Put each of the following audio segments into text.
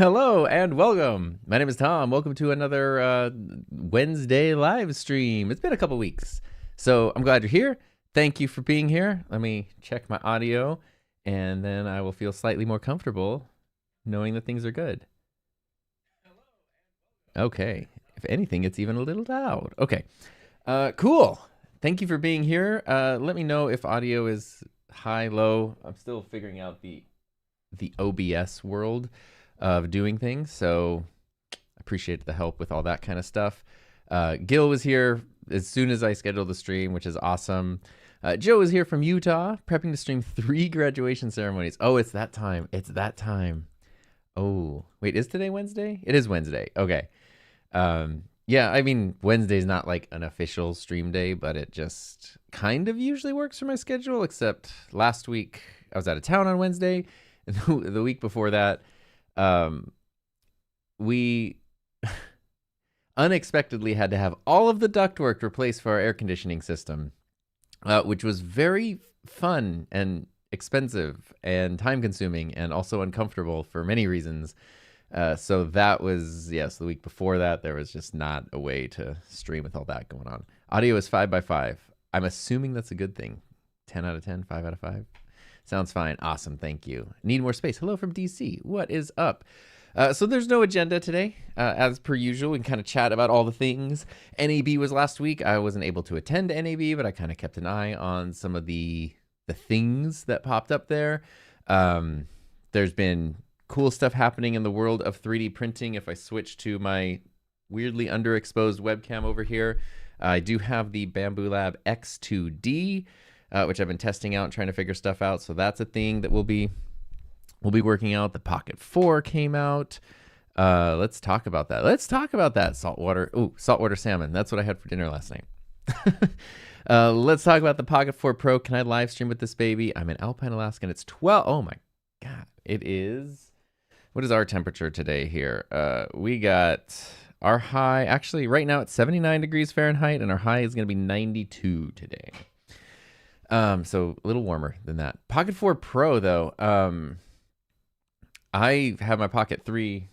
Hello and welcome. My name is Tom. Welcome to another Wednesday live stream. It's been a couple weeks, so I'm glad you're here. Thank you for being here. Let me check my audio, and then I will feel slightly more comfortable knowing that things are good. Okay. If anything, it's even a little loud. Okay. Cool. Thank you for being here. Let me know if audio is high, low. I'm still figuring out the OBS world of doing things, so I appreciate the help with all that kind of stuff. Gil was here as soon as I scheduled the stream, which is awesome. Joe is here from Utah, prepping to stream 3 graduation ceremonies. Oh, it's that time. It's that time. Oh, wait, is today Wednesday? It is Wednesday. Okay. Yeah, I mean, Wednesday's not like an official stream day, but it just kind of usually works for my schedule, except last week I was out of town on Wednesday, and the week before that, we unexpectedly had to have all of the ductwork replaced for our air conditioning system, which was very fun and expensive and time consuming and also uncomfortable for many reasons. So that was, yes, the week before that, there was just not a way to stream with all that going on. Audio is 5x5. I'm assuming that's a good thing. 10 out of 10, 5 out of 5. Sounds fine. Awesome. Thank you. Need more space. Hello from DC. What is up? So there's no agenda today. As per usual, we can kind of chat about all the things. NAB was last week. I wasn't able to attend NAB, but I kind of kept an eye on some of the things that popped up there. There's been cool stuff happening in the world of 3D printing. If I switch to my weirdly underexposed webcam over here, I do have the Bamboo Lab X2D, which I've been testing out and trying to figure stuff out. So that's a thing that we'll be working out. The Pocket 4 came out. Let's talk about that. Let's talk about that saltwater salmon. That's what I had for dinner last night. Let's talk about the Pocket 4 Pro. Can I live stream with this baby? I'm in Alpine, Alaska, and it's 12. Oh my God. It is. What is our temperature today here? We got our high. Actually, right now it's 79 degrees Fahrenheit, and our high is going to be 92 today. So a little warmer than that. Pocket 4 Pro, though. I have my Pocket 3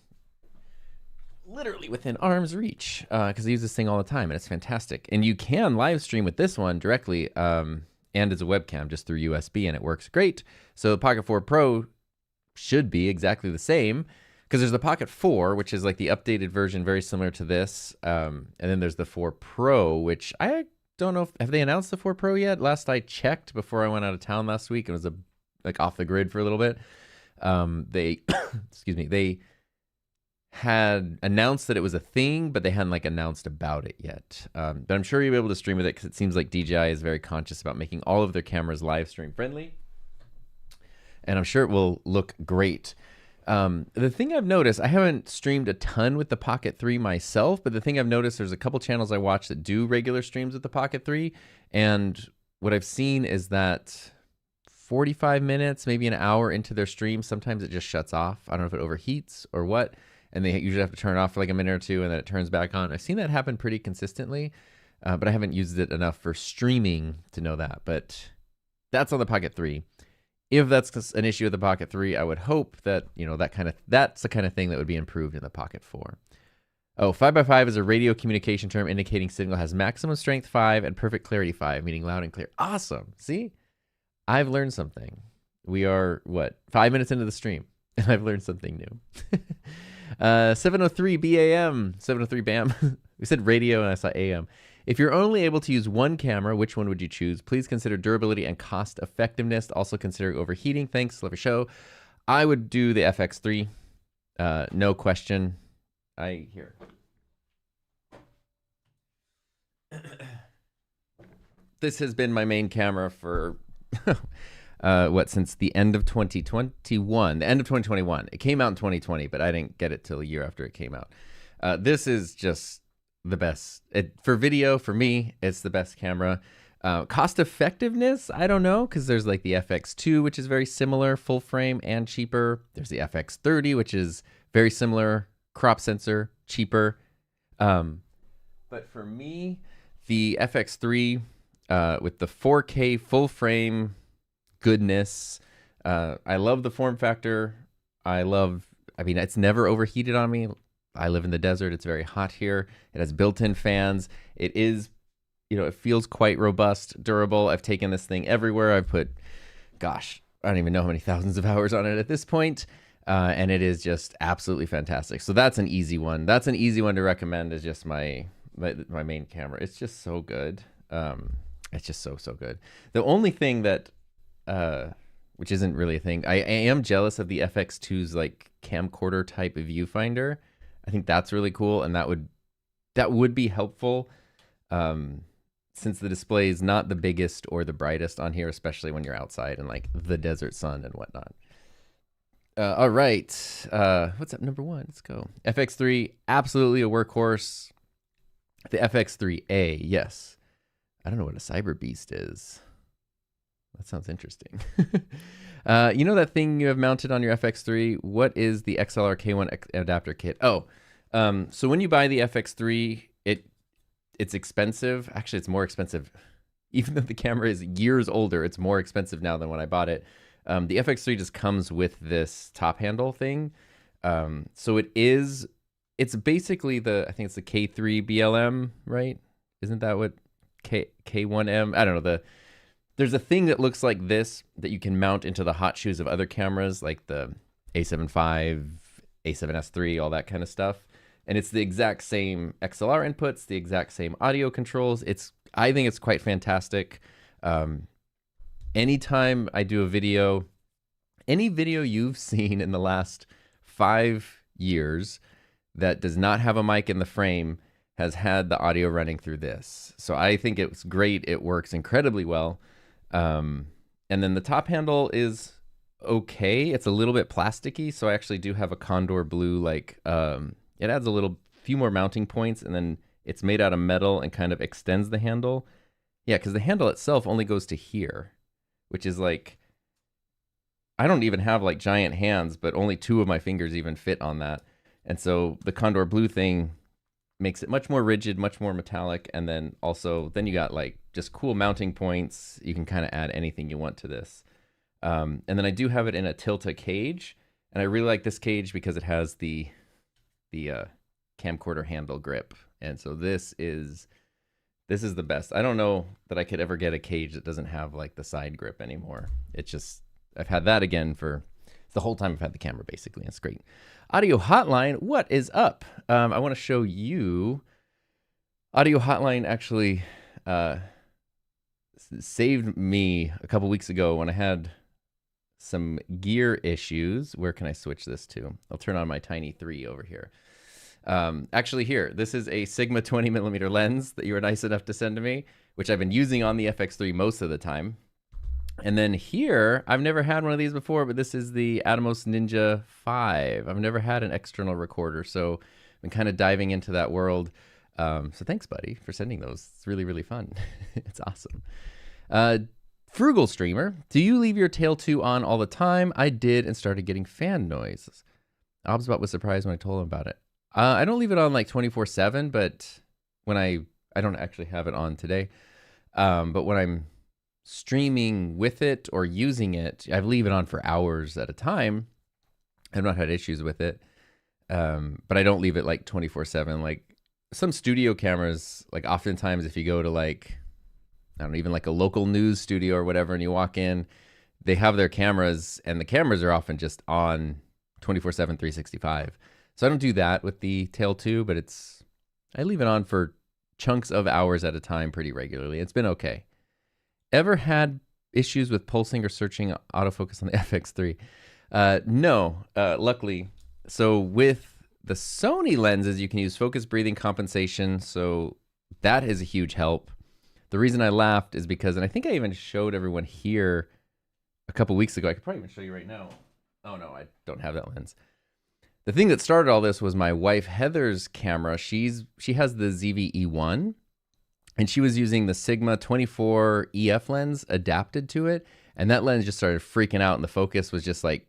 literally within arm's reach because I use this thing all the time, and it's fantastic. And you can live stream with this one directly and as a webcam just through USB, and it works great. So the Pocket 4 Pro should be exactly the same because there's the Pocket 4, which is like the updated version, very similar to this. And then there's the 4 Pro, which I don't know have they announced the 4 Pro yet? Last I checked before I went out of town last week, it was like off the grid for a little bit. They they had announced that it was a thing, but they hadn't like announced about it yet. But I'm sure you'll be able to stream with it because it seems like DJI is very conscious about making all of their cameras live stream friendly, and I'm sure it will look great. The thing I've noticed, I haven't streamed a ton with the Pocket 3 myself, but the thing I've noticed, there's a couple channels I watch that do regular streams with the Pocket 3, and what I've seen is that 45 minutes, maybe an hour into their stream, sometimes it just shuts off. I don't know if it overheats or what, and they usually have to turn it off for like a minute or two, and then it turns back on. I've seen that happen pretty consistently, but I haven't used it enough for streaming to know that. But that's on the Pocket 3. If that's an issue with the Pocket 3, I would hope that, that's the kind of thing that would be improved in the Pocket 4. Oh, 5x5 is a radio communication term indicating signal has maximum strength 5 and perfect clarity 5, meaning loud and clear. Awesome. See? I've learned something. We are, 5 minutes into the stream, and I've learned something new. 703 BAM, 703 BAM. We said radio, and I saw AM. If you're only able to use one camera, which one would you choose? Please consider durability and cost effectiveness. Also consider overheating. Thanks. Love your show. I would do the FX3. No question. Here. This has been my main camera for since the end of 2021, the end of 2021. It came out in 2020, but I didn't get it till a year after it came out. This is just the best for video. For me, it's the best camera. Cost effectiveness, I don't know, because there's like the FX2, which is very similar, full frame and cheaper. There's the FX30, which is very similar, crop sensor, cheaper. But for me, the FX3 with the 4K full frame goodness, I love the form factor. I love I mean, it's never overheated on me. I live in the desert. It's very hot here. It has built-in fans. It is, it feels quite robust, durable. I've taken this thing everywhere. I've put, gosh, I don't even know how many thousands of hours on it at this point. And it is just absolutely fantastic. So that's an easy one. That's an easy one to recommend, is just my main camera. It's just so good. It's just so good. The only thing that, which isn't really a thing, I am jealous of the FX2's like camcorder type of viewfinder. I think that's really cool, and that would be helpful, since the display is not the biggest or the brightest on here, especially when you're outside in like the desert sun and whatnot. All right, what's up, number one? Let's go. FX3, absolutely a workhorse. The FX3A, yes. I don't know what a Cyber Beast is. That sounds interesting. You know that thing you have mounted on your FX3? What is the XLR K1 adapter kit? Oh, so when you buy the FX3, it's expensive. Actually, it's more expensive. Even though the camera is years older, it's more expensive now than when I bought it. The FX3 just comes with this top handle thing. So it's basically I think it's the K3 BLM, right? Isn't that what K1M? I don't know. There's a thing that looks like this that you can mount into the hot shoes of other cameras, like the A7 IV, A7S III, all that kind of stuff. And it's the exact same XLR inputs, the exact same audio controls. I think it's quite fantastic. Anytime I do a video, any video you've seen in the last 5 years that does not have a mic in the frame has had the audio running through this. So I think it's great. It works incredibly well. And then the top handle is okay. It's a little bit plasticky. So I actually do have a Condor Blue, like, it adds a few more mounting points, and then it's made out of metal and kind of extends the handle. Yeah, because the handle itself only goes to here, which is like, I don't even have like giant hands, but only 2 of my fingers even fit on that. And so the Condor Blue thing makes it much more rigid, much more metallic. And then you got like just cool mounting points. You can kind of add anything you want to this. And then I do have it in a Tilta cage, and I really like this cage because it has the camcorder handle grip. And so this is the best. I don't know that I could ever get a cage that doesn't have like the side grip anymore. It's just, I've had that again for the whole time I've had the camera, basically. It's great. Audio Hotline, what is up? I want to show you. Audio Hotline actually saved me a couple weeks ago when I had some gear issues. Where can I switch this to? I'll turn on my Tiny 3 over here. Actually here, this is a Sigma 20mm lens that you were nice enough to send to me, which I've been using on the FX3 most of the time. And then here, I've never had one of these before, but this is the Atomos Ninja 5. I've never had an external recorder, so I've been kind of diving into that world. So thanks, buddy, for sending those. It's really, really fun. It's awesome. Frugal Streamer, do you leave your Tail 2 on all the time? I did, and started getting fan noises. Obsbot was surprised when I told him about it. I don't leave it on like 24/7, but when I don't actually have it on today. But when I'm streaming with it or using it, I leave it on for hours at a time. I've not had issues with it. But I don't leave it like 24/7. Like some studio cameras, like oftentimes if you go to like, I don't know, even like a local news studio or whatever, and you walk in, they have their cameras, and the cameras are often just on 24/7, 365. So I don't do that with the Tail 2, but I leave it on for chunks of hours at a time pretty regularly. It's been okay. Ever had issues with pulsing or searching autofocus on the FX3? No, luckily. So with the Sony lenses, you can use focus breathing compensation. So that is a huge help. The reason I laughed is because, and I think I even showed everyone here a couple weeks ago. I could probably even show you right now. Oh no, I don't have that lens. The thing that started all this was my wife Heather's camera. She has the ZV-E1, and she was using the Sigma 24 EF lens adapted to it, and that lens just started freaking out, and the focus was just like,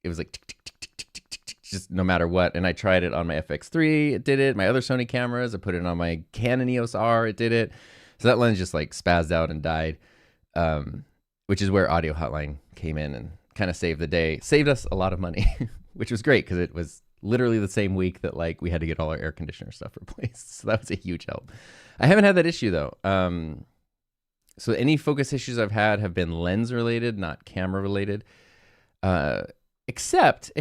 it was like tick, tick, tick, tick, tick, tick, tick, tick, just no matter what. And I tried it on my FX3, it did it. My other Sony cameras, I put it on my Canon EOS R, it did it. So that lens just like spazzed out and died, which is where Audio Hotline came in and kind of saved the day, saved us a lot of money. which was great because it was literally the same week that like we had to get all our air conditioner stuff replaced. So that was a huge help. I haven't had that issue though. So any focus issues I've had have been lens related, not camera related. Except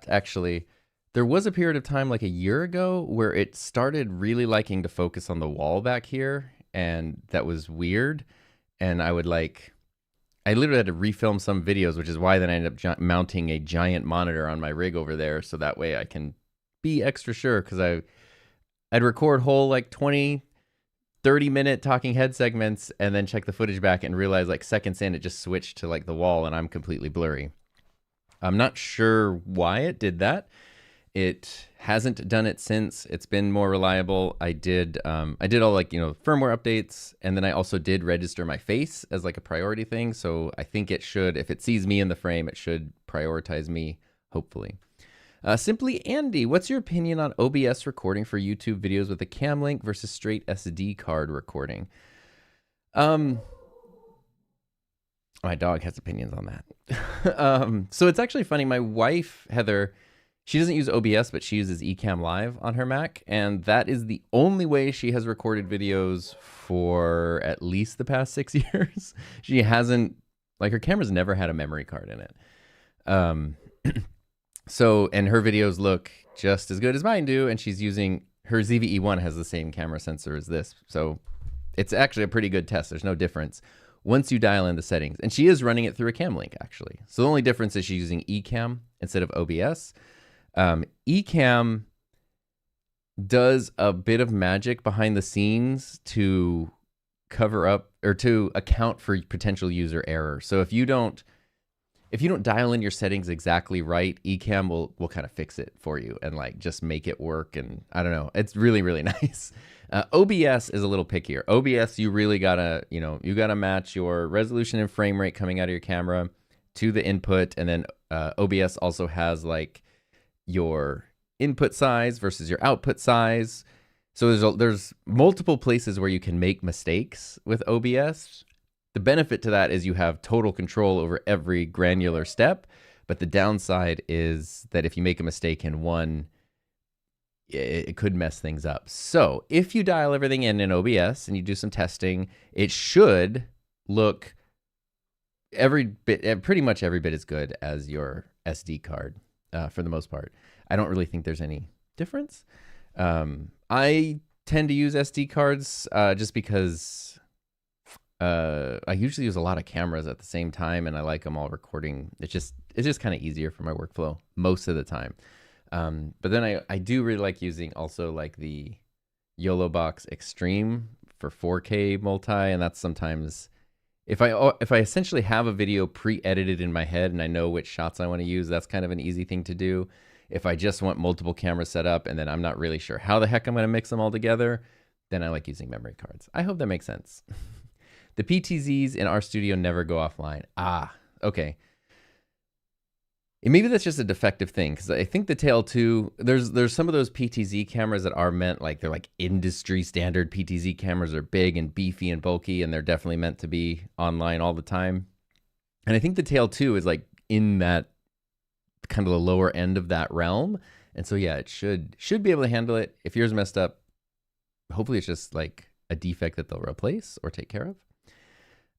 actually, there was a period of time like a year ago where it started really liking to focus on the wall back here, and that was weird. And I literally had to refilm some videos, which is why then I ended up mounting a giant monitor on my rig over there, so that way I can be extra sure, because I'd record whole like 20, 30-minute talking head segments and then check the footage back and realize like seconds in it just switched to like the wall and I'm completely blurry. I'm not sure why it did that. It hasn't done it since. It's been more reliable. I did all like, firmware updates, and then I also did register my face as like a priority thing. So I think it should, if it sees me in the frame, it should prioritize me, hopefully. Simply Andy, what's your opinion on OBS recording for YouTube videos with a cam link versus straight SD card recording? My dog has opinions on that. So it's actually funny. My wife, Heather, she doesn't use OBS, but she uses Ecamm Live on her Mac, and that is the only way she has recorded videos for at least the past 6 years. She hasn't, like, her camera's never had a memory card in it. So, and her videos look just as good as mine do, and she's using, her ZVE1 has the same camera sensor as this, so it's actually a pretty good test. There's no difference once you dial in the settings. And she is running it through a cam link, actually. So the only difference is she's using Ecamm instead of OBS. Ecamm does a bit of magic behind the scenes to cover up or to account for potential user error. So if you don't dial in your settings exactly right, Ecamm will kind of fix it for you and like just make it work. And I don't know, it's really, really nice. OBS is a little pickier. OBS, you really gotta, you gotta match your resolution and frame rate coming out of your camera to the input. And then OBS also has like your input size versus your output size. So there's multiple places where you can make mistakes with OBS. The benefit to that is you have total control over every granular step, but the downside is that if you make a mistake in one, it could mess things up. So if you dial everything in OBS and you do some testing, it should look pretty much every bit as good as your SD card for the most part. I don't really think there's any difference. I tend to use SD cards just because I usually use a lot of cameras at the same time, and I like them all recording. It's just kind of easier for my workflow most of the time. But then I do really like using also like the YOLO Box Extreme for 4K multi, and that's sometimes if I essentially have a video pre-edited in my head and I know which shots I want to use, that's kind of an easy thing to do. If I just want multiple cameras set up and then I'm not really sure how the heck I'm going to mix them all together, then I like using memory cards. I hope that makes sense. The PTZs in our studio never go offline. Okay. And maybe that's just a defective thing, because I think the Tail 2, there's some of those PTZ cameras that are meant like they're like industry standard PTZ cameras. Are big and beefy and bulky, and they're definitely meant to be online all the time. And I think the Tail 2 is like in that kind of the lower end of that realm. And so yeah, it should be able to handle it. If yours messed up, hopefully it's just like a defect that they'll replace or take care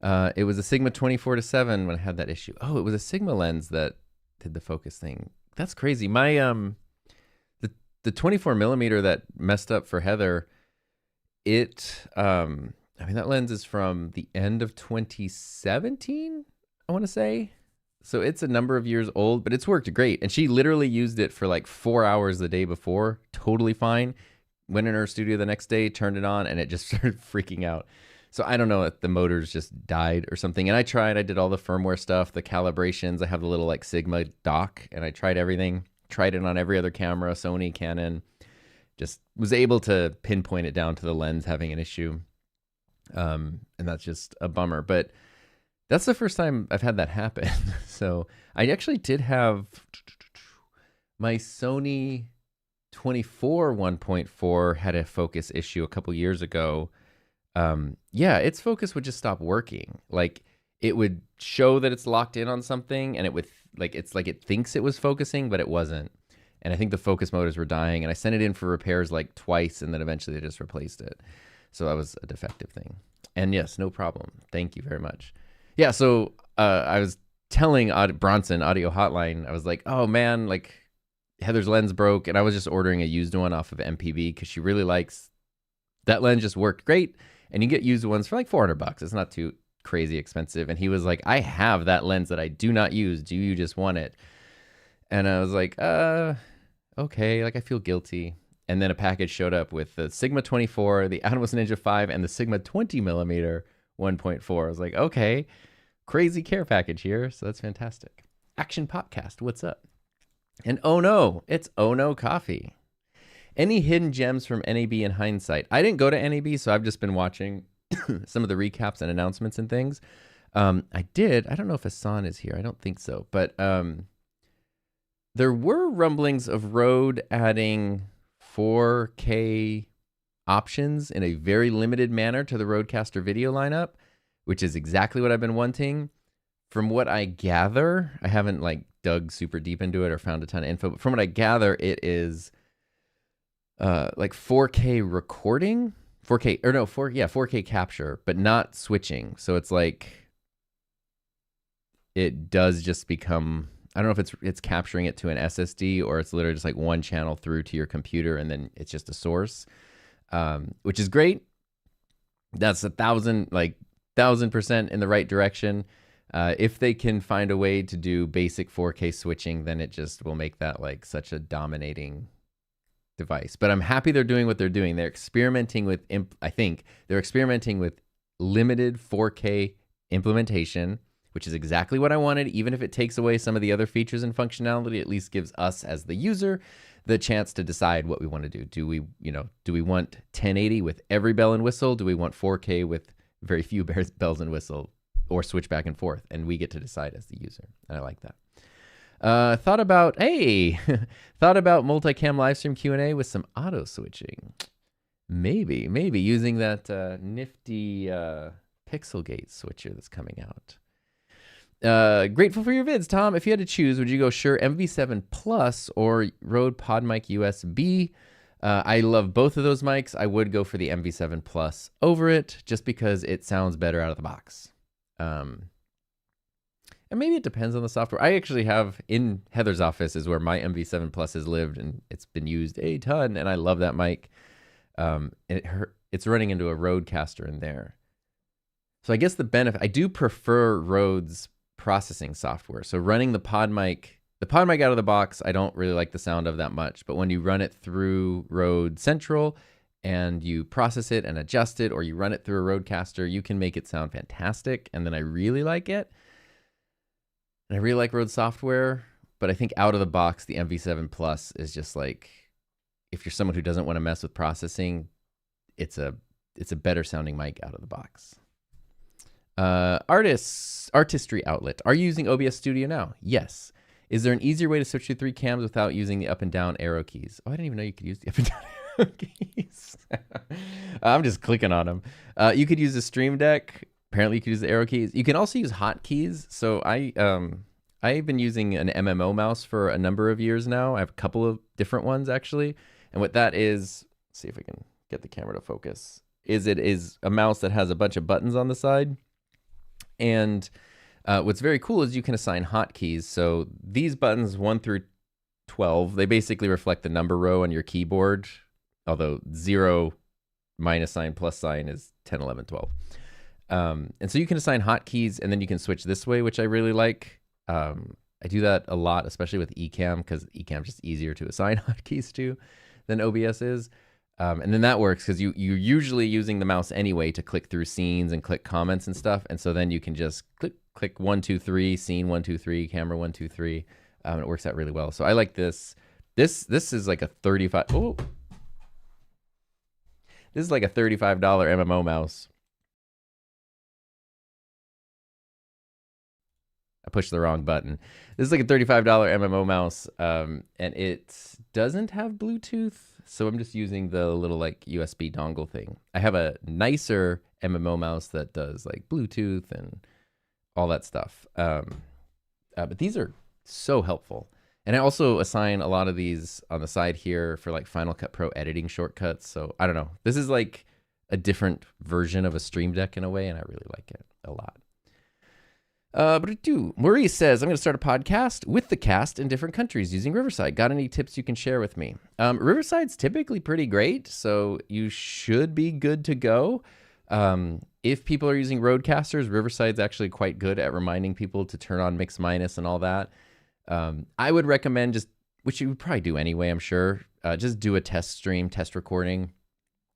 of. It was a Sigma 24-7 when I had that issue. Oh, it was a Sigma lens that did the focus thing. That's crazy. My the 24 millimeter that messed up for Heather, that lens is from the end of 2017, I want to say. So it's a number of years old, but it's worked great. And she literally used it for like 4 hours the day before, totally fine. Went in her studio the next day, turned it on, and it just started freaking out. So I don't know if the motors just died or something. And I did all the firmware stuff, the calibrations. I have the little like Sigma dock, and I tried everything. Tried it on every other camera, Sony, Canon. Just was able to pinpoint it down to the lens having an issue. And that's just a bummer. But that's the first time I've had that happen. So I actually did have my Sony 24 1.4 had a focus issue a couple years ago. Its focus would just stop working. Like it would show that it's locked in on something, and it would like it's like it thinks it was focusing, but it wasn't. And I think the focus motors were dying. And I sent it in for repairs like twice, and then eventually they just replaced it. So that was a defective thing. And yes, no problem. Thank you very much. Yeah. So I was telling Bronson Audio Hotline, I was like, oh man, like Heather's lens broke, and I was just ordering a used one off of MPB because she really likes that lens. Just worked great, and you get used ones for like $400. It's not too crazy expensive. And he was like, I have that lens that I do not use. Do you just want it? And I was like, okay, like I feel guilty. And then a package showed up with the Sigma 24, the Atomos Ninja 5, and the Sigma 20mm 1.4. I was like, okay, crazy care package here. So that's fantastic. Action Podcast, what's up? And oh no, it's Oh No Coffee. Any hidden gems from NAB in hindsight? I didn't go to NAB, so I've just been watching some of the recaps and announcements and things. I don't know if Hassan is here. I don't think so. But there were rumblings of Rode adding 4K options in a very limited manner to the Rodecaster video lineup, which is exactly what I've been wanting. From what I gather, I haven't like dug super deep into it or found a ton of info, but from what I gather, it is like 4K recording, 4K capture, but not switching. So it's like it does just become, I don't know if it's capturing it to an SSD or it's literally just like one channel through to your computer and then it's just a source, which is great. That's 1,000% in the right direction. If they can find a way to do basic 4K switching, then it just will make that like such a dominating device. But I'm happy they're doing what they're doing. They're experimenting with, I think they're experimenting with limited 4K implementation, which is exactly what I wanted. Even if it takes away some of the other features and functionality, at least gives us as the user the chance to decide what we want to do. Do we want 1080 with every bell and whistle? Do we want 4K with very few bells and whistle, or switch back and forth? And we get to decide as the user. And I like that. Thought about multicam livestream Q&A with some auto switching. Maybe using that nifty Pixelgate switcher that's coming out. Grateful for your vids, Tom. If you had to choose, would you go Shure MV7 Plus or Rode PodMic USB? I love both of those mics. I would go for the MV7 Plus over it just because it sounds better out of the box. And maybe it depends on the software. I actually have in Heather's office is where my MV7 Plus has lived, and it's been used a ton, and I love that mic. It's running into a Rodecaster in there. So I guess the benefit, I do prefer Rode's processing software. So running the PodMic out of the box, I don't really like the sound of that much. But when you run it through Rode Central and you process it and adjust it, or you run it through a Rodecaster, you can make it sound fantastic. And then I really like it. And I really like Rode software, but I think out of the box, the MV7 Plus is just like, if you're someone who doesn't want to mess with processing, it's a better sounding mic out of the box. Artistry outlet. Are you using OBS Studio now? Yes. Is there an easier way to switch to 3 cams without using the up and down arrow keys? Oh, I didn't even know you could use the up and down arrow keys. I'm just clicking on them. You could use the Stream Deck. Apparently you could use the arrow keys. You can also use hotkeys. So I've been using an MMO mouse for a number of years now. I have a couple of different ones actually. And what that is, let's see if we can get the camera to focus, is it is a mouse that has a bunch of buttons on the side. And what's very cool is you can assign hotkeys. So these buttons 1 through 12, they basically reflect the number row on your keyboard. Although 0, minus sign, plus sign is 10, 11, 12. And so you can assign hotkeys, and then you can switch this way, which I really like. I do that a lot, especially with Ecamm, because Ecamm is just easier to assign hotkeys to than OBS is. And then that works because you're usually using the mouse anyway to click through scenes and click comments and stuff. And so then you can just click 1, 2, 3, scene 1, 2, 3, camera 1, 2, 3. And it works out really well. So I like this. This is like a $35. Oh, this is like a $35 MMO mouse. I pushed the wrong button. This is like a $35 MMO mouse, and it doesn't have Bluetooth, so I'm just using the little like USB dongle thing. I have a nicer MMO mouse that does like Bluetooth and all that stuff. But these are So helpful. And I also assign a lot of these on the side here for like Final Cut Pro editing shortcuts. So I don't know. This is like a different version of a Stream Deck in a way, and I really like it a lot. Maurice says, I'm going to start a podcast with the cast in different countries using Riverside. Got any tips you can share with me? Riverside's typically pretty great, so you should be good to go. If people are using Roadcasters, Riverside's actually quite good at reminding people to turn on mix minus and all that. I would recommend just, which you would probably do anyway, I'm sure, just do a test stream, test recording,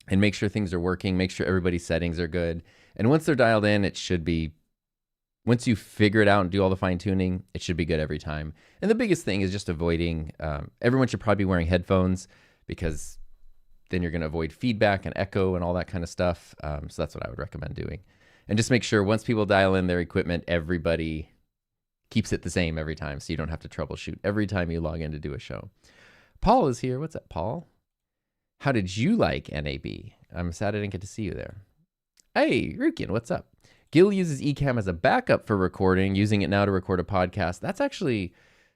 and make sure things are working, make sure everybody's settings are good. And once they're dialed in, it should be, once you figure it out and do all the fine tuning, it should be good every time. And the biggest thing is just avoiding, everyone should probably be wearing headphones, because then you're going to avoid feedback and echo and all that kind of stuff. So that's what I would recommend doing. And just make sure once people dial in their equipment, everybody keeps it the same every time, so you don't have to troubleshoot every time you log in to do a show. Paul is here. What's up, Paul? How did you like NAB? I'm sad I didn't get to see you there. Hey, Rukin, what's up? Gil uses Ecamm as a backup for recording, using it now to record a podcast. That's actually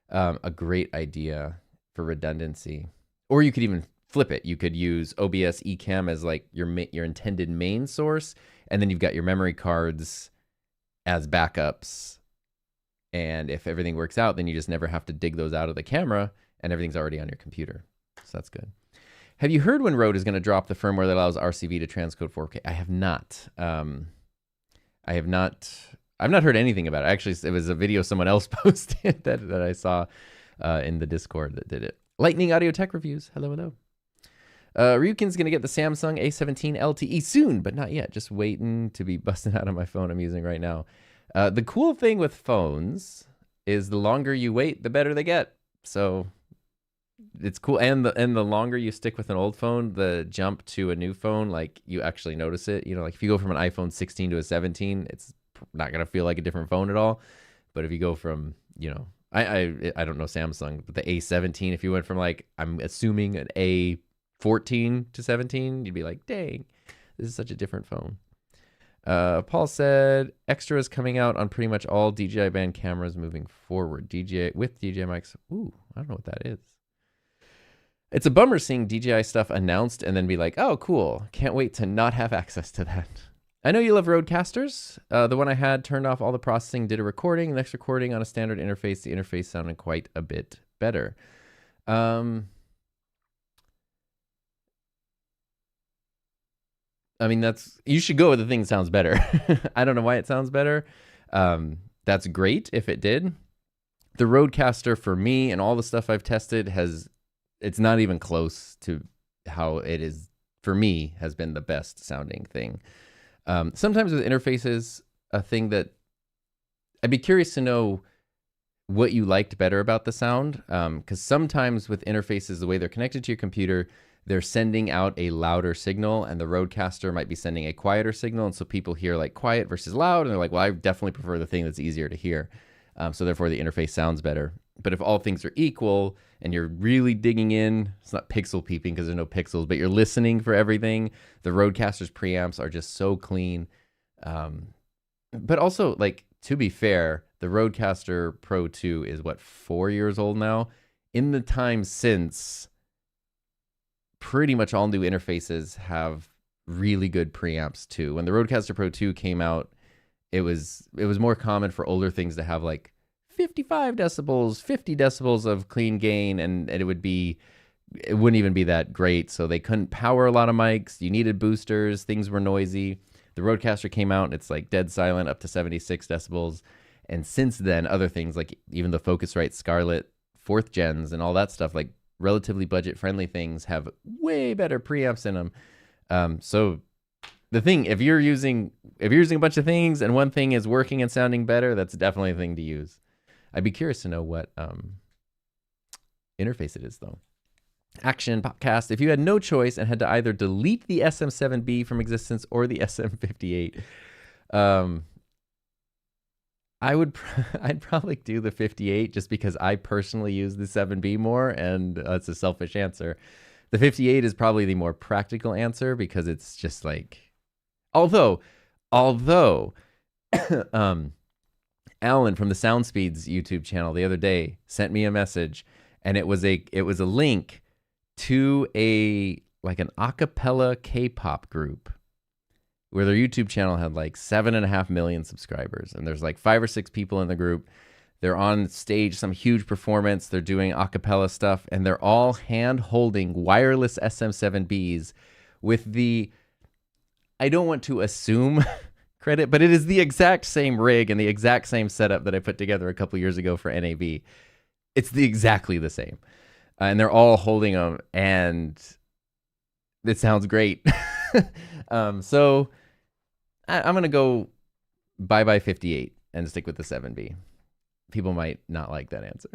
a great idea for redundancy. Or you could even flip it. You could use OBS Ecamm as like your intended main source, and then you've got your memory cards as backups. And if everything works out, then you just never have to dig those out of the camera, and everything's already on your computer. So that's good. Have you heard when Rode is going to drop the firmware that allows RCV to transcode 4K? I have not. I've not heard anything about it. Actually, it was a video someone else posted that I saw in the Discord that did it. Lightning Audio Tech Reviews. Hello, hello. Ryukin's going to get the Samsung A17 LTE soon, but not yet. Just waiting to be busted out of my phone I'm using right now. The cool thing with phones is the longer you wait, the better they get. So it's cool. And the longer you stick with an old phone, the jump to a new phone, like you actually notice it. You know, like if you go from an iPhone 16 to a 17, it's not going to feel like a different phone at all. But if you go from, you know, I don't know Samsung, but the A17, if you went from like, I'm assuming an A14 to 17, you'd be like, dang, this is such a different phone. Paul said, extra is coming out on pretty much all DJI band cameras moving forward. DJI mics. Ooh, I don't know what that is. It's a bummer seeing DJI stuff announced and then be like, oh, cool. Can't wait to not have access to that. I know you love Roadcasters. The one I had turned off all the processing, did a recording. The next recording on a standard interface, the interface sounded quite a bit better. I mean, you should go with the thing that sounds better. I don't know why it sounds better. That's great if it did. The Rodecaster for me and all the stuff I've tested it's not even close to how it is for me has been the best sounding thing. Sometimes with interfaces, a thing that I'd be curious to know what you liked better about the sound. Because sometimes with interfaces, the way they're connected to your computer, they're sending out a louder signal, and the Rodecaster might be sending a quieter signal. And so people hear like quiet versus loud, and they're like, well, I definitely prefer the thing that's easier to hear. So therefore the interface sounds better. But if all things are equal and you're really digging in, it's not pixel peeping because there's no pixels, but you're listening for everything, the Rodecaster's preamps are just so clean. But also, like, to be fair, the Rodecaster Pro 2 is, 4 years old now? In the time since, pretty much all new interfaces have really good preamps too. When the Rodecaster Pro 2 came out, it was more common for older things to have like 55 decibels, 50 decibels of clean gain, and it wouldn't even be that great. So they couldn't power a lot of mics. You needed boosters. Things were noisy. The Rodecaster came out and it's like dead silent up to 76 decibels. And since then, other things like even the Focusrite Scarlett 4th gens and all that stuff, like relatively budget-friendly things, have way better preamps in them. So the thing, if you're using a bunch of things and one thing is working and sounding better, that's definitely a thing to use. I'd be curious to know what interface it is, though. Action Podcast. If you had no choice and had to either delete the SM7B from existence or the SM58, I'd probably do the 58 just because I personally use the 7B more, and that's a selfish answer. The 58 is probably the more practical answer because it's just like, although Alan from the Soundspeeds YouTube channel the other day sent me a message, and it was a link to an acapella K-pop group where their YouTube channel had like 7.5 million subscribers, and there's like 5 or 6 people in the group. They're on stage, some huge performance. They're doing acapella stuff, and they're all hand-holding wireless SM7Bs with the, I don't want to assume credit, but it is the exact same rig and the exact same setup that I put together a couple years ago for NAB. It's exactly the same. And they're all holding them, and it sounds great. So I'm going to go bye-bye 58 and stick with the 7B. People might not like that answer.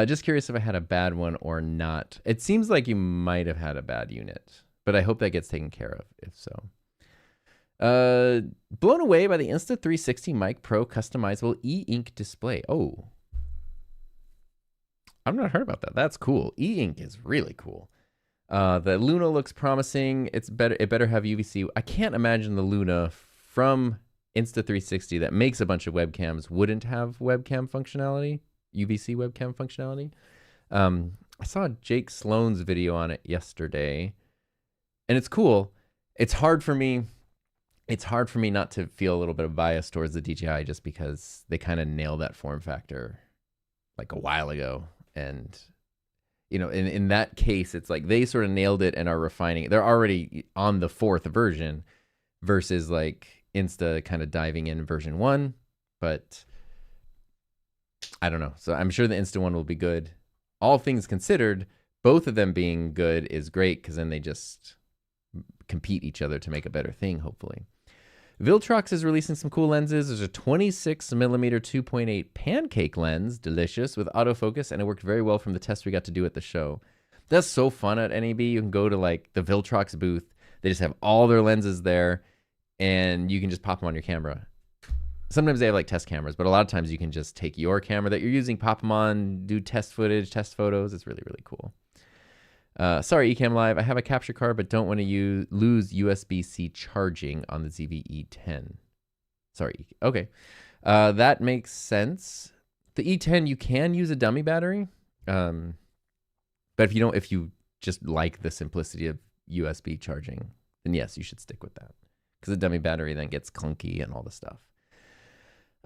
Just curious if I had a bad one or not. It seems like you might have had a bad unit, but I hope that gets taken care of, if so. Blown away by the Insta360 Mic Pro customizable e-ink display. Oh. I've not heard about that. That's cool. E-ink is really cool. The Luna looks promising. It better have UVC. I can't imagine the Luna from Insta360 that makes a bunch of webcams wouldn't have webcam functionality, UVC webcam functionality. I saw Jake Sloan's video on it yesterday, and it's cool. It's hard for me not to feel a little bit of bias towards the DJI just because they kind of nailed that form factor like a while ago. And, you know, in that case, it's like they sort of nailed it and are refining it. They're already on the 4th version versus like Insta kind of diving in version 1. But I don't know. So I'm sure the Insta one will be good. All things considered, both of them being good is great because then they just compete each other to make a better thing, hopefully. Viltrox is releasing some cool lenses. There's a 26mm 2.8 pancake lens, delicious, with autofocus, and it worked very well from the test we got to do at the show. That's so fun at NAB. You can go to like the Viltrox booth. They just have all their lenses there, and you can just pop them on your camera. Sometimes they have like test cameras, but a lot of times you can just take your camera that you're using, pop them on, do test footage, test photos. It's really, really cool. Sorry, Ecamm Live. I have a capture card, but don't want to lose USB-C charging on the ZV-E10. Sorry. Okay. That makes sense. The E10, you can use a dummy battery. But if you just like the simplicity of USB charging, then yes, you should stick with that. Because the dummy battery then gets clunky and all the stuff.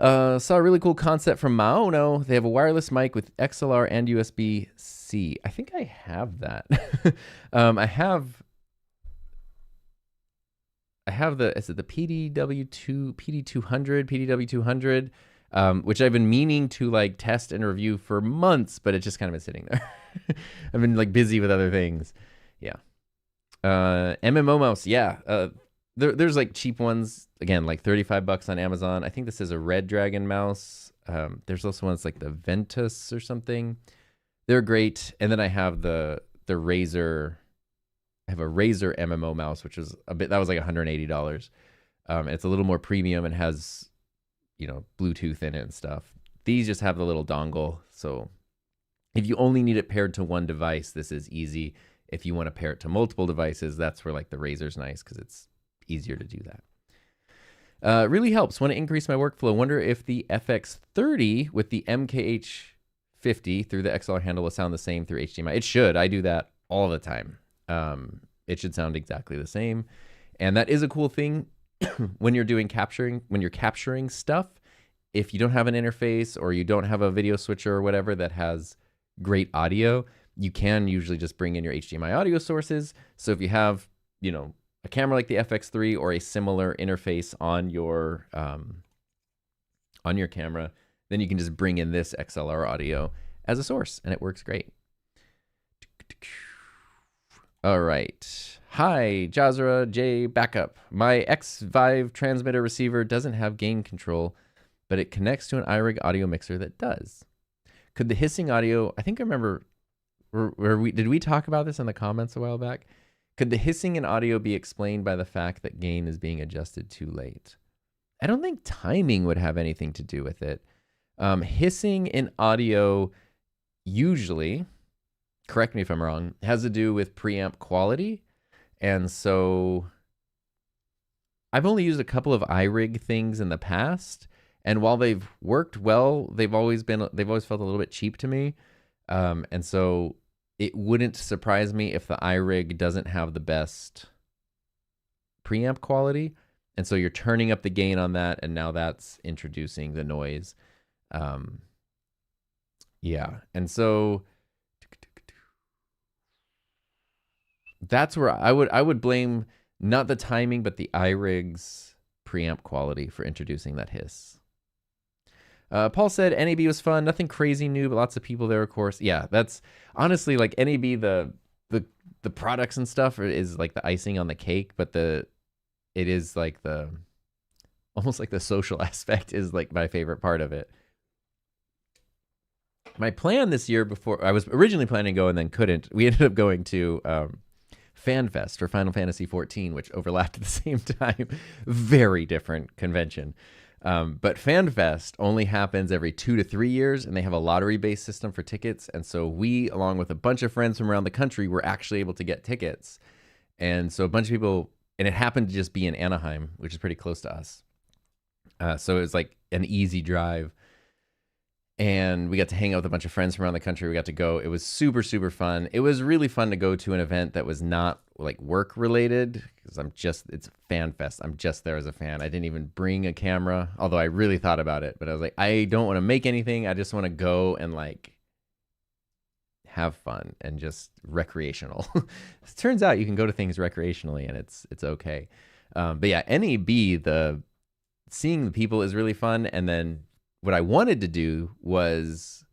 Saw a really cool concept from Maono. They have a wireless mic with XLR and USB-C. I think I have that. I have is it the PD200, which I've been meaning to like test and review for months, but it's just kind of been sitting there. I've been like busy with other things. Yeah. MMO mouse. Yeah. There's like cheap ones, again, like $35 on Amazon. I think this is a Red Dragon mouse. There's also ones like the Ventus or something. They're great. And then I have the Razer. I have a Razer MMO mouse, which was that was like $180. It's a little more premium and has, you know, Bluetooth in it and stuff. These just have the little dongle. So if you only need it paired to one device, this is easy. If you want to pair it to multiple devices, that's where like the Razer's nice because it's easier to do that. Really helps. Want to increase my workflow. Wonder if the FX30 with the MKH50 through the XLR handle will sound the same through HDMI. It should. I do that all the time. It should sound exactly the same. And that is a cool thing when you're capturing stuff. If you don't have an interface or you don't have a video switcher or whatever that has great audio, you can usually just bring in your HDMI audio sources. So if you have, you know, a camera like the FX3 or a similar interface on your camera, then you can just bring in this XLR audio as a source, and it works great. All right. Hi, Jazra J. Backup. My X5 transmitter receiver doesn't have gain control, but it connects to an iRig audio mixer that does. Could the hissing audio, I think I remember, did we talk about this in the comments a while back? Could the hissing in audio be explained by the fact that gain is being adjusted too late? I don't think timing would have anything to do with it. Hissing in audio usually, correct me if I'm wrong, has to do with preamp quality. And so I've only used a couple of iRig things in the past, And while they've worked well, they've always felt a little bit cheap to me. And so it wouldn't surprise me if the iRig doesn't have the best preamp quality. And so you're turning up the gain on that, and now that's introducing the noise. Yeah. And so that's where I would blame not the timing, but the iRig's preamp quality for introducing that hiss. Paul said NAB was fun, nothing crazy new, but lots of people there, of course. Yeah, that's honestly like NAB, the products and stuff is like the icing on the cake, but it is like almost like the social aspect is like my favorite part of it. My plan this year, before I was originally planning to go and then couldn't, we ended up going to FanFest for Final Fantasy XIV, which overlapped at the same time. Very different convention. But FanFest only happens every 2 to 3 years, and they have a lottery-based system for tickets. And so we, along with a bunch of friends from around the country, were actually able to get tickets. And so a bunch of people, and it happened to just be in Anaheim, which is pretty close to us. So it was like an easy drive. And we got to hang out with a bunch of friends from around the country. We got to go. It was super, super fun. It was really fun to go to an event that was not like work related, because it's FanFest. I'm just there as a fan. I didn't even bring a camera, although I really thought about it. But I was like, I don't want to make anything. I just want to go and like have fun and just recreational. It turns out you can go to things recreationally and it's okay. But yeah, NAB, seeing the people is really fun. And then what I wanted to do was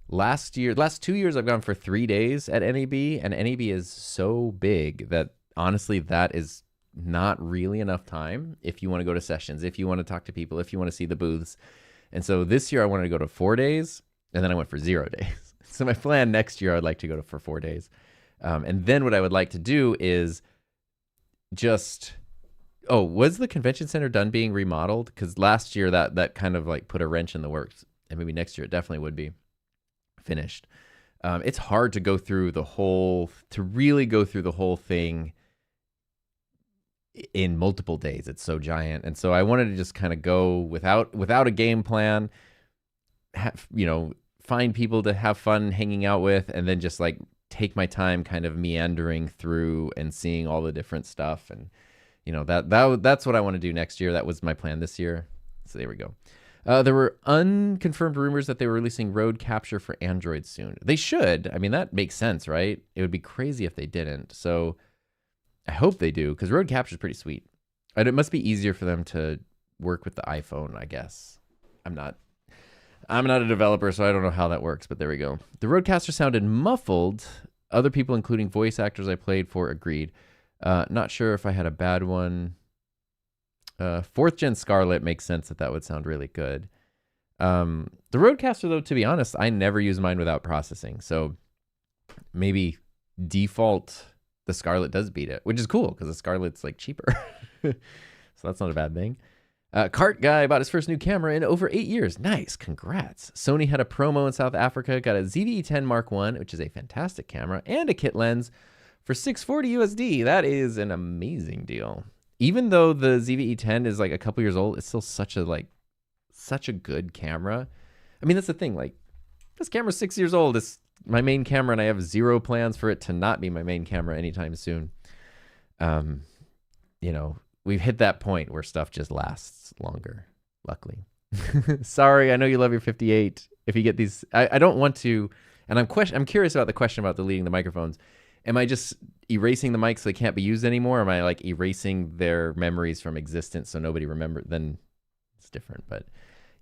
last 2 years, I've gone for 3 days at NAB, and NAB is so big that honestly, that is not really enough time if you want to go to sessions, if you want to talk to people, if you want to see the booths. And so this year I wanted to go to 4 days, and then I went for 0 days. So my plan next year, I'd like to go for 4 days. And then what I would like to do is just... Oh, was the convention center done being remodeled? Because last year that kind of like put a wrench in the works, and maybe next year it definitely would be finished. It's hard to really go through the whole thing in multiple days. It's so giant, and so I wanted to just kind of go without a game plan. Find people to have fun hanging out with, and then just like take my time, kind of meandering through and seeing all the different stuff and. That's what I want to do next year. That was my plan this year. So there we go. There were unconfirmed rumors that they were releasing road capture for Android soon. They should. I mean, that makes sense, right? It would be crazy if they didn't. So I hope they do, because road capture is pretty sweet. And it must be easier for them to work with the iPhone, I guess. I'm not a developer, so I don't know how that works, but there we go. The Rodecaster sounded muffled. Other people, including voice actors I played for, agreed. Not sure if I had a bad one. 4th gen Scarlett makes sense that would sound really good. The Rodecaster, though, to be honest, I never use mine without processing. So maybe default the Scarlett does beat it, which is cool because the Scarlett's like cheaper. So that's not a bad thing. Cart Guy bought his first new camera in over 8 years. Nice. Congrats. Sony had a promo in South Africa, got a ZV-E10 Mark I, which is a fantastic camera, and a kit lens for $640 USD. That is an amazing deal. Even though the ZV-E10 is like a couple years old, it's still such a good camera. I mean, that's the thing. Like, this camera's 6 years old. It's my main camera, and I have zero plans for it to not be my main camera anytime soon. We've hit that point where stuff just lasts longer, luckily. Sorry, I know you love your 58. If you get these, I don't want to, and I'm curious about the question about deleting the microphones. Am I just erasing the mics so they can't be used anymore? Or am I like erasing their memories from existence so nobody remembers? Then it's different. But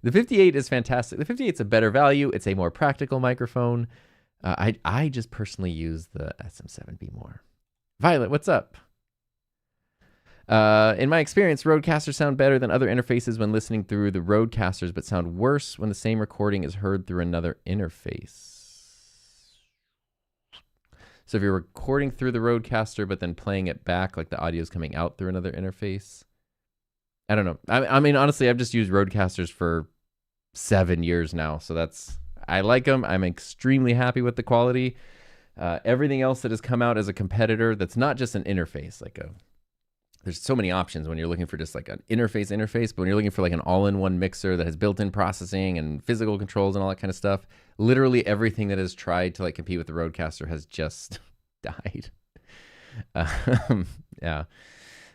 the 58 is fantastic. The 58 is a better value. It's a more practical microphone. I just personally use the SM7B more. Violet, what's up? In my experience, Rodecasters sound better than other interfaces when listening through the Rodecasters, but sound worse when the same recording is heard through another interface. So if you're recording through the Rodecaster, but then playing it back, like the audio is coming out through another interface. I don't know. I mean, honestly, I've just used Rodecasters for 7 years now. So I like them. I'm extremely happy with the quality. Everything else that has come out as a competitor that's not just an interface, like there's so many options when you're looking for just like an interface, but when you're looking for like an all-in-one mixer that has built-in processing and physical controls and all that kind of stuff, literally everything that has tried to like compete with the Rodecaster has just died. Yeah.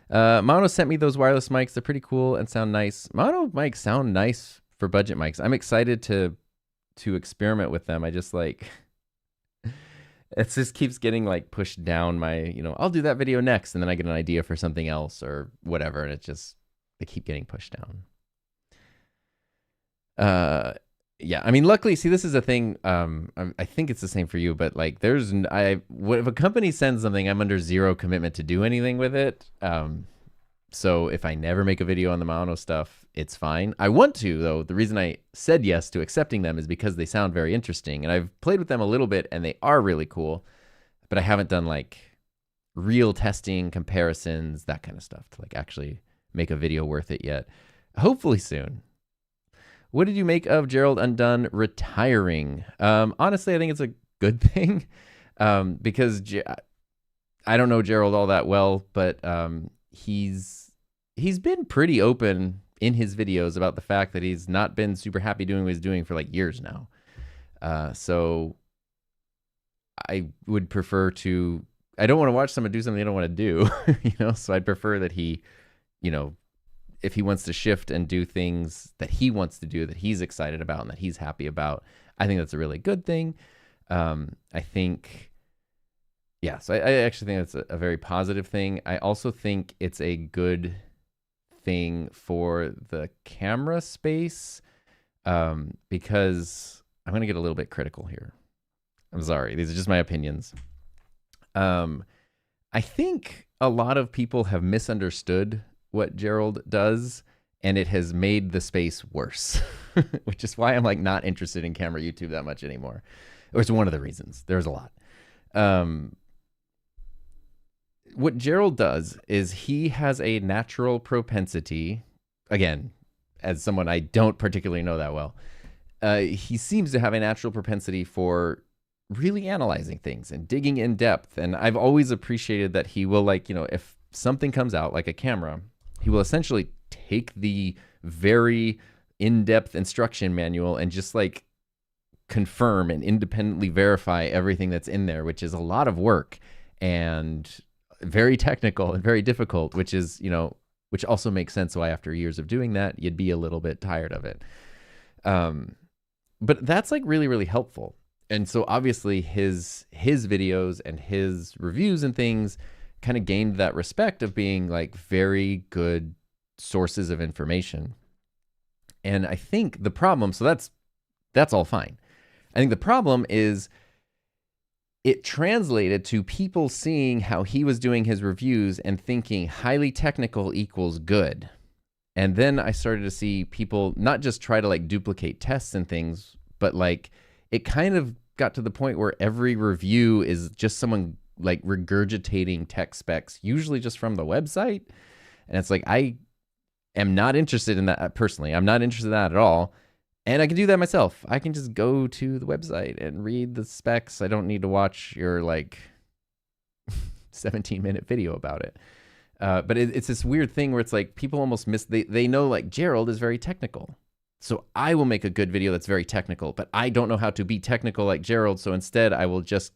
Mono sent me those wireless mics. They're pretty cool and sound nice. Mono mics sound nice for budget mics. I'm excited to experiment with them. I just like, it just keeps getting like pushed down my, I'll do that video next. And then I get an idea for something else or whatever. And they keep getting pushed down. Yeah, I mean, luckily, see, this is a thing. I think it's the same for you, but like, if a company sends something, I'm under zero commitment to do anything with it. So if I never make a video on the Mono stuff, it's fine. I want to, though. The reason I said yes to accepting them is because they sound very interesting, and I've played with them a little bit, and they are really cool. But I haven't done like real testing, comparisons, that kind of stuff to like actually make a video worth it yet. Hopefully soon. What did you make of Gerald Undone retiring? Honestly, I think it's a good thing because I don't know Gerald all that well, but he's been pretty open in his videos about the fact that he's not been super happy doing what he's doing for like years now. So I would prefer to. I don't want to watch someone do something they don't want to do, So I'd prefer that he, if he wants to shift and do things that he wants to do, that he's excited about and that he's happy about, I think that's a really good thing. I think, yeah, so I actually think that's a very positive thing. I also think it's a good thing for the camera space because I'm going to get a little bit critical here. I'm sorry. These are just my opinions. I think a lot of people have misunderstood what Gerald does, and it has made the space worse, which is why I'm like not interested in camera YouTube that much anymore. It was one of the reasons. There's a lot. What Gerald does is he has a natural propensity, again, as someone I don't particularly know that well, he seems to have a natural propensity for really analyzing things and digging in depth. And I've always appreciated that he will if something comes out like a camera, he will essentially take the very in-depth instruction manual and just like confirm and independently verify everything that's in there, which is a lot of work and very technical and very difficult, which is, which also makes sense why after years of doing that, you'd be a little bit tired of it. But that's like really, really helpful. And so obviously his videos and his reviews and things kind of gained that respect of being like very good sources of information. And I think the problem, so that's all fine. I think the problem is it translated to people seeing how he was doing his reviews and thinking highly technical equals good. And then I started to see people not just try to like duplicate tests and things, but like it kind of got to the point where every review is just someone like regurgitating tech specs, usually just from the website. And it's like, I am not interested in that personally. I'm not interested in that at all. And I can do that myself. I can just go to the website and read the specs. I don't need to watch your like 17-minute video about it. But it's this weird thing where it's like people almost they know like Gerald is very technical. So I will make a good video that's very technical, but I don't know how to be technical like Gerald. So instead I will just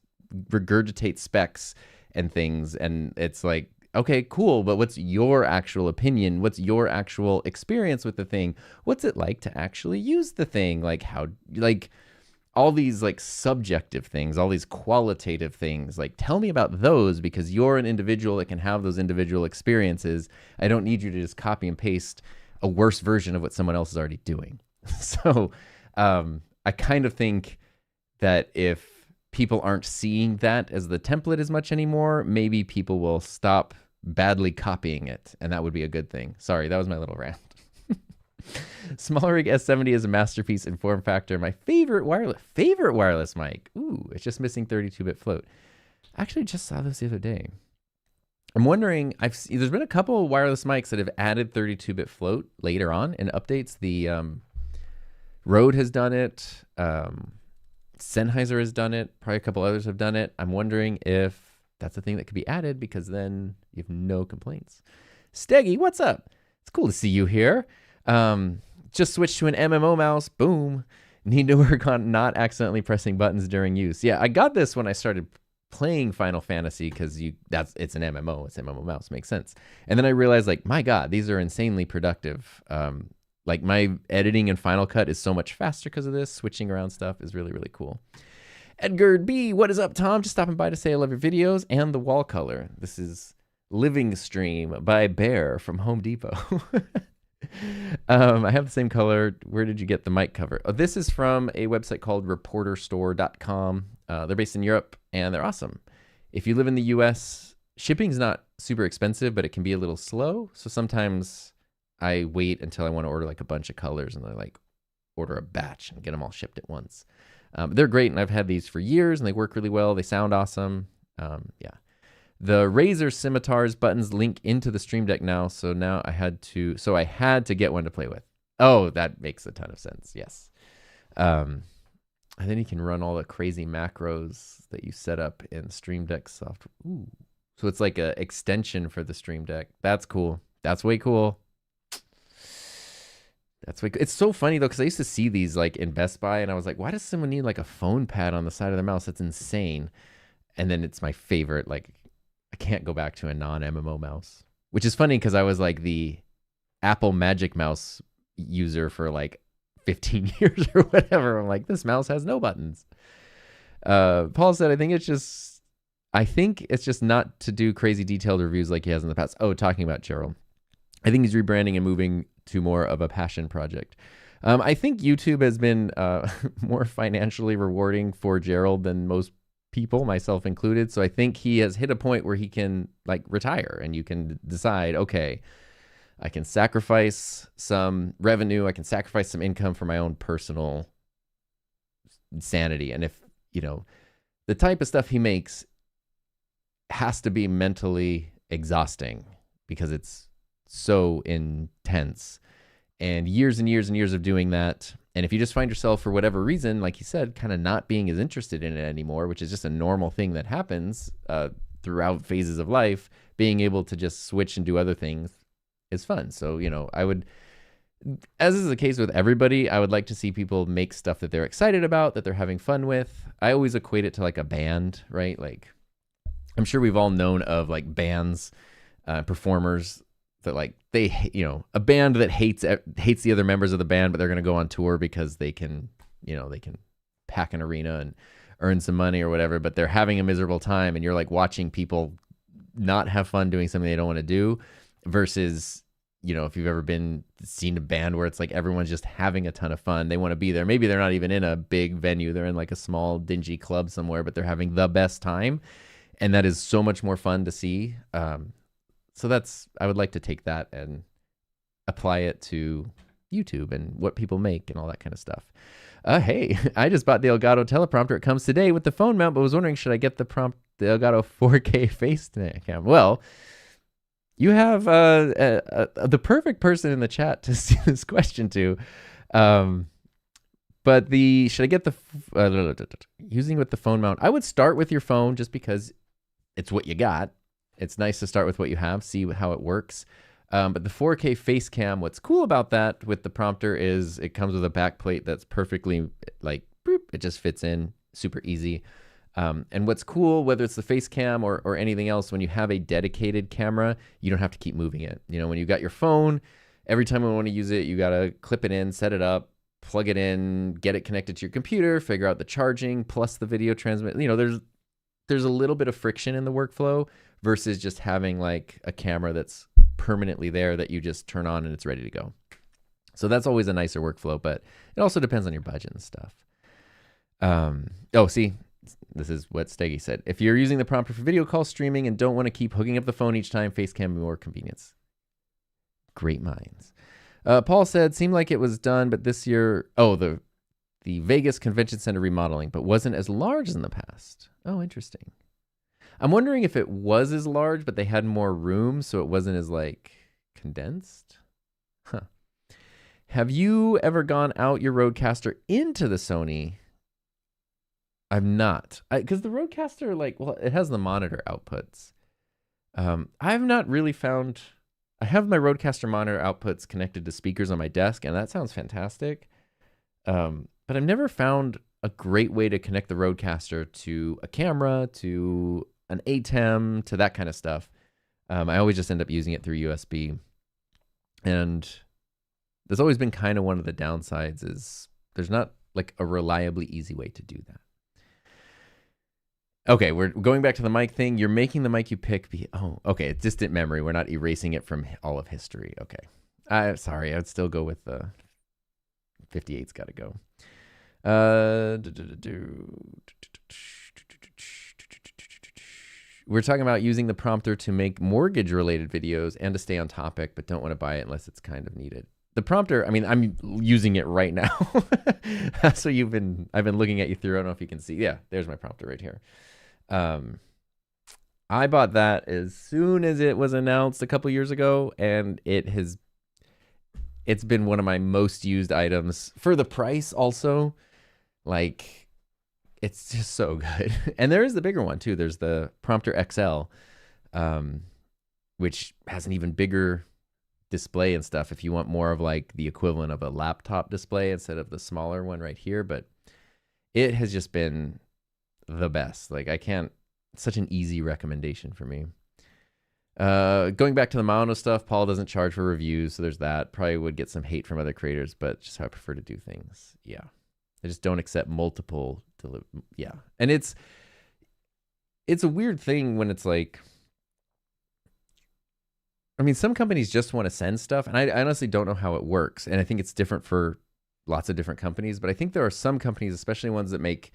regurgitate specs and things. And it's like, okay, cool. But what's your actual opinion? What's your actual experience with the thing? What's it like to actually use the thing? Like how, like all these like subjective things, all these qualitative things, like tell me about those because you're an individual that can have those individual experiences. I don't need you to just copy and paste a worse version of what someone else is already doing. So I kind of think that if people aren't seeing that as the template as much anymore, maybe people will stop badly copying it, and that would be a good thing. Sorry, that was my little rant. SmallRig S70 is a masterpiece in form factor. My favorite wireless mic. Ooh, it's just missing 32-bit float. I actually just saw this the other day. I'm wondering, there's been a couple of wireless mics that have added 32-bit float later on in updates. The Rode has done it. Sennheiser has done it. Probably a couple others have done it. I'm wondering if that's a thing that could be added because then you have no complaints. Steggy, what's up? It's cool to see you here. Just switched to an MMO mouse. Boom. Need to work on not accidentally pressing buttons during use. Yeah, I got this when I started playing Final Fantasy because it's an MMO. It's MMO mouse. Makes sense. And then I realized, like, my God, these are insanely productive. Like, my editing in Final Cut is so much faster because of this. Switching around stuff is really, really cool. Edgar B, what is up, Tom? Just stopping by to say I love your videos and the wall color. This is Living Stream by Bear from Home Depot. I have the same color. Where did you get the mic cover? Oh, this is from a website called reporterstore.com. They're based in Europe, and they're awesome. If you live in the US, shipping's not super expensive, but it can be a little slow. So sometimes I wait until I want to order like a bunch of colors, and I like order a batch and get them all shipped at once. They're great, and I've had these for years, and they work really well. They sound awesome. Yeah. The Razer Scimitars buttons link into the Stream Deck now, so now I had to get one to play with. Oh, that makes a ton of sense. Yes. And then you can run all the crazy macros that you set up in Stream Deck software. Ooh. So it's like an extension for the Stream Deck. That's cool. That's way cool. That's way cool. It's so funny though, because I used to see these like in Best Buy, and I was like, why does someone need like a phone pad on the side of their mouse? That's insane. And then it's my favorite, like, I can't go back to a non-MMO mouse, which is funny because I was like the Apple Magic Mouse user for like 15 years or whatever. I'm like, this mouse has no buttons. Paul said, I think it's just not to do crazy detailed reviews like he has in the past. Oh, talking about Gerald. I think he's rebranding and moving to more of a passion project. I think YouTube has been more financially rewarding for Gerald than most people, myself included. So I think he has hit a point where he can like retire, and you can decide, okay, I can sacrifice some revenue, I can sacrifice some income for my own personal sanity. And if, you know, the type of stuff he makes has to be mentally exhausting because it's so intense, and years and years and years of doing that. And if you just find yourself, for whatever reason, like you said, kind of not being as interested in it anymore, which is just a normal thing that happens throughout phases of life, being able to just switch and do other things is fun. So, you know, I would, as is the case with everybody, I would like to see people make stuff that they're excited about, that they're having fun with. I always equate it to like a band, right? Like, I'm sure we've all known of like bands, performers that like they, you know, a band that hates the other members of the band, but they're going to go on tour because they can, you know, they can pack an arena and earn some money or whatever, but they're having a miserable time, and you're like watching people not have fun doing something they don't want to do, versus, you know, if you've ever seen a band where it's like everyone's just having a ton of fun, they want to be there. Maybe they're not even in a big venue, they're in like a small dingy club somewhere, but they're having the best time, and that is so much more fun to see. So I would like to take that and apply it to YouTube and what people make and all that kind of stuff. Hey, I just bought the Elgato teleprompter. It comes today with the phone mount, but was wondering, should I get the Elgato 4K face cam? Well, you have the perfect person in the chat to see this question to. But should I get using with the phone mount? I would start with your phone just because it's what you got. It's nice to start with what you have, see how it works. But the 4K face cam, what's cool about that with the prompter is it comes with a back plate that's perfectly like, boop, it just fits in super easy. And what's cool, whether it's the face cam or anything else, when you have a dedicated camera, you don't have to keep moving it. You know, when you got your phone, every time you want to use it, you got to clip it in, set it up, plug it in, get it connected to your computer, figure out the charging plus the video transmit. You know, there's a little bit of friction in the workflow versus just having like a camera that's permanently there that you just turn on and it's ready to go. So that's always a nicer workflow, but it also depends on your budget and stuff. Oh, see, this is what Steggy said. If you're using the prompter for video call streaming and don't want to keep hooking up the phone each time, face cam more convenience. Great minds. Paul said, seemed like it was done, but this year, the Vegas Convention Center remodeling, but wasn't as large as in the past. Oh, interesting. I'm wondering if it was as large, but they had more room, so it wasn't as like condensed. Huh. Have you ever gone out your Rodecaster into the Sony? I've not, because the Rodecaster, like, well, it has the monitor outputs. I've not really found I have my Rodecaster monitor outputs connected to speakers on my desk, and that sounds fantastic. But I've never found a great way to connect the Rodecaster to a camera, to an ATEM, to that kind of stuff. I always just end up using it through USB. And there's always been kind of one of the downsides is there's not like a reliably easy way to do that. Okay, we're going back to the mic thing. You're making the mic you pick be, oh, okay, it's distant memory. We're not erasing it from all of history. Okay. Sorry, I'd still go with the 58's got to go. We're talking about using the prompter to make mortgage-related videos and to stay on topic, but don't want to buy it unless it's kind of needed. The prompter, I mean, I'm using it right now. So I've been looking at you through. I don't know if you can see. Yeah, there's my prompter right here. I bought that as soon as it was announced a couple years ago, and it's been one of my most used items for the price also. Like, it's just so good. And there is the bigger one too. There's the Prompter XL, which has an even bigger display and stuff if you want more of like the equivalent of a laptop display instead of the smaller one right here. But it has just been the best. Like, it's such an easy recommendation for me. Going back to the mono stuff, Paul doesn't charge for reviews, so there's that. Probably would get some hate from other creators, but just how I prefer to do things. Yeah. I just don't accept multiple yeah. And it's a weird thing when it's like, I mean, some companies just want to send stuff, and I honestly don't know how it works. And I think it's different for lots of different companies, but I think there are some companies, especially ones that make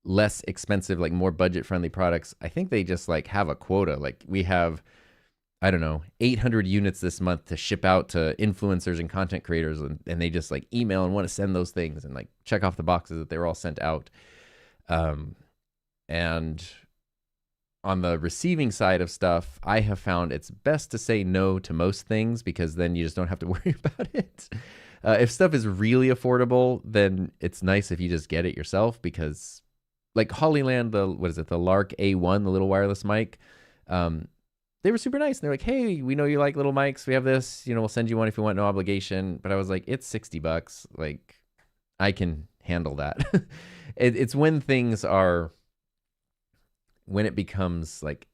less expensive, like more budget-friendly products. I think they just like have a quota. Like, we have, I don't know, 800 units this month to ship out to influencers and content creators, and they just like email and want to send those things and like check off the boxes that they were all sent out. And on the receiving side of stuff, I have found it's best to say no to most things, because then you just don't have to worry about it. If stuff is really affordable, then it's nice if you just get it yourself, because like Hollyland, the Lark A1, the little wireless mic, they were super nice. And they're like, hey, we know you like little mics. We have this, we'll send you one if you want, no obligation. But I was like, it's $60. Like, I can handle that. It's when things are, when it becomes like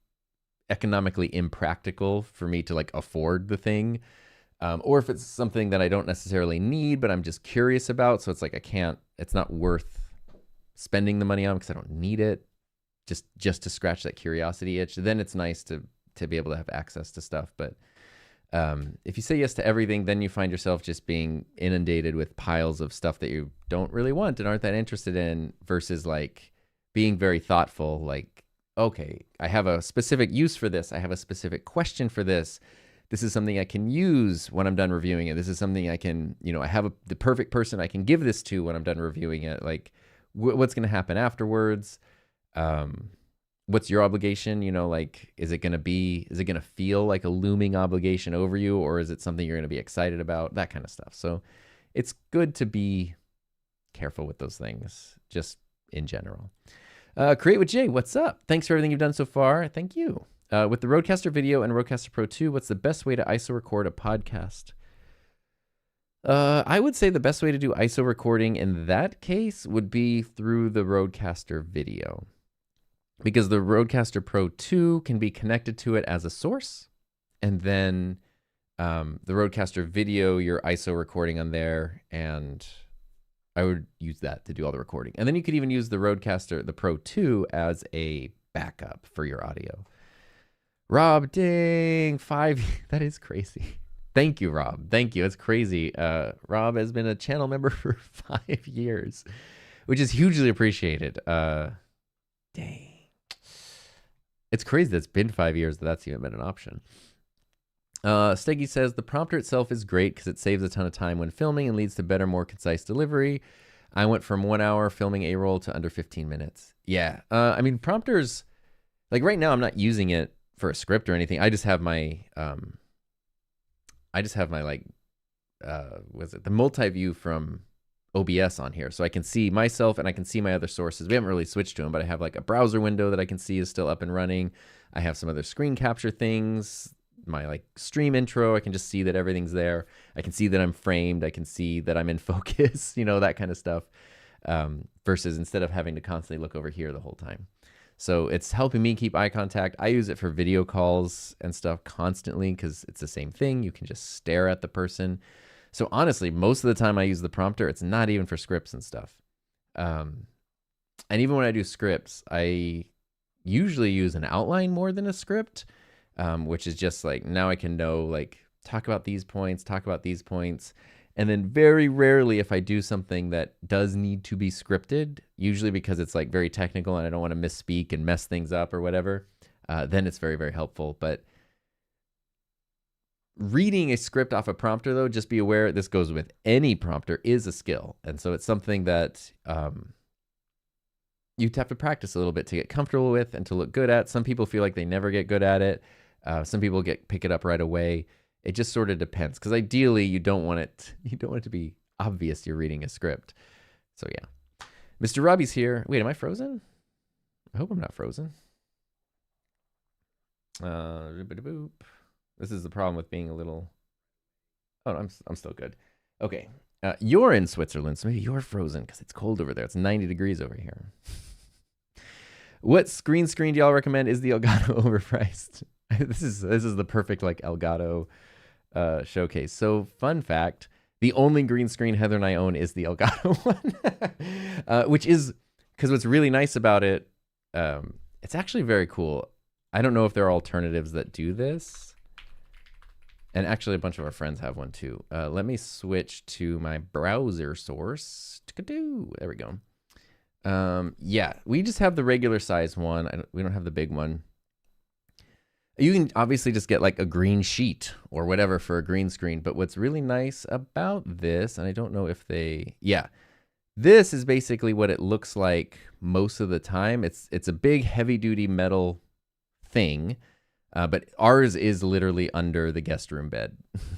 economically impractical for me to like afford the thing. Or if it's something that I don't necessarily need, but I'm just curious about. So it's like, it's not worth spending the money on because I don't need it. Just to scratch that curiosity itch. Then it's nice to be able to have access to stuff. But if you say yes to everything, then you find yourself just being inundated with piles of stuff that you don't really want and aren't that interested in, versus like being very thoughtful. Like, okay, I have a specific use for this. I have a specific question for this. This is something I can use when I'm done reviewing it. This is something I can, I have the perfect person I can give this to when I'm done reviewing it. Like, what's going to happen afterwards? What's your obligation? Like, is it going to feel like a looming obligation over you, or is it something you're going to be excited about? That kind of stuff. So it's good to be careful with those things, just in general. Create with Jay, what's up? Thanks for everything you've done so far. Thank you. With the Rodecaster Video and Rodecaster Pro 2, what's the best way to ISO record a podcast? I would say the best way to do ISO recording in that case would be through the Rodecaster Video, because the Rodecaster Pro 2 can be connected to it as a source, and then the Rodecaster Video, your ISO recording on there, and I would use that to do all the recording. And then you could even use the Rodecaster, the Pro 2, as a backup for your audio. Rob, dang, 5, that is crazy. Thank you, Rob. Thank you. It's crazy. Rob has been a channel member for 5 years, which is hugely appreciated. Dang. It's crazy that it's been 5 years that's even been an option. Steggy says, the prompter itself is great because it saves a ton of time when filming and leads to better, more concise delivery. I went from 1 hour filming A-roll to under 15 minutes. Yeah. I mean, prompters, like right now I'm not using it for a script or anything. I just have my, like, the multi-view from OBS on here. So I can see myself and I can see my other sources. We haven't really switched to them, but I have like a browser window that I can see is still up and running. I have some other screen capture things, my like stream intro. I can just see that everything's there. I can see that I'm framed. I can see that I'm in focus, that kind of stuff. Versus instead of having to constantly look over here the whole time. So it's helping me keep eye contact. I use it for video calls and stuff constantly because it's the same thing. You can just stare at the person. So honestly, most of the time I use the prompter. It's not even for scripts and stuff. And even when I do scripts, I usually use an outline more than a script, which is just like, now I can know, like, talk about these points. And then very rarely, if I do something that does need to be scripted, usually because it's like very technical and I don't want to misspeak and mess things up or whatever, then it's very, very helpful. But reading a script off a prompter, though, just be aware, this goes with any prompter, is a skill. And so it's something that you have to practice a little bit to get comfortable with and to look good at. Some people feel like they never get good at it. Some people pick it up right away. It just sort of depends, because ideally you don't want it to be obvious you're reading a script. So yeah. Mr. Robbie's here. Wait, am I frozen? I hope I'm not frozen. This is the problem with being a little... Oh, I'm still good. Okay. You're in Switzerland, so maybe you're frozen because it's cold over there. It's 90 degrees over here. What green screen do y'all recommend? Is the Elgato overpriced? This is the perfect like Elgato showcase. So fun fact, the only green screen Heather and I own is the Elgato one, which is because what's really nice about it, it's actually very cool. I don't know if there are alternatives that do this. And actually a bunch of our friends have one too. Let me switch to my browser source. There we go. Yeah, we just have the regular size one. We don't have the big one. You can obviously just get like a green sheet or whatever for a green screen. But what's really nice about this, and I don't know if this is basically what it looks like most of the time. It's a big heavy duty metal thing, but ours is literally under the guest room bed.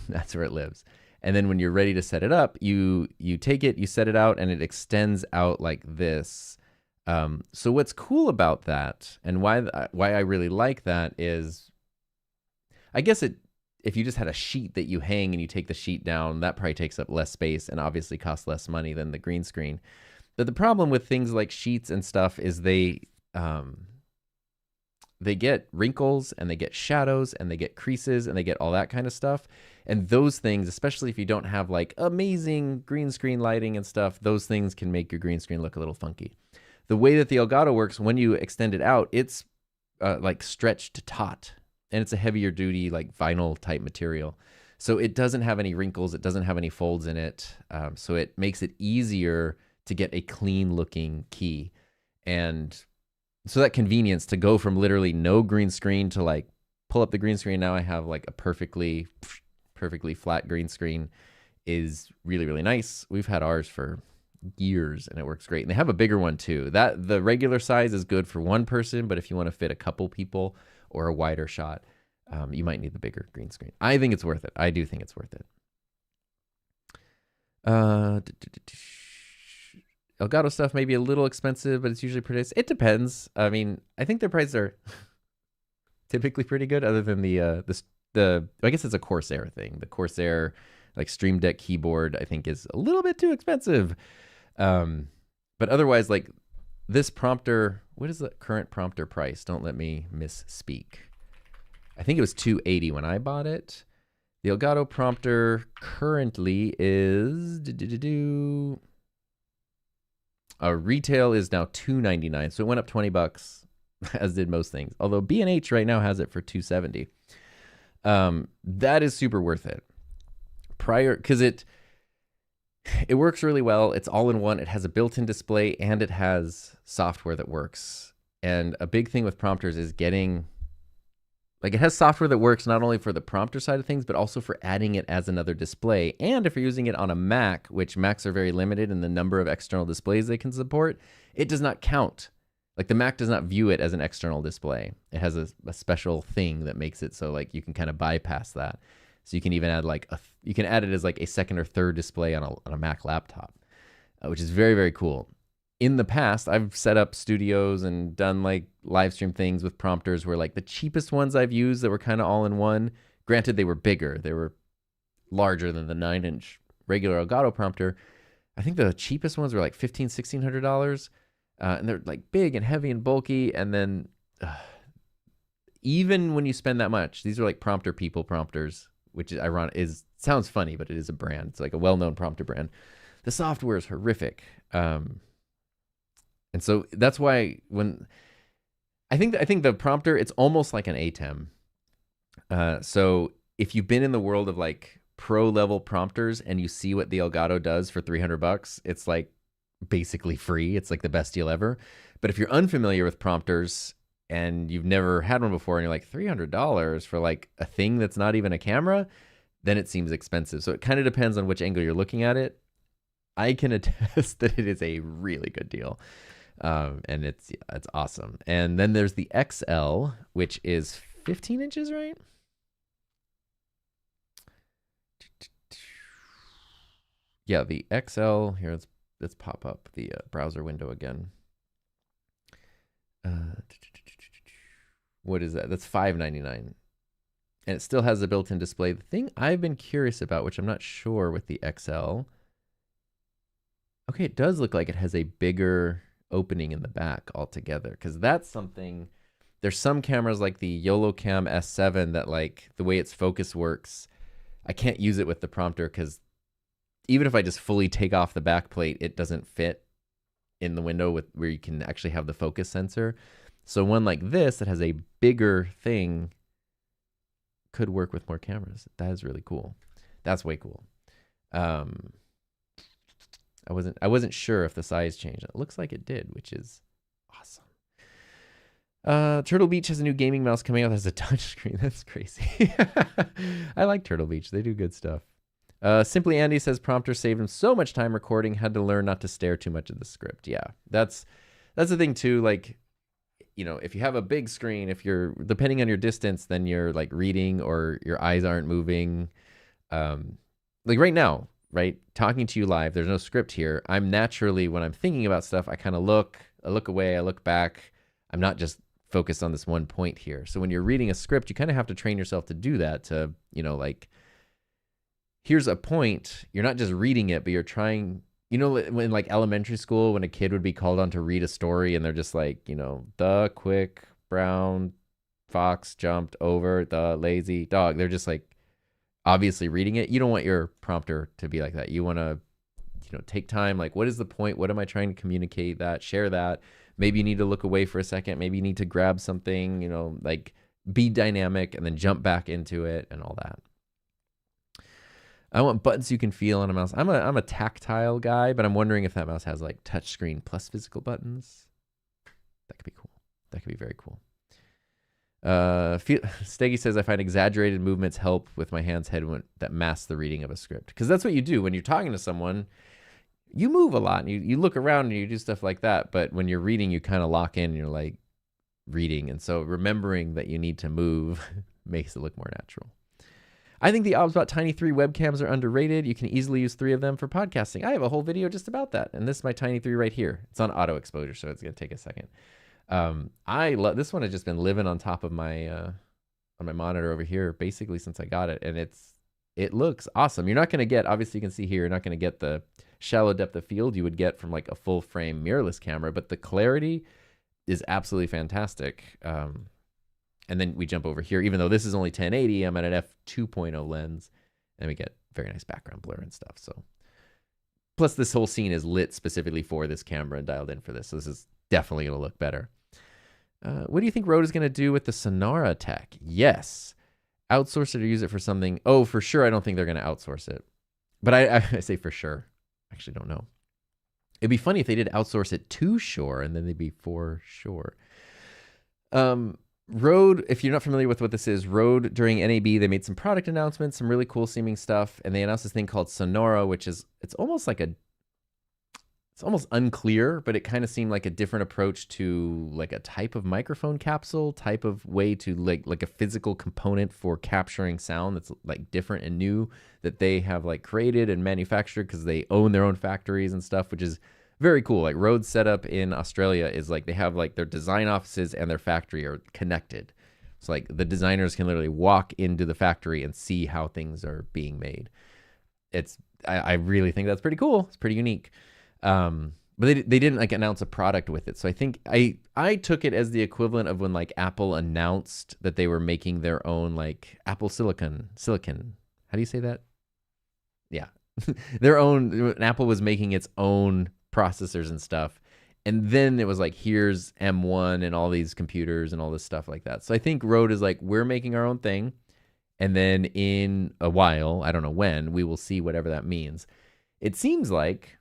That's where it lives. And then when you're ready to set it up, you take it, you set it out, and it extends out like this. So what's cool about that, and why I really like that, is I guess if you just had a sheet that you hang and you take the sheet down, that probably takes up less space and obviously costs less money than the green screen. But the problem with things like sheets and stuff is they get wrinkles and they get shadows and they get creases and they get all that kind of stuff. And those things, especially if you don't have like amazing green screen lighting and stuff, those things can make your green screen look a little funky. The way that the Elgato works, when you extend it out, it's like stretched taut, and it's a heavier duty like vinyl type material. So it doesn't have any wrinkles. It doesn't have any folds in it. So it makes it easier to get a clean looking key. And so that convenience to go from literally no green screen to like pull up the green screen. Now I have like a perfectly flat green screen is really, really nice. We've had ours for years and it works great. And they have a bigger one too. The regular size is good for one person, but if you want to fit a couple people or a wider shot, you might need the bigger green screen. I think it's worth it. I do think it's worth it. Elgato stuff may be a little expensive, but it's usually pretty nice. It depends. I mean, I think their prices are typically pretty good, other than the I guess it's a Corsair thing. The Corsair like Stream Deck keyboard, I think, is a little bit too expensive. But otherwise, like this prompter, what is the current prompter price? Don't let me misspeak. I think it was $280 when I bought it. The Elgato prompter currently is retail is now $299, so it went up $20, as did most things. Although B&H right now has it for $270. That is super worth it. Because it works really well. It's all in one. It has a built-in display and it has software that works. And a big thing with prompters is it has software that works not only for the prompter side of things, but also for adding it as another display. And if you're using it on a Mac, which Macs are very limited in the number of external displays they can support, it does not count. Like the Mac does not view it as an external display. It has a special thing that makes it so like you can kind of bypass that. So you can even add you can add it as like a second or third display on a Mac laptop, which is very, very cool. In the past, I've set up studios and done like live stream things with prompters where like the cheapest ones I've used that were kind of all in one Granted, they were bigger. They were larger than the 9-inch regular Elgato prompter. I think the cheapest ones were like $1,500-$1,600. And they're like big and heavy and bulky. And then even when you spend that much, these are like prompter people prompters, which is ironic. Sounds funny, but it is a brand. It's like a well-known prompter brand. The software is horrific. And so that's why when I think the prompter, it's almost like an ATEM. So if you've been in the world of like pro level prompters and you see what the Elgato does for $300, it's like basically free. It's like the best deal ever. But if you're unfamiliar with prompters and you've never had one before and you're like $300 for like a thing that's not even a camera, then it seems expensive. So it kind of depends on which angle you're looking at it. I can attest that it is a really good deal. And it's awesome. And then there's the XL, which is 15 inches, right? Yeah, the XL here. Let's pop up the browser window again. What is that? That's $599, and it still has a built-in display. The thing I've been curious about, which I'm not sure with the XL. Okay, it does look like it has a bigger opening in the back altogether, because that's something. There's some cameras like the YoloCam S7 that, like, the way its focus works, I can't use it with the prompter because even if I just fully take off the back plate, it doesn't fit in the window with where you can actually have the focus sensor. So one like this that has a bigger thing could work with more cameras. That is really cool. That's way cool. I wasn't sure if the size changed. It looks like it did, which is awesome. Turtle Beach has a new gaming mouse coming out that has a touchscreen. That's crazy. I like Turtle Beach. They do good stuff. Simply Andy says prompter saved him so much time recording, had to learn not to stare too much at the script. Yeah, that's the thing too. Like, you know, if you have a big screen, if you're, depending on your distance, then you're like reading or your eyes aren't moving. Like right now, right? Talking to you live, there's no script here. I'm naturally, when I'm thinking about stuff, I kind of I look away, I look back. I'm not just focused on this one point here. So when you're reading a script, you kind of have to train yourself to do that, to, you know, like, here's a point. You're not just reading it, but you're trying, you know, when like elementary school, when a kid would be called on to read a story and they're just like, you know, the quick brown fox jumped over the lazy dog. They're just like obviously reading it. You don't want your prompter to be like that. You want to, you know, take time. Like, what is the point? What am I trying to communicate? That, share that. Maybe you need to look away for a second. Maybe you need to grab something, you know, like be dynamic and then jump back into it and all that. I want buttons you can feel on a mouse. I'm a tactile guy, but I'm wondering if that mouse has like touchscreen plus physical buttons. That could be cool. That could be very cool. Steggy says, I find exaggerated movements help with my hands head that mask the reading of a script. Because that's what you do when you're talking to someone. You move a lot and you look around and you do stuff like that. But when you're reading, you kind of lock in and you're like reading. And so remembering that you need to move makes it look more natural. I think the OBSBot Tiny 3 webcams are underrated. You can easily use 3 of them for podcasting. I have a whole video just about that. And this is my Tiny 3 right here. It's on auto exposure, so it's going to take a second. I love this one. Has just been living on top of my on my monitor over here basically since I got it. And it looks awesome. You're not going to get, obviously you can see here, you're not going to get the shallow depth of field you would get from like a full frame mirrorless camera, but the clarity is absolutely fantastic. And then we jump over here, even though this is only 1080, I'm at an f2.0 lens, and we get very nice background blur and stuff. So, plus this whole scene is lit specifically for this camera and dialed in for this. So this is definitely going to look better. What do you think Rode is going to do with the Sonara tech? Yes. Outsource it or use it for something. Oh, for sure. I don't think they're going to outsource it. But I say for sure. I actually don't know. It'd be funny if they did outsource it to Shure and then they'd be for Shure. Rode, if you're not familiar with what this is, Rode during NAB, they made some product announcements, some really cool seeming stuff, and they announced this thing called Sonora, which is, it's almost unclear, but it kind of seemed like a different approach to like a type of microphone capsule, type of way to like a physical component for capturing sound that's like different and new that they have like created and manufactured because they own their own factories and stuff, which is very cool. Like Rode's setup in Australia is like they have like their design offices and their factory are connected. So like the designers can literally walk into the factory and see how things are being made. I really think that's pretty cool. It's pretty unique. But they didn't like announce a product with it. So I think I took it as the equivalent of when like Apple announced that they were making their own like Apple silicon. How do you say that? Yeah. Their own, Apple was making its own processors and stuff. And then it was like, here's M1 and all these computers and all this stuff like that. So I think Rode is like, we're making our own thing. And then in a while, I don't know when, we will see whatever that means. It seems like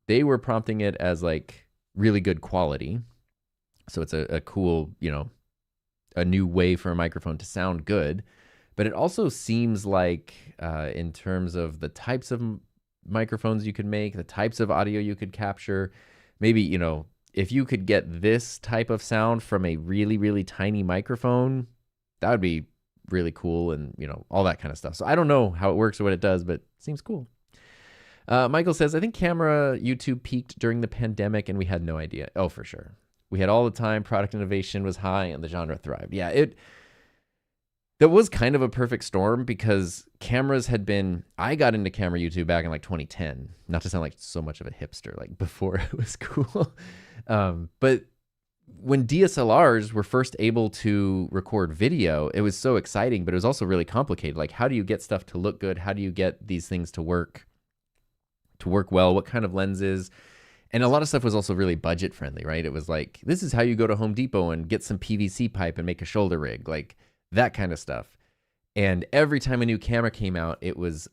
they were prompting it as like really good quality. So it's a cool, a new way for a microphone to sound good. But it also seems like in terms of the types of microphones you could make, the types of audio you could capture, maybe, if you could get this type of sound from a really, really tiny microphone, that would be really cool and, all that kind of stuff. So I don't know how it works or what it does, but it seems cool. Michael says, I think camera YouTube peaked during the pandemic and we had no idea. Oh, for sure. We had all the time. Product innovation was high and the genre thrived. Yeah, that was kind of a perfect storm because cameras had been, I got into camera YouTube back in like 2010, not to sound like so much of a hipster, like before it was cool. But when DSLRs were first able to record video, it was so exciting, but it was also really complicated. Like, how do you get stuff to look good? How do you get these things to work well? What kind of lenses? And a lot of stuff was also really budget friendly, right? It was like, this is how you go to Home Depot and get some PVC pipe and make a shoulder rig, like that kind of stuff. And every time a new camera came out, it was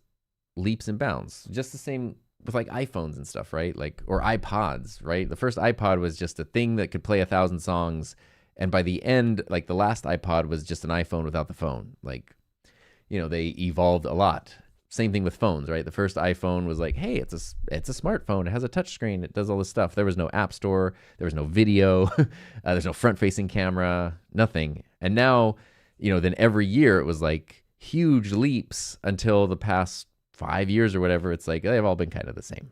leaps and bounds. Just the same with like iPhones and stuff, right? Like, or iPods, right? The first iPod was just a thing that could play 1,000 songs. And by the end, like the last iPod was just an iPhone without the phone. Like, they evolved a lot. Same thing with phones, right? The first iPhone was like, hey, it's a smartphone. It has a touch screen. It does all this stuff. There was no app store. There was no video. There's no front-facing camera, nothing. And now, then every year it was like huge leaps until the past 5 years or whatever. It's like they've all been kind of the same.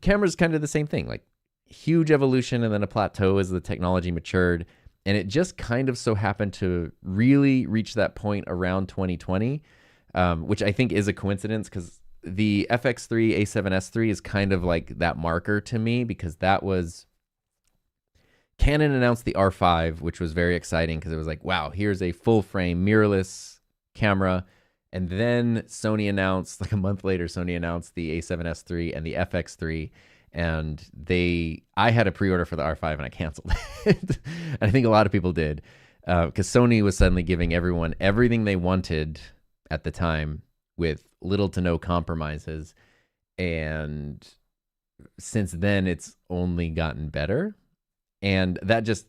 Cameras kind of the same thing, like huge evolution and then a plateau as the technology matured. And it just kind of so happened to really reach that point around 2020. Which I think is a coincidence because the FX3 A7S3 is kind of like that marker to me because that was Canon announced the R5, which was very exciting because it was like, wow, here's a full frame mirrorless camera. And then Sony announced, like a month later, Sony announced the A7S3 and the FX3. And I had a pre-order for the R5 and I canceled it. And I think a lot of people did because Sony was suddenly giving everyone everything they wanted at the time with little to no compromises. And since then, it's only gotten better. And that just,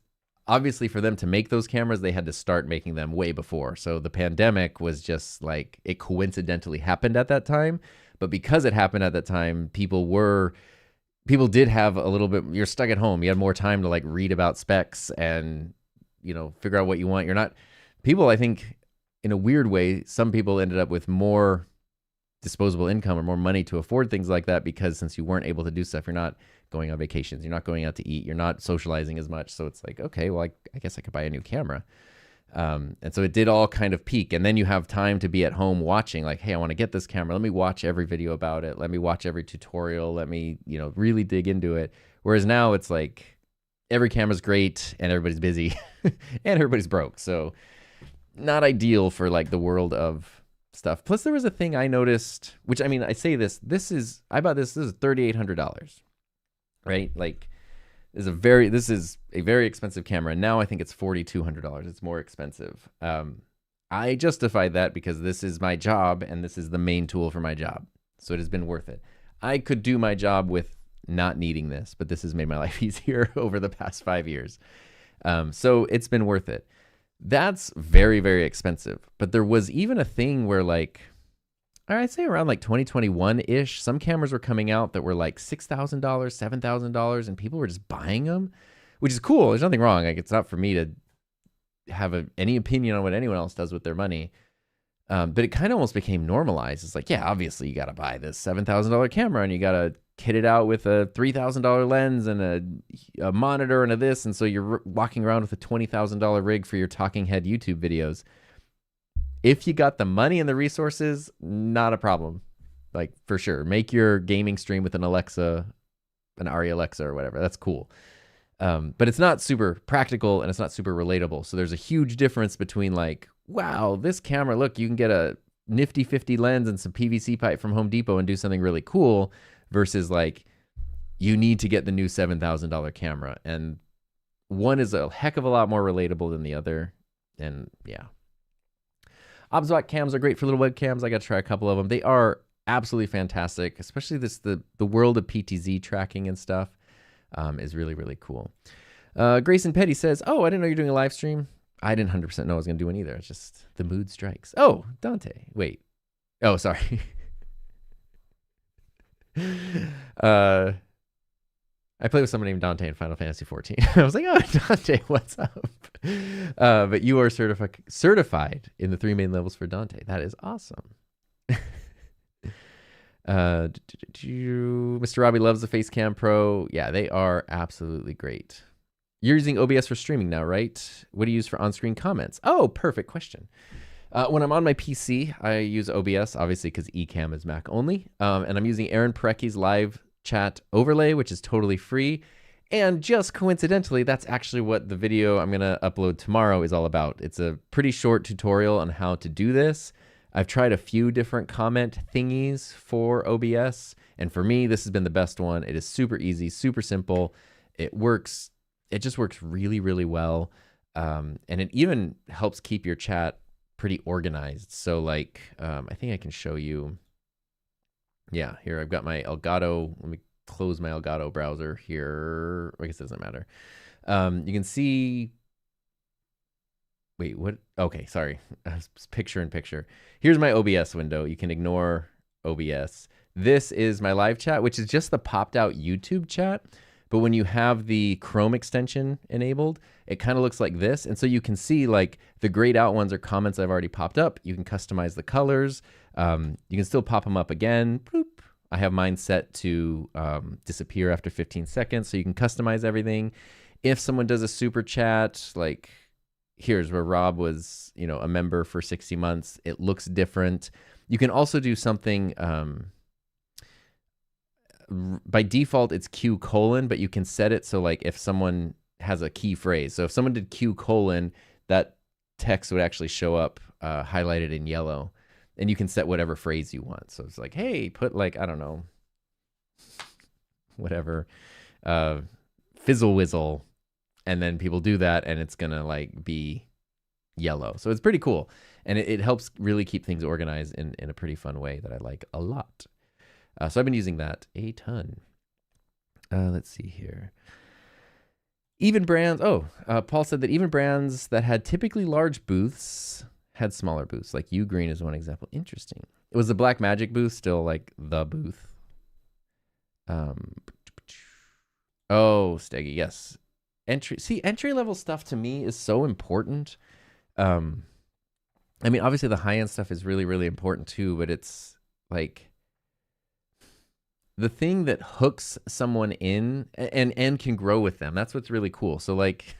obviously for them to make those cameras, they had to start making them way before. So the pandemic was just like, it coincidentally happened at that time. But because it happened at that time, people did have a little bit, you're stuck at home. You had more time to like read about specs and, figure out what you want. I think, in a weird way, some people ended up with more disposable income or more money to afford things like that because since you weren't able to do stuff, you're not going on vacations, you're not going out to eat, you're not socializing as much. So it's like, okay, well, I guess I could buy a new camera. And so it did all kind of peak. And then you have time to be at home watching like, hey, I want to get this camera. Let me watch every video about it. Let me watch every tutorial. Let me, really dig into it. Whereas now it's like every camera's great and everybody's busy and everybody's broke. So not ideal for like the world of stuff. Plus there was a thing I noticed, which I say I bought this is $3,800, right? Like this is a very expensive camera. And now I think it's $4,200. It's more expensive. I justified that because this is my job and this is the main tool for my job. So it has been worth it. I could do my job with not needing this, but this has made my life easier over the past 5 years. So it's been worth it. That's very, very expensive. But there was even a thing where like, I'd say around like 2021-ish, some cameras were coming out that were like $6,000, $7,000, and people were just buying them, which is cool. There's nothing wrong. Like it's not for me to have any opinion on what anyone else does with their money. But it kind of almost became normalized. It's like, yeah, obviously you got to buy this $7,000 camera and you got to kit it out with a $3,000 lens and a monitor and a this. And so you're walking around with a $20,000 rig for your talking head YouTube videos. If you got the money and the resources, not a problem. Like, for sure. Make your gaming stream with an Alexa, an Ari Alexa or whatever. That's cool. But it's not super practical and it's not super relatable. So there's a huge difference between like, wow, this camera, look, you can get a nifty 50 lens and some PVC pipe from Home Depot and do something really cool, versus like, you need to get the new $7,000 camera. And one is a heck of a lot more relatable than the other. And yeah. Obsbot cams are great for little webcams. I got to try a couple of them. They are absolutely fantastic, especially the world of PTZ tracking and stuff is really, really cool. Grayson Petty says, oh, I didn't know you're doing a live stream. I didn't 100% know I was going to do one either. It's just the mood strikes. Oh, Dante. Wait. Oh, sorry. I played with someone named Dante in Final Fantasy 14. I was like, oh, Dante, what's up? But you are certified in the 3 main levels for Dante. That is awesome. Mr. Robbie loves the Facecam Pro. Yeah, they are absolutely great. You're using OBS for streaming now, right? What do you use for on-screen comments? Oh, perfect question. When I'm on my PC, I use OBS, obviously, because Ecamm is Mac only. And I'm using Aaron Parecki's live chat overlay, which is totally free. And just coincidentally, that's actually what the video I'm going to upload tomorrow is all about. It's a pretty short tutorial on how to do this. I've tried a few different comment thingies for OBS. And for me, this has been the best one. It is super easy, super simple. It works. It just works really, really well. And it even helps keep your chat pretty organized. So like, I think I can show you. Yeah, here I've got my Elgato. Let me close my Elgato browser here. I guess it doesn't matter. You can see. Wait, what? Okay, sorry. Picture in picture. Here's my OBS window. You can ignore OBS. This is my live chat, which is just the popped out YouTube chat. But when you have the Chrome extension enabled, it kind of looks like this. And so you can see like the grayed out ones are comments I've already popped up. You can customize the colors. You can still pop them up again. Boop. I have mine set to disappear after 15 seconds. So you can customize everything. If someone does a super chat, like here's where Rob was, you know, a member for 60 months. It looks different. You can also do something, by default, it's Q:, but you can set it so like if someone has a key phrase. So if someone did Q:, that text would actually show up highlighted in yellow. And you can set whatever phrase you want. So it's like, hey, put like, I don't know, whatever, fizzle whizzle. And then people do that and it's going to like be yellow. So it's pretty cool. And it helps really keep things organized in a pretty fun way that I like a lot. So I've been using that a ton. Let's see here. Even brands. Oh, Paul said that even brands that had typically large booths had smaller booths. Like Ugreen is one example. Interesting. It was the Black Magic booth still like the booth? Oh, Steggy. Yes. Entry level stuff to me is so important. I mean, obviously the high end stuff is really, really important too, but it's like the thing that hooks someone in and can grow with them. That's what's really cool. So like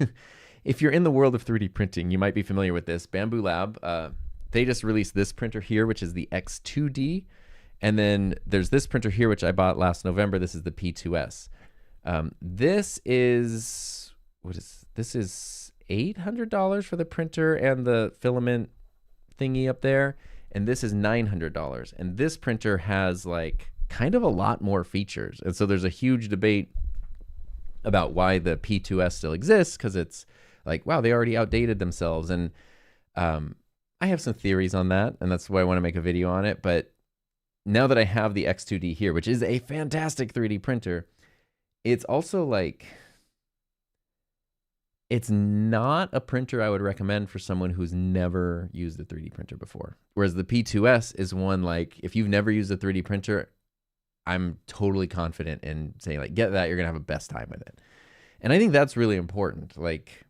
if you're in the world of 3D printing, you might be familiar with this. Bamboo Lab, they just released this printer here, which is the X2D. And then there's this printer here, which I bought last November. This is the P2S. This is $800 for the printer and the filament thingy up there. And this is $900. And this printer has like kind of a lot more features. And so there's a huge debate about why the P2S still exists, because it's like, wow, they already outdated themselves. And I have some theories on that, and that's why I want to make a video on it. But now that I have the X2D here, which is a fantastic 3D printer, it's also like, it's not a printer I would recommend for someone who's never used a 3D printer before. Whereas the P2S is one like, if you've never used a 3D printer, I'm totally confident in saying like, get that, you're going to have a best time with it. And I think that's really important. Like,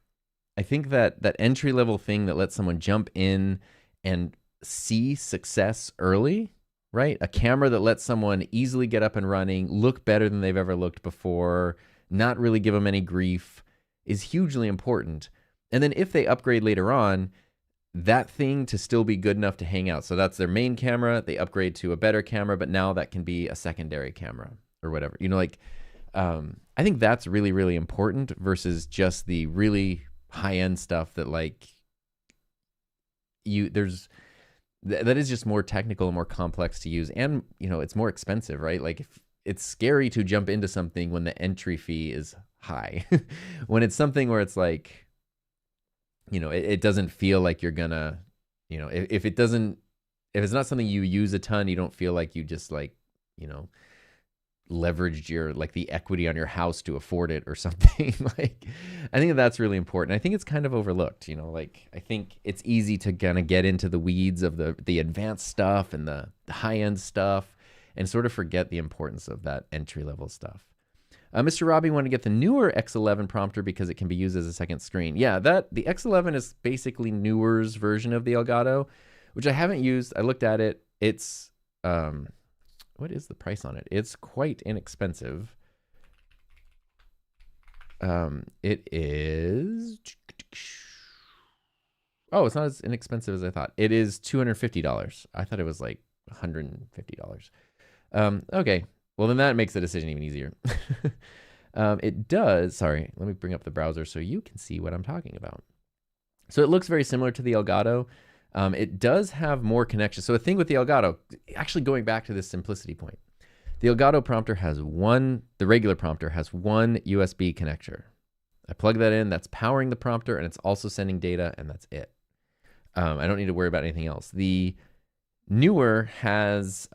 I think that entry level thing that lets someone jump in and see success early, right? A camera that lets someone easily get up and running, look better than they've ever looked before, not really give them any grief, is hugely important. And then if they upgrade later on, that thing to still be good enough to hang out. So that's their main camera. They upgrade to a better camera, but now that can be a secondary camera or whatever. You know, like, I think that's really, really important versus just the really high-end stuff that like that is just more technical and more complex to use. And, you know, it's more expensive, right? Like if it's scary to jump into something when the entry fee is high, when it's something where it's like, you know, it doesn't feel like you're gonna, you know, if it's not something you use a ton, you don't feel like you just like, you know, leveraged your like the equity on your house to afford it or something. Like, I think that's really important. I think it's kind of overlooked, you know, like I think it's easy to kind of get into the weeds of the advanced stuff and the high-end stuff and sort of forget the importance of that entry-level stuff. Mr. Robbie wanted to get the newer X11 prompter because it can be used as a second screen. Yeah, the X11 is basically Newer's version of the Elgato, which I haven't used. I looked at it. It's what is the price on it? It's quite inexpensive. It is. Oh, it's not as inexpensive as I thought. It is $250. I thought it was like $150. Okay. Well, then that makes the decision even easier. It does. Sorry, let me bring up the browser so you can see what I'm talking about. So it looks very similar to the Elgato. It does have more connections. So the thing with the Elgato, actually going back to this simplicity point, the Elgato prompter has the regular prompter has one USB connector. I plug that in, that's powering the prompter, and it's also sending data, and that's it. I don't need to worry about anything else. The Newer has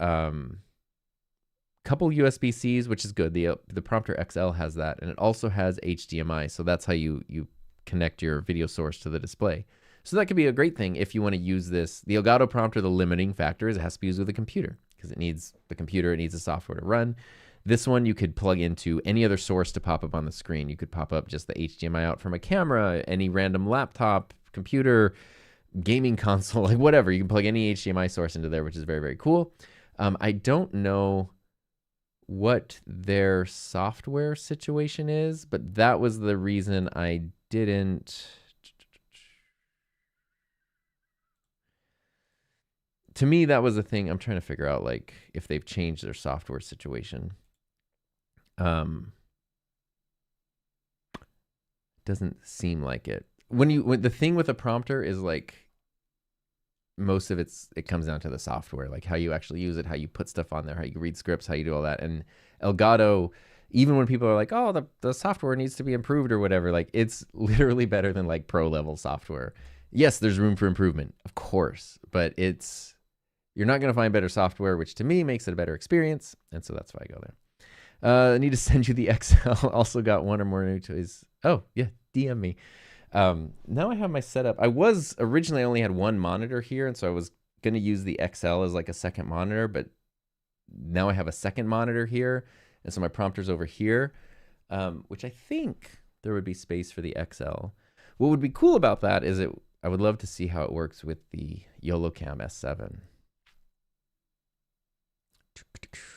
couple USB-Cs, which is good. The Prompter XL has that, and it also has HDMI, so that's how you connect your video source to the display. So that could be a great thing if you want to use this. The Elgato prompter, the limiting factor is it has to be used with a computer because it needs the computer, it needs the software to run. This one you could plug into any other source to pop up on the screen. You could pop up just the HDMI out from a camera, any random laptop, computer, gaming console, like whatever. You can plug any HDMI source into there, which is very, very cool. I don't know what their software situation is, but that was the reason I didn't. To me, that was the thing. I'm trying to figure out like if they've changed their software situation. Doesn't seem like it. When the thing with a prompter is like most of it comes down to the software, like how you actually use it, how you put stuff on there, how you read scripts, how you do all that. And Elgato, even when people are like, oh, the software needs to be improved or whatever, like it's literally better than like pro level software. Yes, there's room for improvement, of course, but you're not going to find better software, which to me makes it a better experience. And so that's why I go there. I need to send you the XL. Also got one or more new toys. Oh yeah, DM me. Now I have my setup. I only had one monitor here, and so I was going to use the XL as like a second monitor, but now I have a second monitor here, and so my prompter's over here, which I think there would be space for the XL. What would be cool about that is I would love to see how it works with the YoloCam S7.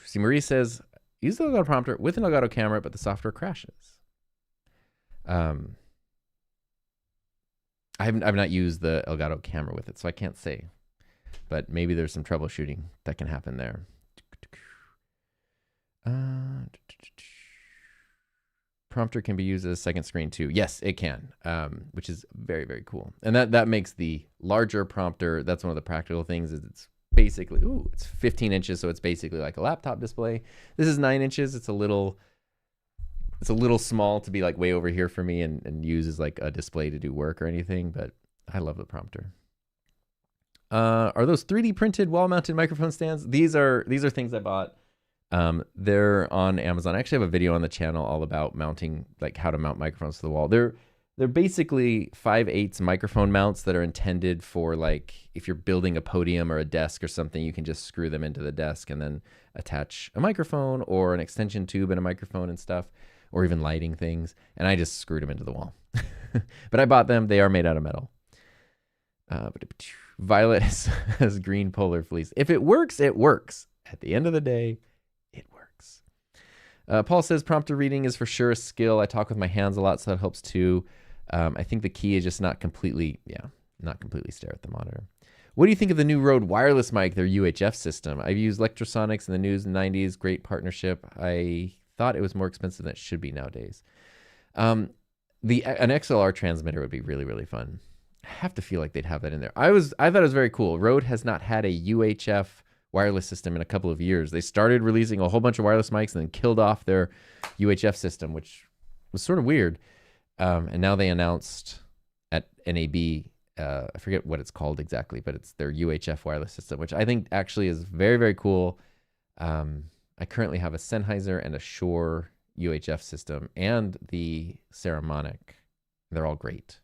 See, Marie says, use the Elgato prompter with an Elgato camera, but the software crashes. I've not used the Elgato camera with it, so I can't say. But maybe there's some troubleshooting that can happen there. Prompter can be used as a second screen too. Yes, it can, which is very, very cool. And that makes the larger prompter, that's one of the practical things, is it's basically, it's 15 inches, so it's basically like a laptop display. This is 9 inches. It's a little small to be like way over here for me and use as like a display to do work or anything, but I love the prompter. Are those 3D printed wall mounted microphone stands? These are things I bought. They're on Amazon. I actually have a video on the channel all about mounting, like how to mount microphones to the wall. They're basically 5/8 microphone mounts that are intended for like if you're building a podium or a desk or something, you can just screw them into the desk and then attach a microphone or an extension tube and a microphone and stuff, or even lighting things. And I just screwed them into the wall. But I bought them. They are made out of metal. Violet has green polar fleece. If it works, it works. At the end of the day, it works. Paul says prompter reading is for sure a skill. I talk with my hands a lot, so that helps too. I think the key is just not completely stare at the monitor. What do you think of the new Rode wireless mic, their UHF system? I've used Electrosonics in the news in the 90s. Great partnership. I thought it was more expensive than it should be nowadays. An XLR transmitter would be really, really fun. I have to feel like they'd have that in there. I thought it was very cool. Rode has not had a UHF wireless system in a couple of years. They started releasing a whole bunch of wireless mics and then killed off their UHF system, which was sort of weird. And now they announced at NAB, I forget what it's called exactly, but it's their UHF wireless system, which I think actually is very, very cool. I currently have a Sennheiser and a Shure UHF system and the Saramonic. They're all great.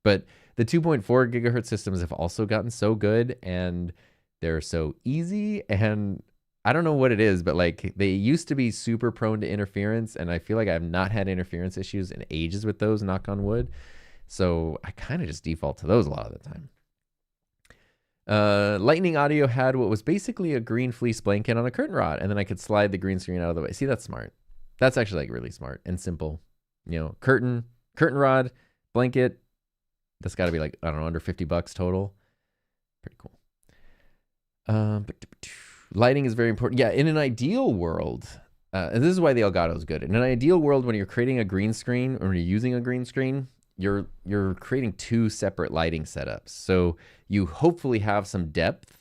But the 2.4 gigahertz systems have also gotten so good and they're so easy. And I don't know what it is, but like they used to be super prone to interference. And I feel like I've not had interference issues in ages with those, knock on wood. So I kind of just default to those a lot of the time. Lightning Audio had what was basically a green fleece blanket on a curtain rod. And then I could slide the green screen out of the way. See, that's smart. That's actually like really smart and simple. You know, curtain rod, blanket. That's got to be like, I don't know, under $50 total. Pretty cool. Lighting is very important. Yeah, in an ideal world, and this is why the Elgato is good. In an ideal world, when you're creating a green screen or you're using a green screen, you're creating two separate lighting setups. So you hopefully have some depth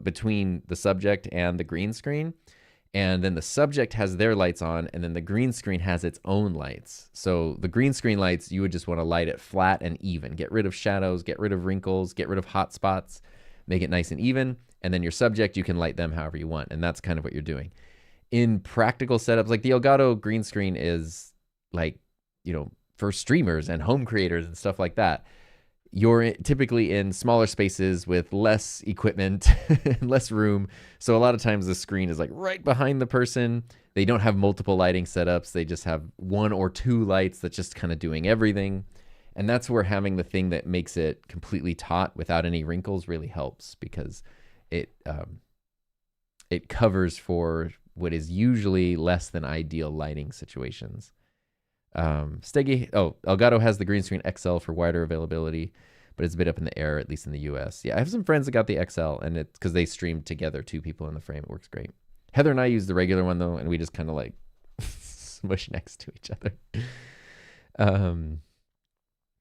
between the subject and the green screen. And then the subject has their lights on, and then the green screen has its own lights. So the green screen lights, you would just want to light it flat and even. Get rid of shadows, get rid of wrinkles, get rid of hot spots, make it nice and even. And then your subject, you can light them however you want. And that's kind of what you're doing. In practical setups, like the Elgato green screen is like, you know, for streamers and home creators and stuff like that. You're typically in smaller spaces with less equipment and less room. So a lot of times the screen is like right behind the person. They don't have multiple lighting setups. They just have one or two lights that's just kind of doing everything. And that's where having the thing that makes it completely taut without any wrinkles really helps, because it covers for what is usually less than ideal lighting situations. Elgato has the green screen XL for wider availability, but it's a bit up in the air, at least in the US. Yeah, I have some friends that got the XL, and it's because they streamed together, two people in the frame. It works great. Heather and I use the regular one, though, and we just kind of like smush next to each other.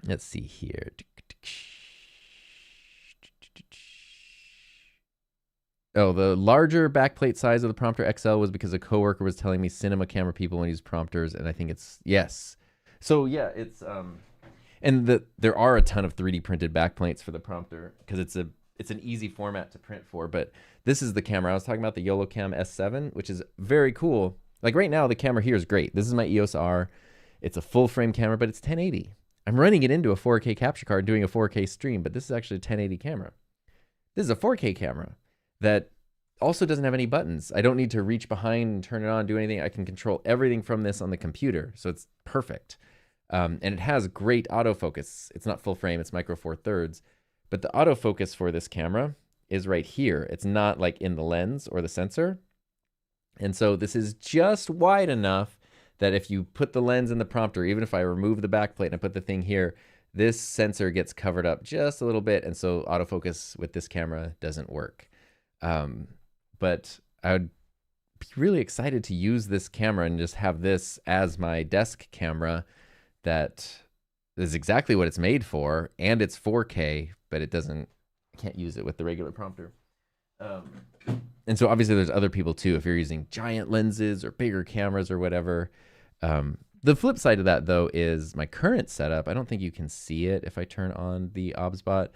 Let's see here. Oh, the larger backplate size of the Prompter XL was because a coworker was telling me cinema camera people want to use prompters, and I think it's, yes. So yeah, it's and there are a ton of 3D printed backplates for the Prompter because it's an easy format to print for. But this is the camera I was talking about, the YoloCam S7, which is very cool. Like right now, the camera here is great. This is my EOS R. It's a full frame camera, but it's 1080. I'm running it into a 4K capture card, doing a 4K stream, but this is actually a 1080 camera. This is a 4K camera that also doesn't have any buttons. I don't need to reach behind and turn it on, do anything. I can control everything from this on the computer, so it's perfect. And it has great autofocus. It's not full frame, it's micro four thirds, but the autofocus for this camera is right here. It's not like in the lens or the sensor. And so this is just wide enough that if you put the lens in the Prompter, even if I remove the backplate and I put the thing here, this sensor gets covered up just a little bit, and so autofocus with this camera doesn't work. But I would be really excited to use this camera and just have this as my desk camera that is exactly what it's made for, and it's 4K, but I can't use it with the regular Prompter. And so obviously there's other people too, if you're using giant lenses or bigger cameras or whatever. The flip side of that, though, is my current setup. I don't think you can see it if I turn on the OBSBot.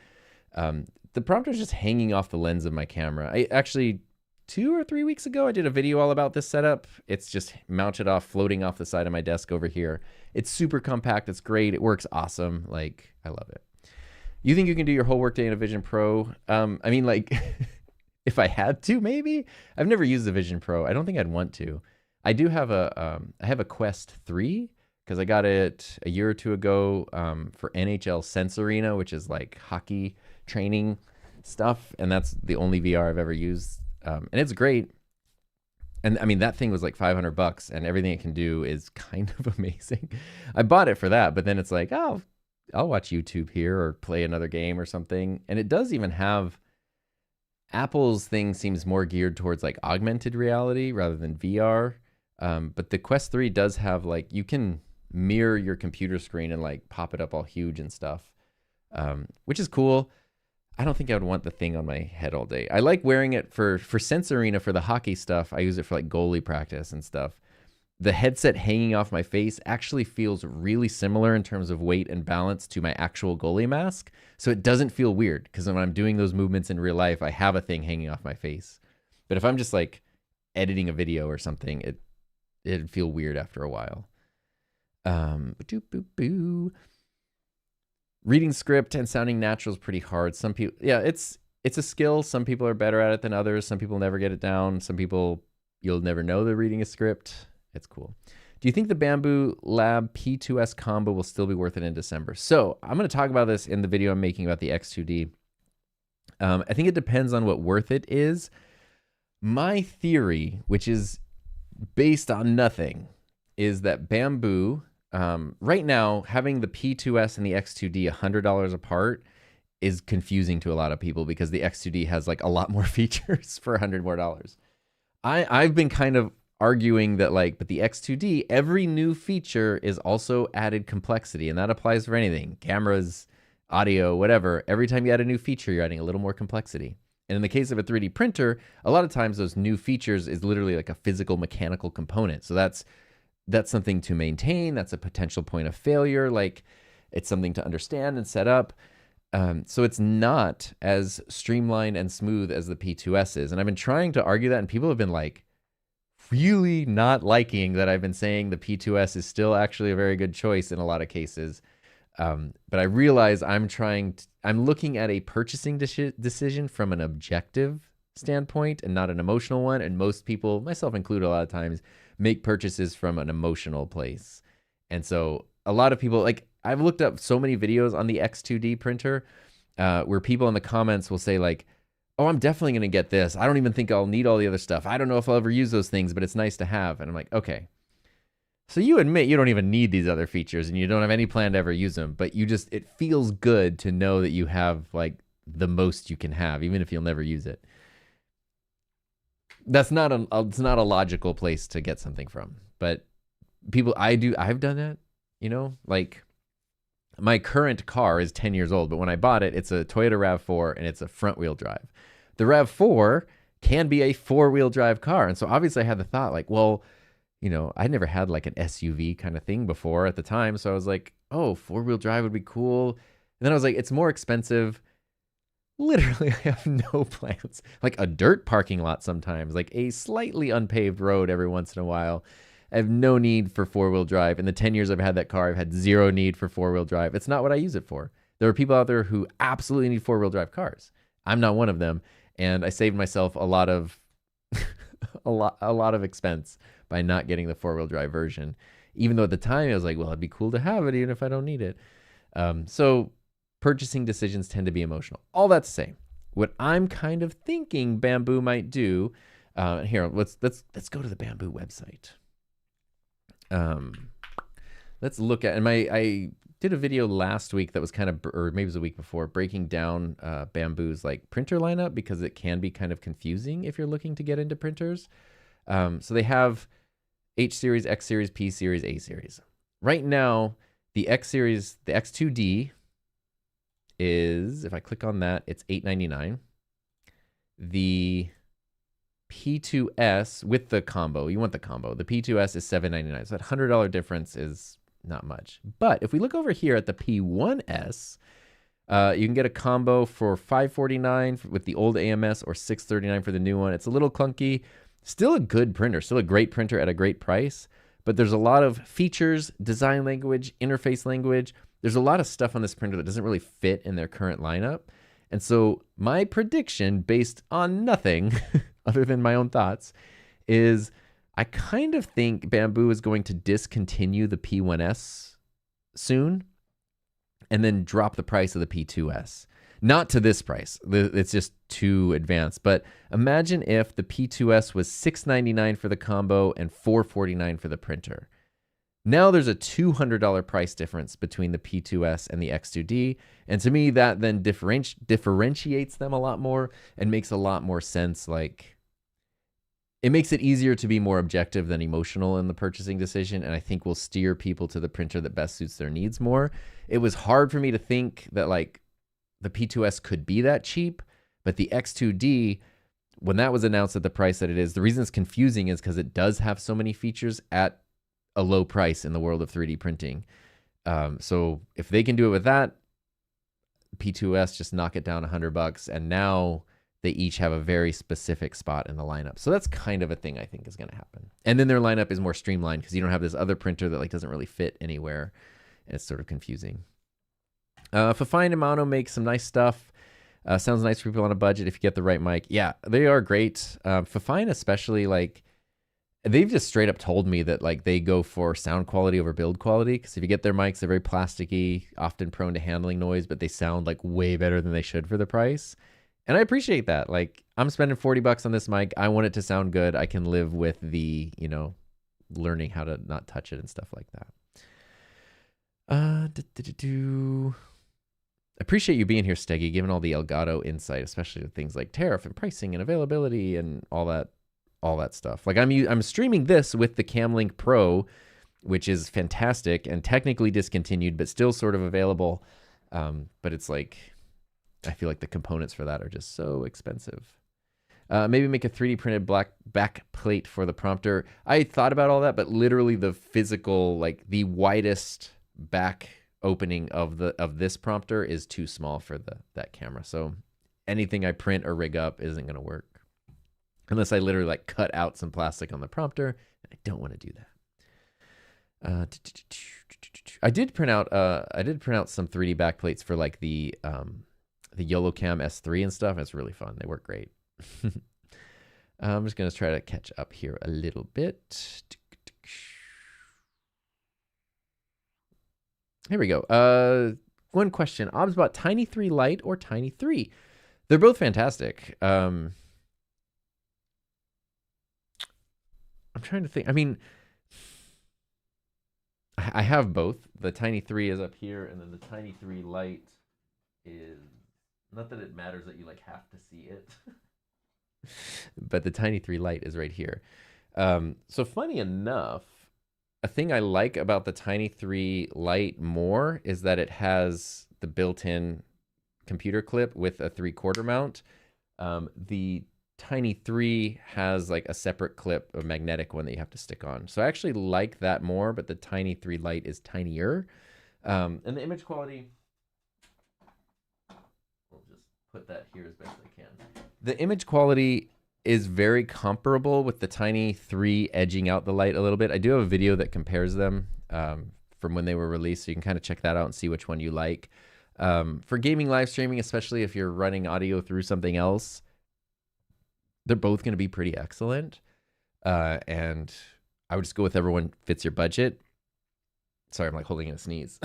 The Prompter is just hanging off the lens of my camera. I actually, 2 or 3 weeks ago, I did a video all about this setup. It's just mounted off, floating off the side of my desk over here. It's super compact. It's great. It works awesome. Like, I love it. You think you can do your whole workday in a Vision Pro? I mean, like, if I had to, maybe. I've never used the Vision Pro. I don't think I'd want to. I do have I have a Quest 3 because I got it a year or two ago for NHL Sense Arena, which is like hockey training stuff, and that's the only VR I've ever used, and it's great. And I mean, that thing was like $500, and everything it can do is kind of amazing. I bought it for that, but then it's like, oh, I'll watch YouTube here or play another game or something. And it does even have, Apple's thing seems more geared towards like augmented reality rather than VR. But the Quest 3 does have like, you can mirror your computer screen and like pop it up all huge and stuff, which is cool. I don't think I would want the thing on my head all day. I like wearing it for Sense Arena for the hockey stuff. I use it for like goalie practice and stuff. The headset hanging off my face actually feels really similar in terms of weight and balance to my actual goalie mask. So it doesn't feel weird because when I'm doing those movements in real life, I have a thing hanging off my face. But if I'm just like editing a video or something, it'd feel weird after a while. Reading script and sounding natural is pretty hard. Some people, yeah, it's a skill. Some people are better at it than others. Some people never get it down. Some people, you'll never know they're reading a script. It's cool. Do you think the Bamboo Lab P2S combo will still be worth it in December? So I'm going to talk about this in the video I'm making about the X2D. I think it depends on what worth it is. My theory, which is based on nothing, is that Bamboo, right now, having the P2S and the X2D $100 apart is confusing to a lot of people because the X2D has like a lot more features for $100 more. I've been kind of arguing that like, but the X2D, every new feature is also added complexity, and that applies for anything, cameras, audio, whatever. Every time you add a new feature, you're adding a little more complexity. And in the case of a 3D printer, a lot of times those new features is literally like a physical mechanical component. So that's something to maintain. That's a potential point of failure. Like it's something to understand and set up. So it's not as streamlined and smooth as the P2S is. And I've been trying to argue that, and people have been like really not liking that I've been saying the P2S is still actually a very good choice in a lot of cases. But I realize I'm looking at a purchasing decision from an objective standpoint and not an emotional one. And most people, myself included, a lot of times make purchases from an emotional place. And so a lot of people, like I've looked up so many videos on the X2D printer where people in the comments will say like, oh, I'm definitely going to get this. I don't even think I'll need all the other stuff. I don't know if I'll ever use those things, but it's nice to have. And I'm like, okay. So you admit you don't even need these other features and you don't have any plan to ever use them, but it feels good to know that you have like the most you can have, even if you'll never use it. It's not a logical place to get something from, but I've done that, like my current car is 10 years old, but when I bought it, it's a Toyota RAV4 and it's a front wheel drive. The RAV4 can be a 4-wheel drive car. And so obviously I had the thought like, well, I never had like an SUV kind of thing before at the time. So I was like, oh, 4-wheel drive would be cool. And then I was like, it's more expensive. Literally, I have no plans. Like a dirt parking lot sometimes, like a slightly unpaved road every once in a while. I have no need for 4-wheel drive. In the 10 years I've had that car, I've had zero need for 4-wheel drive. It's not what I use it for. There are people out there who absolutely need 4-wheel drive cars. I'm not one of them. And I saved myself a lot of a lot of expense by not getting the 4-wheel drive version. Even though at the time I was like, well, it'd be cool to have it even if I don't need it. So purchasing decisions tend to be emotional. All that to say, what I'm kind of thinking Bamboo might do, here, let's go to the Bamboo website. Let's look at, and I did a video last week that was kind of, or maybe it was a week before, breaking down Bamboo's like printer lineup because it can be kind of confusing if you're looking to get into printers. So they have H series, X series, P series, A series. Right now, the X series, the X2D is, if I click on that, it's $899. The P2S with the combo, you want the combo. The P2S is $799. So that $100 difference is not much. But if we look over here at the P1S, you can get a combo for $549 with the old AMS or $639 for the new one. It's a little clunky. Still a good printer, still a great printer at a great price, but there's a lot of features, design language, interface language. There's a lot of stuff on this printer that doesn't really fit in their current lineup. And so my prediction, based on nothing other than my own thoughts, is I kind of think Bamboo is going to discontinue the P1S soon and then drop the price of the P2S. Not to this price. It's just too advanced. But imagine if the P2S was $699 for the combo and $449 for the printer. Now there's a $200 price difference between the P2S and the X2D. And to me, that then differentiates them a lot more and makes a lot more sense. Like, it makes it easier to be more objective than emotional in the purchasing decision. And I think will steer people to the printer that best suits their needs more. It was hard for me to think that like the P2S could be that cheap, but the X2D, when that was announced at the price that it is, the reason it's confusing is because it does have so many features at a low price in the world of 3D printing. So if they can do it with that, P2S just knock it down $100, and now they each have a very specific spot in the lineup. So that's kind of a thing I think is going to happen. And then their lineup is more streamlined because you don't have this other printer that like doesn't really fit anywhere. And it's sort of confusing. Fafine and Mano make some nice stuff. Sounds nice for people on a budget if you get the right mic. Yeah, they are great. Fafine especially, like, they've just straight up told me that like they go for sound quality over build quality, because if you get their mics, they're very plasticky, often prone to handling noise, but they sound like way better than they should for the price. And I appreciate that. Like, I'm spending $40 on this mic. I want it to sound good. I can live with the, you know, learning how to not touch it and stuff like that. Appreciate you being here, Steggy, given all the Elgato insight, especially with things like tariff and pricing and availability and all that stuff. Like, I'm streaming this with the Camlink Pro, which is fantastic and technically discontinued, but still sort of available. But it's like, I feel like the components for that are just so expensive. Maybe make a 3D printed black back plate for the prompter. I thought about all that, but literally the physical, like the widest back opening of this prompter is too small for that camera. So anything I print or rig up isn't going to work unless I literally like cut out some plastic on the prompter. I don't want to do that. I did print out some 3D backplates for like the YoloCam S3 and stuff. It's really fun. They work great. I'm just going to try to catch up here a little bit. Here we go. One question. Obsbot, Tiny 3 Lite or Tiny 3? They're both fantastic. I'm trying to think. I mean, I have both. The Tiny 3 is up here, and then the Tiny 3 Lite is... Not that it matters that you like have to see it. But the Tiny 3 Lite is right here. So funny enough, a thing I like about the Tiny 3 Lite more is that it has the built-in computer clip with a 3/4 mount. The Tiny 3 has like a separate clip, a magnetic one that you have to stick on. So I actually like that more, but the Tiny 3 Lite is tinier. And the image quality, we'll just put that here as best I can. The image quality is very comparable with the Tiny 3 edging out the Lite a little bit. I do have a video that compares them from when they were released, so you can kind of check that out and see which one you like. For gaming live streaming, especially if you're running audio through something else, they're both going to be pretty excellent. And I would just go with whichever one fits your budget. Sorry, I'm like holding in a sneeze.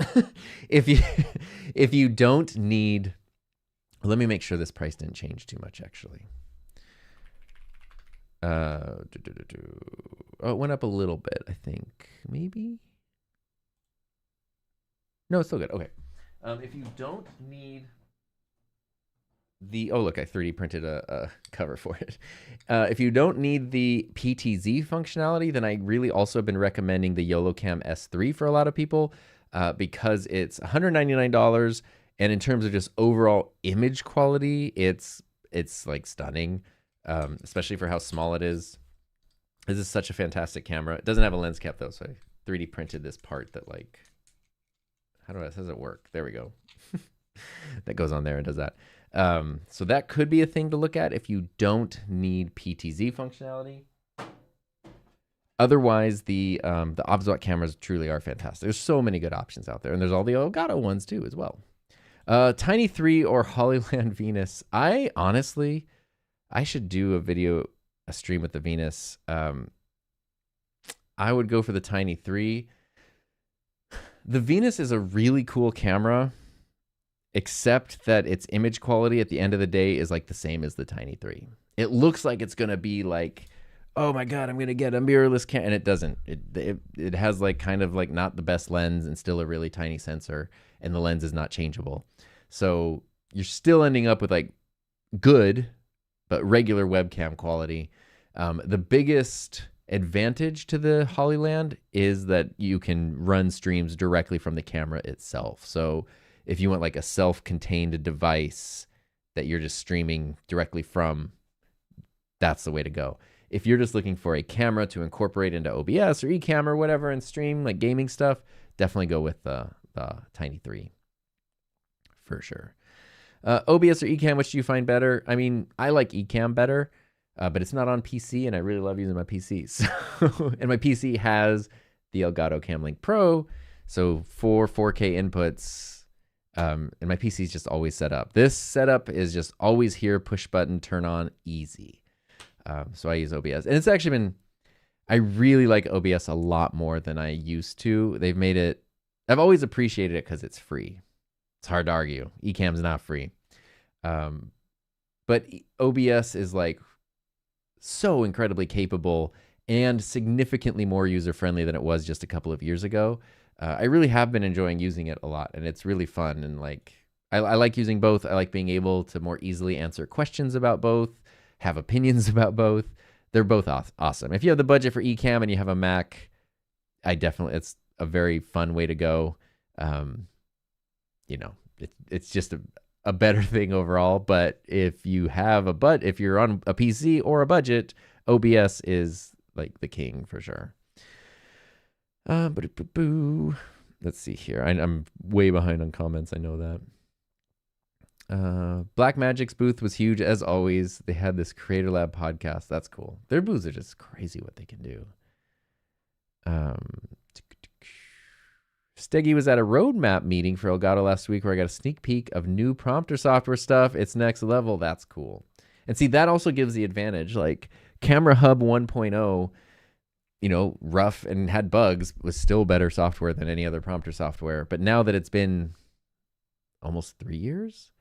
If you don't need... Let me make sure this price didn't change too much, actually. Oh, it went up a little bit, I think. Maybe? No, it's still good. Okay. If you don't need the... Oh, look, I 3D printed a cover for it. If you don't need the PTZ functionality, then I really also have been recommending the YoloCam S3 for a lot of people because it's $199. And in terms of just overall image quality, it's like stunning. Especially for how small it is. This is such a fantastic camera. It doesn't have a lens cap though, so I 3D printed this part that like, how does it work? There we go. That goes on there and does that. So that could be a thing to look at if you don't need PTZ functionality. Otherwise, the Obsbot cameras truly are fantastic. There's so many good options out there, and there's all the Elgato ones too as well. Tiny 3 or Hollyland Venus. I honestly... I should do a stream with the Venus. I would go for the Tiny 3. The Venus is a really cool camera. except that its image quality at the end of the day is like the same as the Tiny 3. It looks like it's going to be like, oh my God, I'm going to get a mirrorless camera. And it doesn't. It has like kind of like not the best lens and still a really tiny sensor, and the lens is not changeable. So you're still ending up with like good, but regular webcam quality. The biggest advantage to the Hollyland is that you can run streams directly from the camera itself. So if you want like a self-contained device that you're just streaming directly from, that's the way to go. If you're just looking for a camera to incorporate into OBS or Ecamm or whatever and stream like gaming stuff, definitely go with the Tiny 3 for sure. OBS or Ecamm, which do you find better? I mean, I like Ecamm better, but it's not on PC, and I really love using my PC. So, and my PC has the Elgato Cam Link Pro, so 4K inputs, and my PC is just always set up. This setup is just always here, push button, turn on, easy. So I use OBS, and it's actually been, I really like OBS a lot more than I used to. They've made it, I've always appreciated it because it's free. It's hard to argue. Ecamm's not free. But OBS is like so incredibly capable and significantly more user-friendly than it was just a couple of years ago. I really have been enjoying using it a lot, and it's really fun. And like, I like using both. I like being able to more easily answer questions about both, have opinions about both. They're both awesome. If you have the budget for Ecamm and you have a Mac, it's a very fun way to go. You know, it's just a better thing overall. But if you have if you're on a PC or a budget, OBS is like the king for sure. Let's see here. I'm way behind on comments. I know that. Blackmagic's booth was huge as always. They had this Creator Lab podcast. That's cool. Their booths are just crazy what they can do. Steggy was at a roadmap meeting for Elgato last week where I got a sneak peek of new prompter software stuff. It's next level. That's cool. And see, that also gives the advantage. Like Camera Hub 1.0, you know, rough and had bugs, was still better software than any other prompter software. But now that it's been almost 3 years,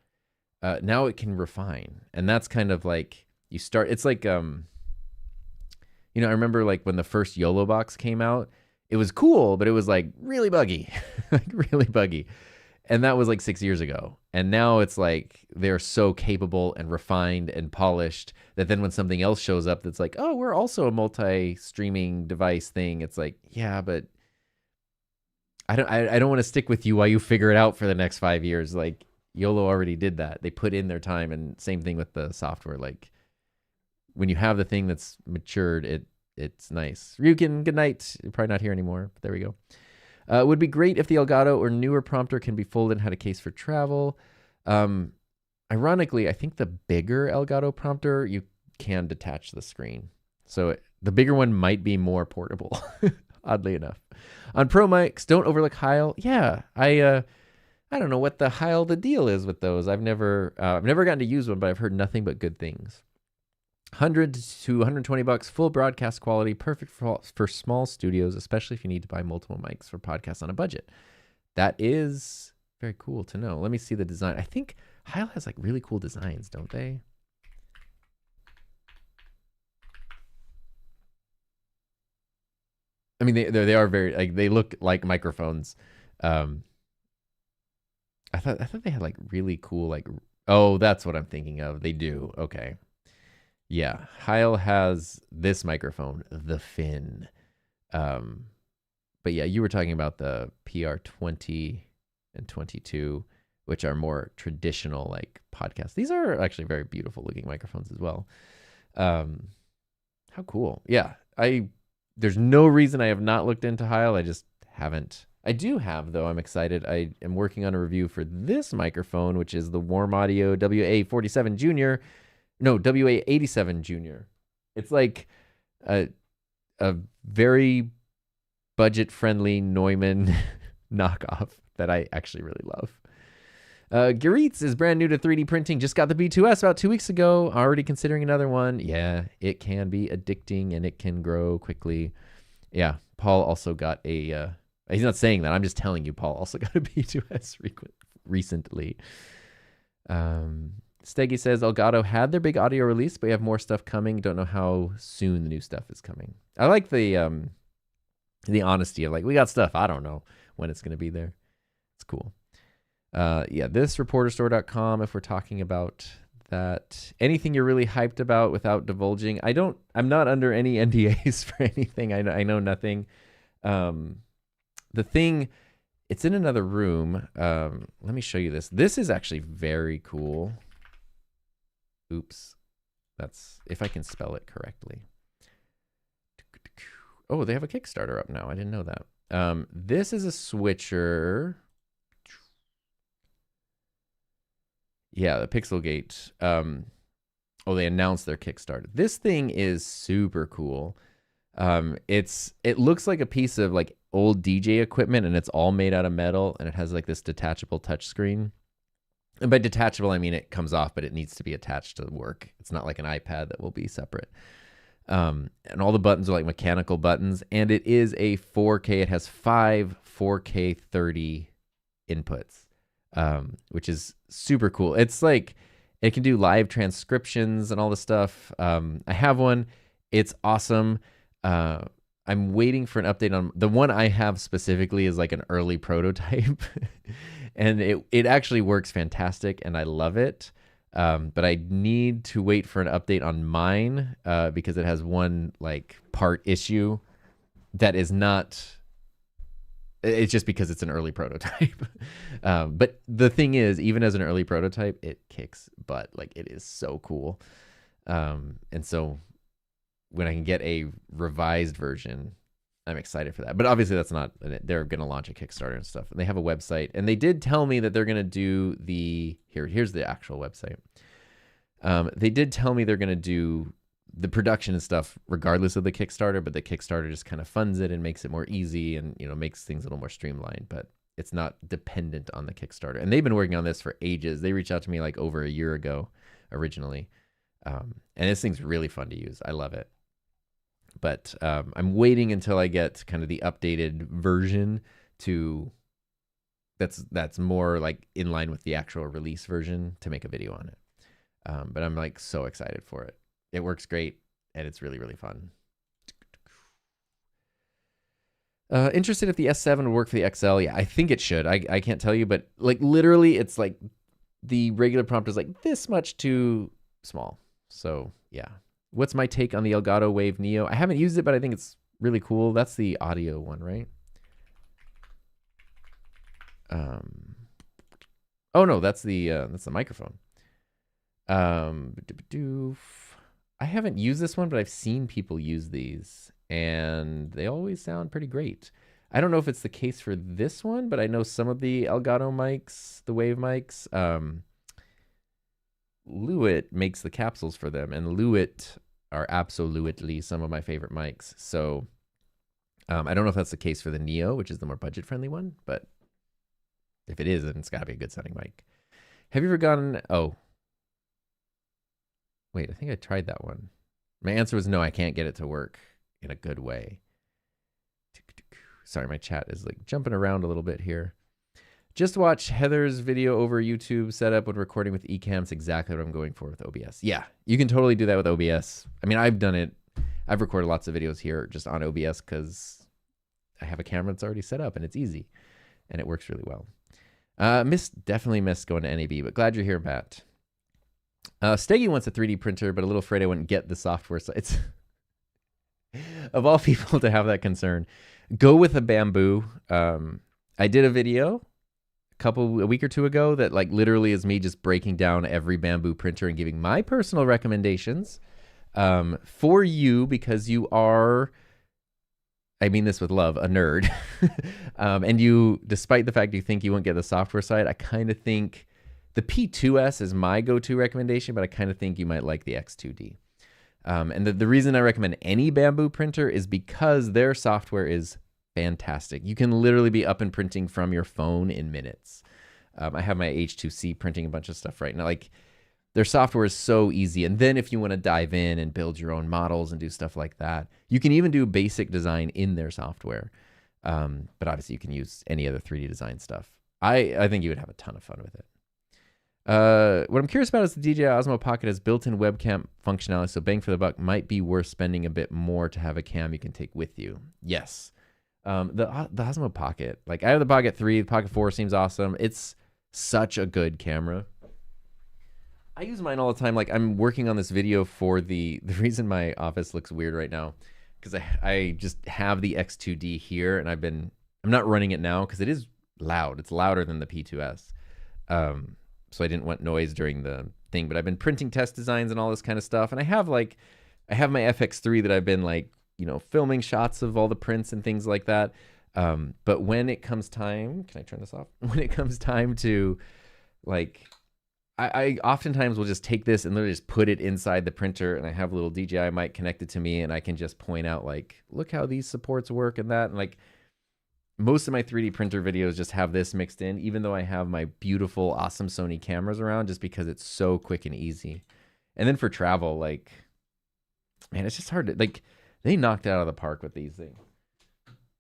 now it can refine. And that's kind of like, you start, it's like, you know, I remember like when the first YOLO box came out, it was cool, but it was like really buggy, like really buggy. And that was like 6 years ago. And now it's like they're so capable and refined and polished that then when something else shows up that's like, oh, we're also a multi-streaming device thing, it's like, yeah, but I don't want to stick with you while you figure it out for the next 5 years. Like YOLO already did that. They put in their time, and same thing with the software. Like when you have the thing that's matured, it's nice. Ryukin, good night. You're probably not here anymore, but there we go. It would be great if the Elgato or newer prompter can be folded and had a case for travel. Ironically, I think the bigger Elgato prompter, you can detach the screen. So the bigger one might be more portable, oddly enough. On Pro mics, don't overlook Heil. Yeah, I don't know what the deal is with those. I've never gotten to use one, but I've heard nothing but good things. $100 to $120, full broadcast quality, perfect for small studios, especially if you need to buy multiple mics for podcasts on a budget. That is very cool to know. Let me see the design. I think Heil has like really cool designs, don't they? I mean, they are very, like, they look like microphones. I thought they had like really cool, like, oh, that's what I'm thinking of. They do. Okay. Yeah, Heil has this microphone, the Fin. But yeah, you were talking about the PR20 and 22, which are more traditional like podcasts. These are actually very beautiful looking microphones as well. How cool. Yeah, there's no reason I have not looked into Heil. I just haven't. I do have, though. I'm excited. I am working on a review for this microphone, which is the Warm Audio WA47 Junior. No, WA87 Junior. It's like a very budget-friendly Neumann knockoff that I actually really love. Geritz is brand new to 3D printing. Just got the B2S about 2 weeks ago. Already considering another one. Yeah, it can be addicting and it can grow quickly. Yeah, Paul also got a... he's not saying that. I'm just telling you, Paul also got a B2S recently. Steggy says Elgato had their big audio release, but we have more stuff coming. Don't know how soon the new stuff is coming. I like the honesty of like, we got stuff. I don't know when it's going to be there. It's cool. Yeah, this reporterstore.com, if we're talking about that. Anything you're really hyped about without divulging? I'm not under any NDAs for anything. I know nothing. The thing, it's in another room. Let me show you this. This is actually very cool. Oops. That's, if I can spell it correctly. Oh, they have a Kickstarter up now. I didn't know that. This is a switcher. Yeah, the Pixelgate. Oh, they announced their Kickstarter. This thing is super cool. It looks like a piece of like old DJ equipment, and it's all made out of metal, and it has like this detachable touchscreen. And by detachable, I mean it comes off, but it needs to be attached to work. It's not like an iPad that will be separate. And all the buttons are like mechanical buttons, and it is a 4K. It has 5 4K 30 inputs, which is super cool. It's like it can do live transcriptions and all this stuff. I have one. It's awesome. I'm waiting for an update on the one I have specifically is like an early prototype and it actually works fantastic and I love it. But I need to wait for an update on mine, because it has one like part issue that is not, it's just because it's an early prototype. But the thing is, even as an early prototype, it kicks butt. Like it is so cool. And so when I can get a revised version, I'm excited for that. But obviously that's not, they're going to launch a Kickstarter and stuff. And they have a website. And they did tell me that they're going to do the, here's the actual website. They did tell me they're going to do the production and stuff regardless of the Kickstarter, but the Kickstarter just kind of funds it and makes it more easy and, you know, makes things a little more streamlined. But it's not dependent on the Kickstarter. And they've been working on this for ages. They reached out to me like over a year ago originally. And this thing's really fun to use. I love it. But I'm waiting until I get kind of the updated version to that's more like in line with the actual release version to make a video on it. But I'm like so excited for it. It works great and it's really, really fun. Interested if the S7 would work for the XL? Yeah, I think it should. I can't tell you, but like literally it's like the regular prompt is like this much too small. So yeah. What's my take on the Elgato Wave Neo? I haven't used it, but I think it's really cool. That's the audio one, right? Oh no, that's the microphone. I haven't used this one, but I've seen people use these, and they always sound pretty great. I don't know if it's the case for this one, but I know some of the Elgato mics, the Wave mics, Lewitt makes the capsules for them, and Lewitt are absolutely some of my favorite mics. So I don't know if that's the case for the Neo, which is the more budget-friendly one, but if it is, then it's got to be a good sounding mic. Have you ever gotten... Oh. Wait, I think I tried that one. My answer was no, I can't get it to work in a good way. Sorry, my chat is like jumping around a little bit here. Just watch Heather's video over YouTube setup when recording with Ecamm. Exactly what I'm going for with OBS. Yeah, you can totally do that with OBS. I mean, I've done it. I've recorded lots of videos here just on OBS because I have a camera that's already set up and it's easy and it works really well. Definitely missed going to NAB, but glad you're here, Matt. Steggy wants a 3D printer, but a little afraid I wouldn't get the software. So it's of all people to have that concern, go with a Bamboo. I did a video a week or two ago that like literally is me just breaking down every Bamboo printer and giving my personal recommendations for you because you are, I mean this with love, a nerd. And you, despite the fact you think you won't get the software side, I kind of think the P2S is my go-to recommendation, but I kind of think you might like the X2D. And the reason I recommend any Bamboo printer is because their software is fantastic. You can literally be up and printing from your phone in minutes. I have my H2C printing a bunch of stuff right now. Like their software is so easy. And then if you want to dive in and build your own models and do stuff like that, you can even do basic design in their software. But obviously you can use any other 3D design stuff. I think you would have a ton of fun with it. What I'm curious about is the DJI Osmo Pocket has built-in webcam functionality, so bang for the buck might be worth spending a bit more to have a cam you can take with you. Yes. The Osmo Pocket, like I have the Pocket 3, the Pocket 4 seems awesome. It's such a good camera. I use mine all the time. Like I'm working on this video for the reason my office looks weird right now, because I just have the X2D here, and I'm not running it now because it is loud. It's louder than the P2S. So I didn't want noise during the thing, but I've been printing test designs and all this kind of stuff. And I have my FX3 that I've been like, filming shots of all the prints and things like that. But when it comes time, can I turn this off? When it comes time to like, I oftentimes will just take this and literally just put it inside the printer, and I have a little DJI mic connected to me, and I can just point out like, look how these supports work and that. And like, most of my 3D printer videos just have this mixed in, even though I have my beautiful, awesome Sony cameras around, just because it's so quick and easy. And then for travel, like, man, it's just hard to, like, they knocked it out of the park with these things.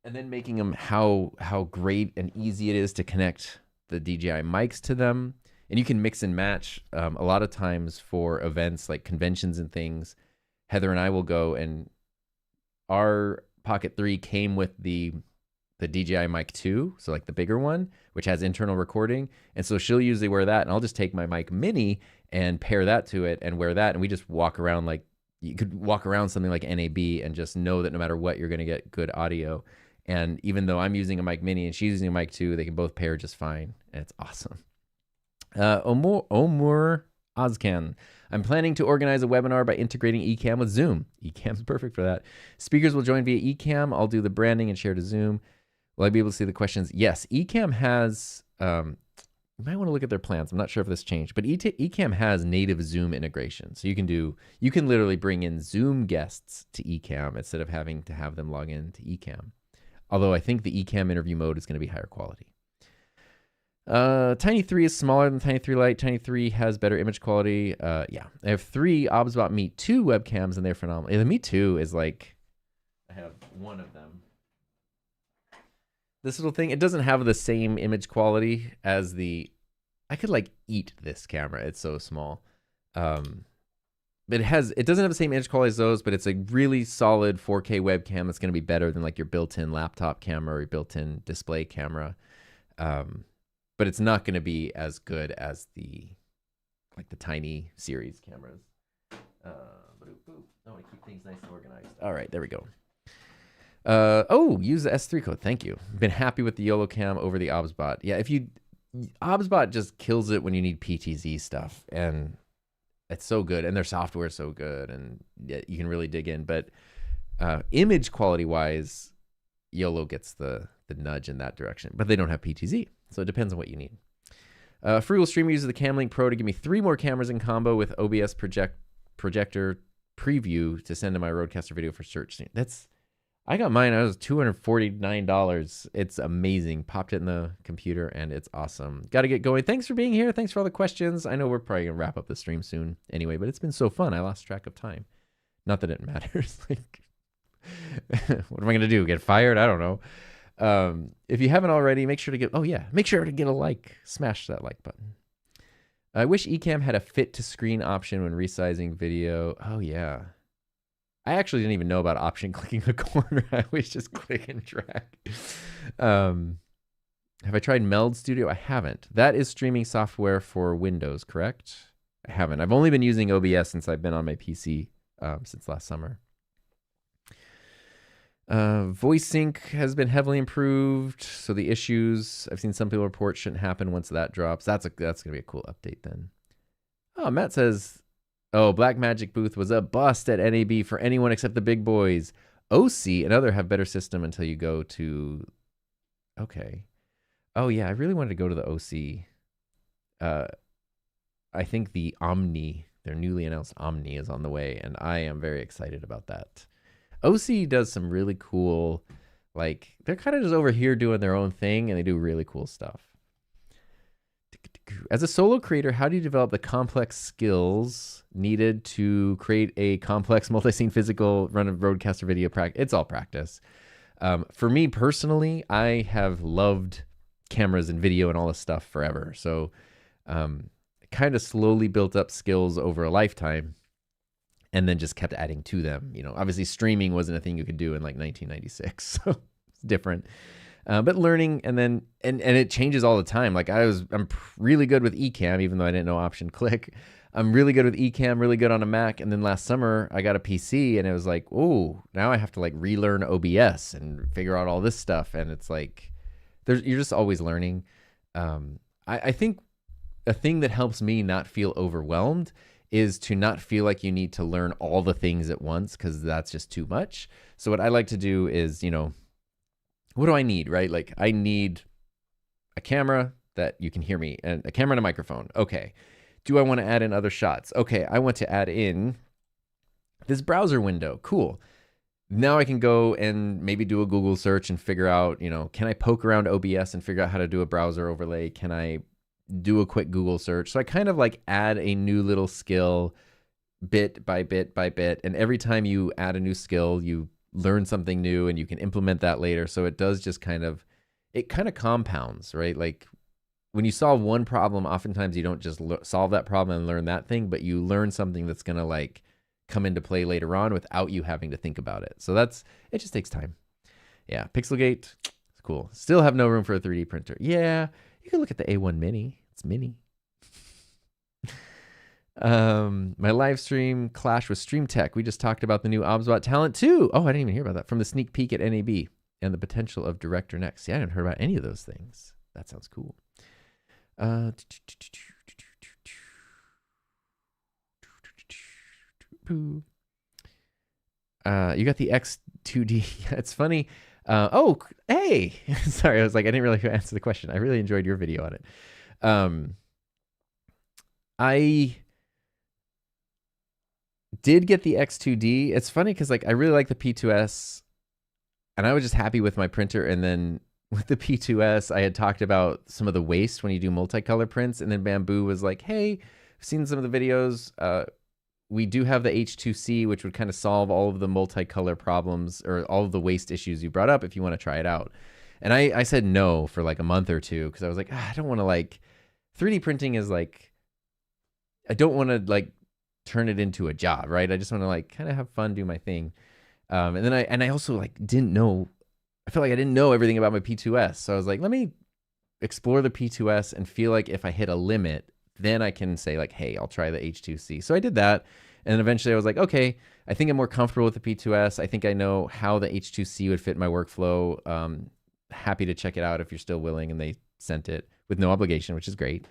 And then making them how great and easy it is to connect the DJI mics to them. And you can mix and match a lot of times for events like conventions and things. Heather and I will go, and our Pocket 3 came with the DJI Mic 2, so like the bigger one, which has internal recording. And so she'll usually wear that, and I'll just take my Mic Mini and pair that to it and wear that. And we just walk around like, you could walk around something like NAB and just know that no matter what, you're going to get good audio. And even though I'm using a Mic Mini and she's using a Mic 2, they can both pair just fine. And it's awesome. Omur Ozcan. I'm planning to organize a webinar by integrating Ecamm with Zoom. Ecamm's perfect for that. Speakers will join via Ecamm. I'll do the branding and share to Zoom. Will I be able to see the questions? Yes, Ecamm has, you might want to look at their plans. I'm not sure if this changed, but Ecamm has native Zoom integration. So you can literally bring in Zoom guests to Ecamm instead of having to have them log in to Ecamm. Although I think the Ecamm interview mode is going to be higher quality. Tiny 3 is smaller than Tiny 3 Lite. Tiny 3 has better image quality. Yeah, I have 3 OBSBot Meet 2 webcams, and they're phenomenal. Yeah, the Meet 2 is like, I have one of them. This little thing, it doesn't have the same image quality as I could like eat this camera. It's so small. But it doesn't have the same image quality as those, but it's a really solid 4K webcam that's going to be better than like your built-in laptop camera or your built-in display camera. But it's not going to be as good as the Tiny series cameras. I want to keep things nice and organized. All right, there we go. Use the S3 code. Thank you. Been happy with the YOLO cam over the OBSBot. Yeah, OBSBot just kills it when you need PTZ stuff, and it's so good, and their software is so good, and you can really dig in. But image quality wise, YOLO gets the nudge in that direction, but they don't have PTZ, so it depends on what you need. Frugal Streamer uses the Camlink Pro to give me 3 more cameras in combo with OBS projector preview to send to my Rodecaster video for search. I got mine. It was $249. It's amazing. Popped it in the computer, and it's awesome. Got to get going. Thanks for being here. Thanks for all the questions. I know we're probably going to wrap up the stream soon anyway, but it's been so fun. I lost track of time. Not that it matters. Like, what am I going to do? Get fired? I don't know. If you haven't already, make sure to get a like. Smash that like button. I wish Ecamm had a fit to screen option when resizing video. Oh, yeah. I actually didn't even know about option clicking a corner. I always just click and drag. Have I tried Meld Studio? I haven't. That is streaming software for Windows, correct? I haven't. I've only been using OBS since I've been on my PC since last summer. Voice sync has been heavily improved. So the issues I've seen some people report shouldn't happen once that drops. That's going to be a cool update then. Oh, Matt says, Blackmagic booth was a bust at NAB for anyone except the big boys. OC and other have better system until you go to... Okay. Oh, yeah, I really wanted to go to the OC. I think the Omni, their newly announced Omni, is on the way, and I am very excited about that. OC does some really cool, like, they're kind of just over here doing their own thing, and they do really cool stuff. As a solo creator, how do you develop the complex skills needed to create a complex multi-scene physical run of Rodecaster video practice? It's all practice. For me personally, I have loved cameras and video and all this stuff forever. So kind of slowly built up skills over a lifetime and then just kept adding to them. Obviously streaming wasn't a thing you could do in like 1996. So it's different. But learning and it changes all the time. Like I'm really good with Ecamm, even though I didn't know option click. I'm really good with Ecamm, really good on a Mac. And then last summer I got a PC and it was like, oh, now I have to like relearn OBS and figure out all this stuff. And it's like, you're just always learning. I think a thing that helps me not feel overwhelmed is to not feel like you need to learn all the things at once, because that's just too much. So what I like to do is, what do I need, right? Like I need a camera that you can hear me, and a camera and a microphone. Okay. Do I want to add in other shots? Okay. I want to add in this browser window. Cool. Now I can go and maybe do a Google search and figure out, can I poke around OBS and figure out how to do a browser overlay? Can I do a quick Google search? So I kind of like add a new little skill bit by bit by bit. And every time you add a new skill, you learn something new and you can implement that later. So it does just kind of compounds, right? Like when you solve one problem, oftentimes you don't just solve that problem and learn that thing, but you learn something that's going to like come into play later on without you having to think about it. So it just takes time. Yeah. Pixelgate, it's cool. Still have no room for a 3D printer. Yeah. You can look at the A1 Mini. It's mini. My live stream clash with Stream Tech. We just talked about the new OBSBot talent too. Oh, I didn't even hear about that. From the sneak peek at NAB and the potential of Director Next. Yeah, I hadn't heard about any of those things. That sounds cool. You got the X2D. It's funny. Oh, hey. Sorry, I was like, I didn't really answer the question. I really enjoyed your video on it. I did get the X2D. It's funny because like I really like the P2S, and I was just happy with my printer. And then with the P2S, I had talked about some of the waste when you do multicolor prints, and then Bamboo was like, "Hey, I've seen some of the videos. We do have the H2C, which would kind of solve all of the multicolor problems or all of the waste issues you brought up if you want to try it out." And I said no for like a month or two because I was like, I don't want to like 3D printing is like, I don't want to like turn it into a job, right? I just want to like kind of have fun, do my thing. And then I also like didn't know, I feel like I didn't know everything about my P2S. So I was like, let me explore the P2S and feel like if I hit a limit, then I can say like, hey, I'll try the H2C. So I did that. And then eventually I was like, okay, I think I'm more comfortable with the P2S. I think I know how the H2C would fit my workflow. Happy to check it out if you're still willing. And they sent it with no obligation, which is great.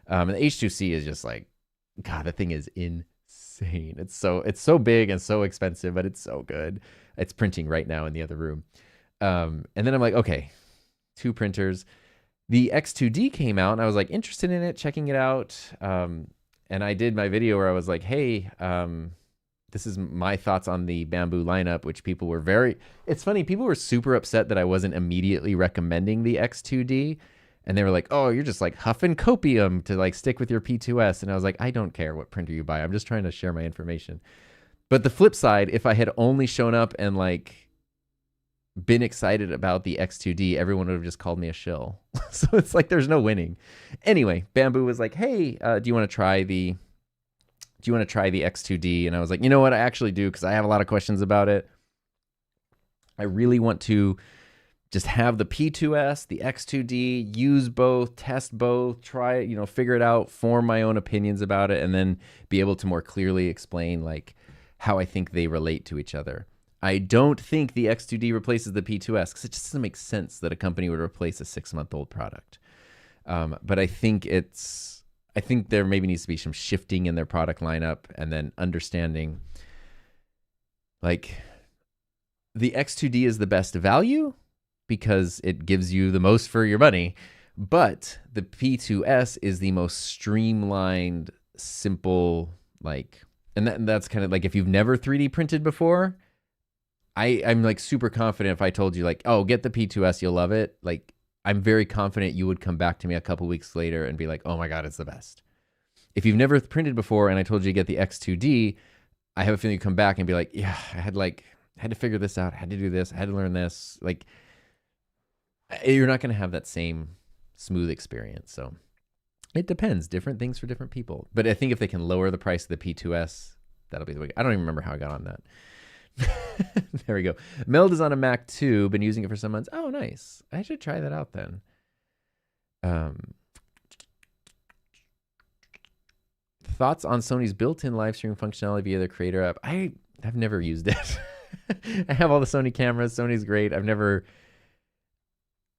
And the H2C is just like, God, the thing is insane. It's so big and so expensive, but it's so good. It's printing right now in the other room. And then I'm like, okay, 2 printers. The X2D came out and I was like interested in it, checking it out. And I did my video where I was like, hey, this is my thoughts on the Bamboo lineup, which people were it's funny, people were super upset that I wasn't immediately recommending the X2D. And they were like, oh, you're just like huffing copium to like stick with your P2S. And I was like, I don't care what printer you buy. I'm just trying to share my information. But the flip side, if I had only shown up and like been excited about the X2D, everyone would have just called me a shill. So it's like there's no winning. Anyway, Bamboo was like, hey, do you want to try the X2D? And I was like, you know what? I actually do, because I have a lot of questions about it. I really want to just have the P2S, the X2D, use both, test both, try it, figure it out, form my own opinions about it, and then be able to more clearly explain like how I think they relate to each other. I don't think the X2D replaces the P2S because it just doesn't make sense that a company would replace a 6-month-old product. But I think there maybe needs to be some shifting in their product lineup, and then understanding like the X2D is the best value because it gives you the most for your money, but the P2S is the most streamlined, simple, like, and that's kind of like if you've never 3D printed before, I'm like super confident if I told you like, oh, get the P2S, you'll love it. Like, I'm very confident you would come back to me a couple weeks later and be like, oh my God, it's the best. If you've never printed before and I told you to get the X2D, I have a feeling you come back and be like, yeah, I had to figure this out. I had to do this. I had to learn this. Like, you're not going to have that same smooth experience. So it depends. Different things for different people. But I think if they can lower the price of the P2S, that'll be the way. I don't even remember how I got on that. There we go. Meld is on a Mac too. Been using it for some months. Oh, nice. I should try that out then. Thoughts on Sony's built-in live stream functionality via their creator app? I have never used it. I have all the Sony cameras. Sony's great. I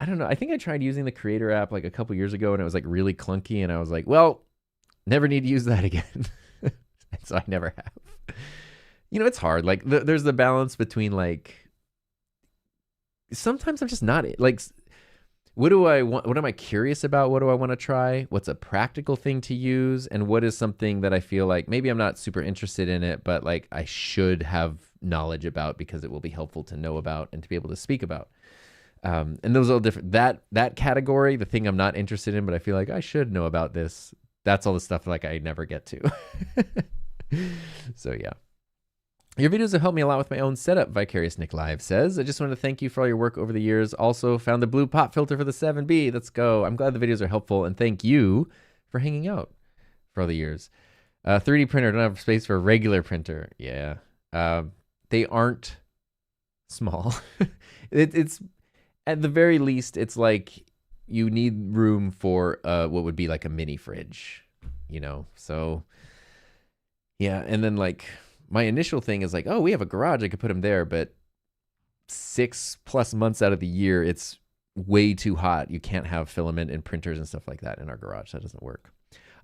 don't know. I think I tried using the creator app like a couple years ago and it was like really clunky. And I was like, well, never need to use that again. And so I never have. It's hard. Like there's the balance between like, sometimes I'm just not like, what do I want? What am I curious about? What do I want to try? What's a practical thing to use? And what is something that I feel like maybe I'm not super interested in it, but like I should have knowledge about because it will be helpful to know about and to be able to speak about. And those are all different. That category, the thing I'm not interested in, but I feel like I should know about this. That's all the stuff like I never get to. So yeah. Your videos have helped me a lot with my own setup, Vicarious Nick Live says. I just want to thank you for all your work over the years. Also found the blue pop filter for the 7B. Let's go. I'm glad the videos are helpful, and thank you for hanging out for all the years. 3D printer, don't have space for a regular printer. Yeah. They aren't small. It's at the very least, it's like you need room for what would be like a mini fridge, So yeah, and then like my initial thing is like, oh, we have a garage, I could put him there, but 6+ months out of the year, it's way too hot. You can't have filament and printers and stuff like that in our garage. That doesn't work.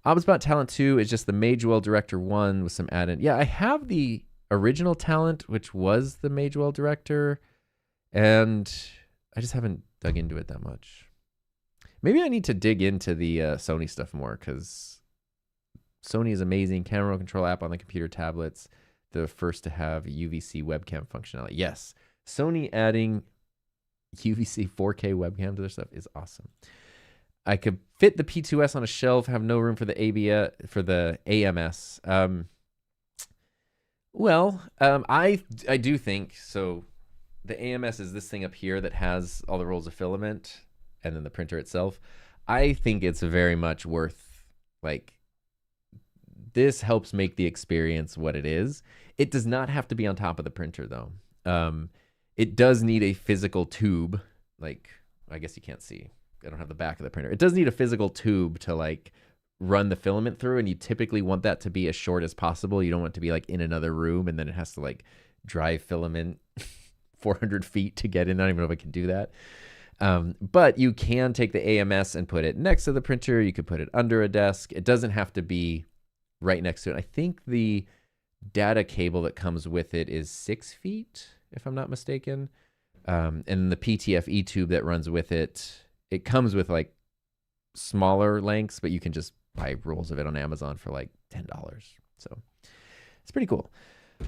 Obsbot Talent 2 is just the Magewell Director 1 with some add-in. Yeah, I have the original Talent, which was the Magewell Director, and I just haven't dug into it that much. Maybe I need to dig into the Sony stuff more, because Sony is amazing. Camera control app on the computer tablets. The first to have UVC webcam functionality. Yes, Sony adding UVC 4K webcam to their stuff is awesome. I could fit the P2S on a shelf, have no room for the AMS. I do think so. The AMS is this thing up here that has all the rolls of filament, and then the printer itself. I think it's very much worth, like, this helps make the experience what it is. It does not have to be on top of the printer, though. It does need a physical tube. Like, I guess you can't see. I don't have the back of the printer. It does need a physical tube to, like, run the filament through, and you typically want that to be as short as possible. You don't want it to be, like, in another room, and then it has to, like, drive filament 400 feet to get in. I don't even know if I can do that. But you can take the AMS and put it next to the printer. You could put it under a desk. It doesn't have to be right next to it. I think the data cable that comes with it is 6 feet, if I'm not mistaken. And the PTFE tube that runs with it, it comes with like smaller lengths, but you can just buy rolls of it on Amazon for like $10. So it's pretty cool.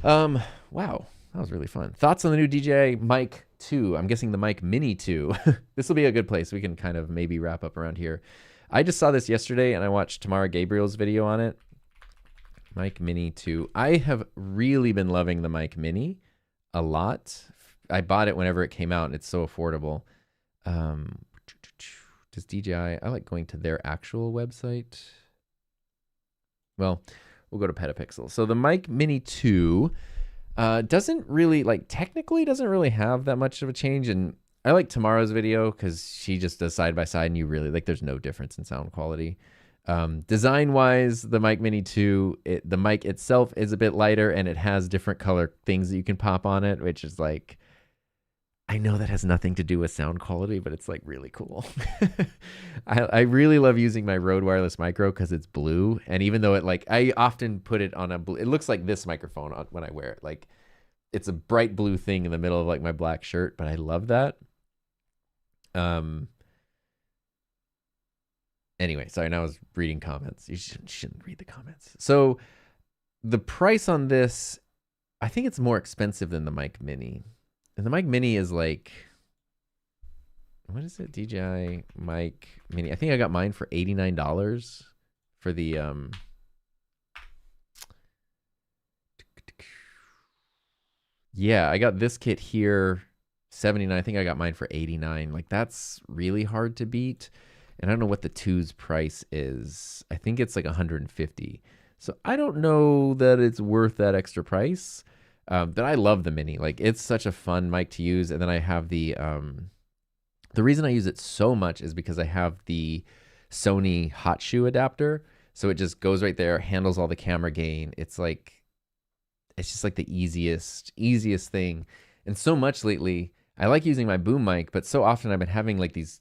Wow, that was really fun. Thoughts on the new DJI Mic 2? I'm guessing the Mic Mini 2. This will be a good place. We can kind of maybe wrap up around here. I just saw this yesterday and I watched Tamara Gabriel's video on it. Mic Mini 2. I have really been loving the Mic Mini a lot. I bought it whenever it came out and it's so affordable. Does DJI, I like going to their actual website. Well, we'll go to Petapixel. So the Mic Mini 2 doesn't really, like, technically doesn't really have that much of a change. And I like Tamara's video because she just does side by side and you really, like, there's no difference in sound quality. Design-wise, the Mic Mini 2, the mic itself is a bit lighter and it has different color things that you can pop on it, which is like, I know that has nothing to do with sound quality, but it's like really cool. I really love using my Rode Wireless Micro because it's blue. And even though it, like, I often put it on a blue, it looks like this microphone when I wear it. Like, it's a bright blue thing in the middle of like my black shirt, but I love that. Anyway, sorry, now I was reading comments. You shouldn't read the comments. So the price on this, I think it's more expensive than the Mic Mini. And the Mic Mini is like, what is it? DJI Mic Mini. I think I got mine for $89 for the yeah, I got this kit here $79. I think I got mine for $89. Like, that's really hard to beat. And I don't know what the 2's price is. I think it's like 150. So I don't know that it's worth that extra price. But I love the Mini. Like, it's such a fun mic to use. And then I have the reason I use it so much is because I have the Sony hot shoe adapter. So it just goes right there, handles all the camera gain. It's just like the easiest thing. And so much lately, I like using my boom mic, but so often I've been having like these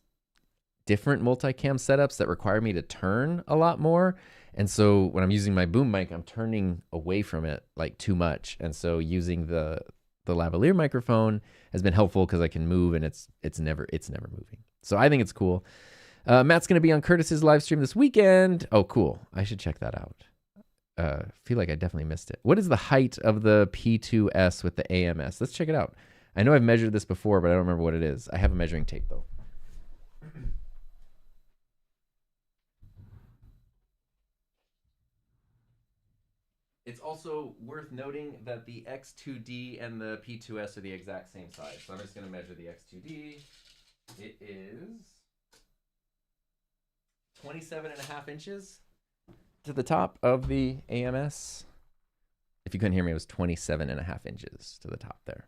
different multicam setups that require me to turn a lot more. And so when I'm using my boom mic, I'm turning away from it like too much. And so using the lavalier microphone has been helpful because I can move and it's never moving. So I think it's cool. Matt's going to be on Curtis's live stream this weekend. Oh, cool. I should check that out. Feel like I definitely missed it. What is the height of the P2S with the AMS? Let's check it out. I know I've measured this before, but I don't remember what it is. I have a measuring tape though. It's also worth noting that the X2D and the P2S are the exact same size. So I'm just going to measure the X2D. It is 27.5 inches to the top of the AMS. If you couldn't hear me, it was 27.5 inches to the top there.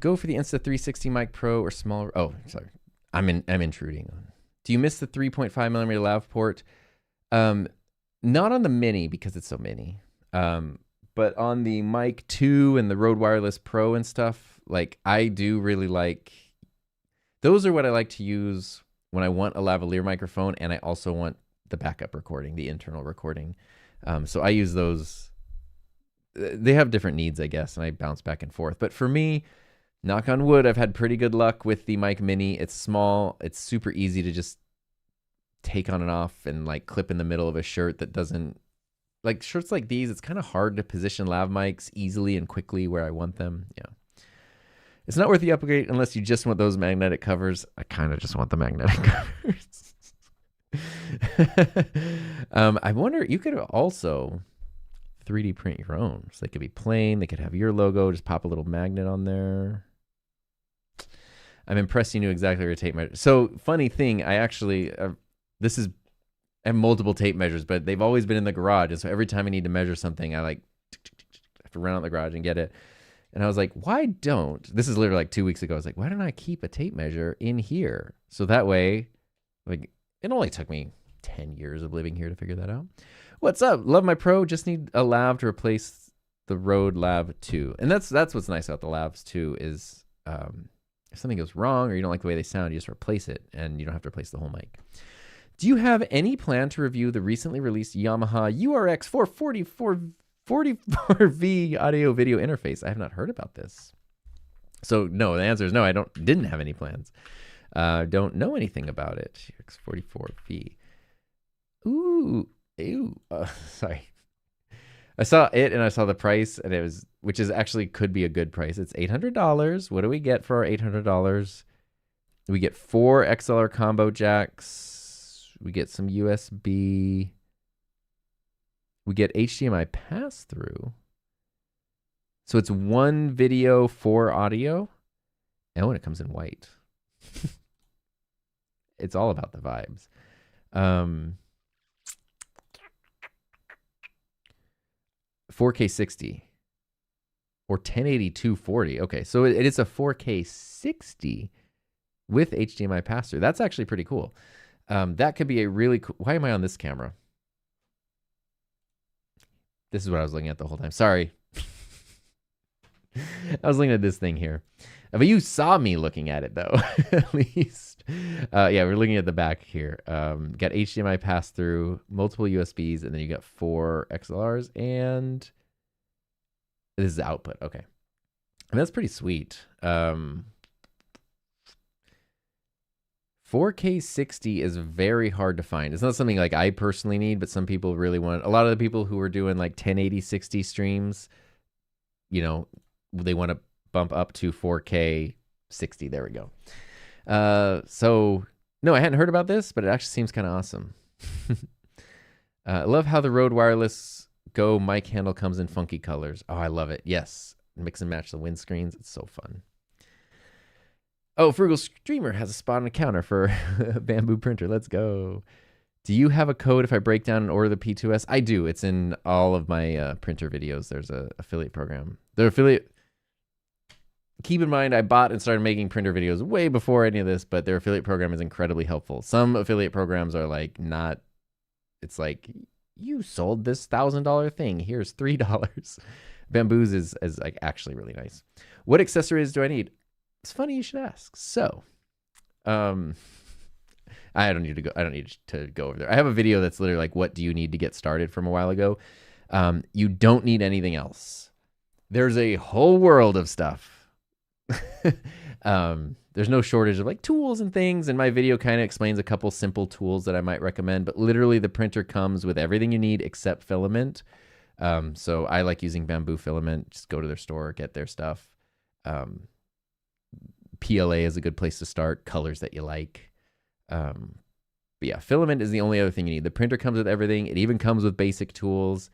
Go for the Insta360 Mic Pro or smaller. Oh, sorry. I'm intruding. Do you miss the 3.5 millimeter lav port? Not on the Mini because it's so mini. But on the Mic 2 and the Rode Wireless Pro and stuff, like I do really like. Those are what I like to use when I want a lavalier microphone and I also want the backup recording, the internal recording. So I use those. They have different needs, I guess, and I bounce back and forth. But for me, knock on wood, I've had pretty good luck with the Mic Mini. It's small. It's super easy to just take on and off and like clip in the middle of a shirt that doesn't, like shirts like these, it's kind of hard to position lav mics easily and quickly where I want them. Yeah. It's not worth the upgrade unless you just want those magnetic covers. I kind of just want the magnetic covers. I wonder, you could also 3D print your own. So they could be plain. They could have your logo. Just pop a little magnet on there. I'm impressed you knew exactly where your tape measure. So funny thing, I actually, I have multiple tape measures, but they've always been in the garage. And so every time I need to measure something, I have to run out the garage and get it. And I was like, why don't, this is literally like 2 weeks ago. I was like, why don't I keep a tape measure in here? So that way, like, it only took me 10 years of living here to figure that out. What's up? Love my Pro. Just need a lav to replace the Rode Lav 2. And that's what's nice about the lavs too is if something goes wrong or you don't like the way they sound, you just replace it and you don't have to replace the whole mic. Do you have any plan to review the recently released Yamaha URX 444V audio video interface? I have not heard about this. So no, the answer is no, I didn't have any plans. Don't know anything about it. URX 44V. Ew. Sorry. I saw it and I saw the price and it was, which is actually could be a good price. It's $800. What do we get for our $800? We get 4 XLR combo jacks. We get some USB. We get HDMI pass through. So it's 1 video, 4 audio. Oh, and it comes in white. It's all about the vibes. 4K 60 or 1080 240. Okay, so it is a 4K 60 with HDMI pass-through. That's actually pretty cool. That could be a really cool. Why am I on this camera? This is what I was looking at the whole time. Sorry. I was looking at this thing here. But you saw me looking at it though, at least. Yeah, we're looking at the back here. Got HDMI pass-through, multiple USBs, and then you got 4 XLRs, and this is the output. Okay. And that's pretty sweet. 4K 60 is very hard to find. It's not something like I personally need, but some people really want. A lot of the people who are doing like 1080 60 streams, you know, they want to bump up to 4K 60. There we go. So no, I hadn't heard about this, but it actually seems kind of awesome. I love how the Rode Wireless Go mic handle comes in funky colors. Oh, I love it. Yes. Mix and match the windscreens. It's so fun. Oh, Frugal Streamer has a spot on the counter for a bamboo printer. Let's go. Do you have a code if I break down and order the P2S? I do. It's in all of my printer videos. There's a affiliate program. Their affiliate. Keep in mind, I bought and started making printer videos way before any of this, but their affiliate program is incredibly helpful. Some affiliate programs are like not. It's like you sold this $1,000 thing. Here's $3. Bamboo's is like actually really nice. What accessories do I need? It's funny you should ask. So, I don't need to go over there. I have a video that's literally like, what do you need to get started from a while ago? You don't need anything else. There's a whole world of stuff. There's no shortage of like tools and things. And my video kind of explains a couple simple tools that I might recommend, but literally the printer comes with everything you need except filament. So I like using bamboo filament. Just go to their store, get their stuff. PLA is a good place to start. Colors that you like. But yeah, filament is the only other thing you need. The printer comes with everything. It even comes with basic tools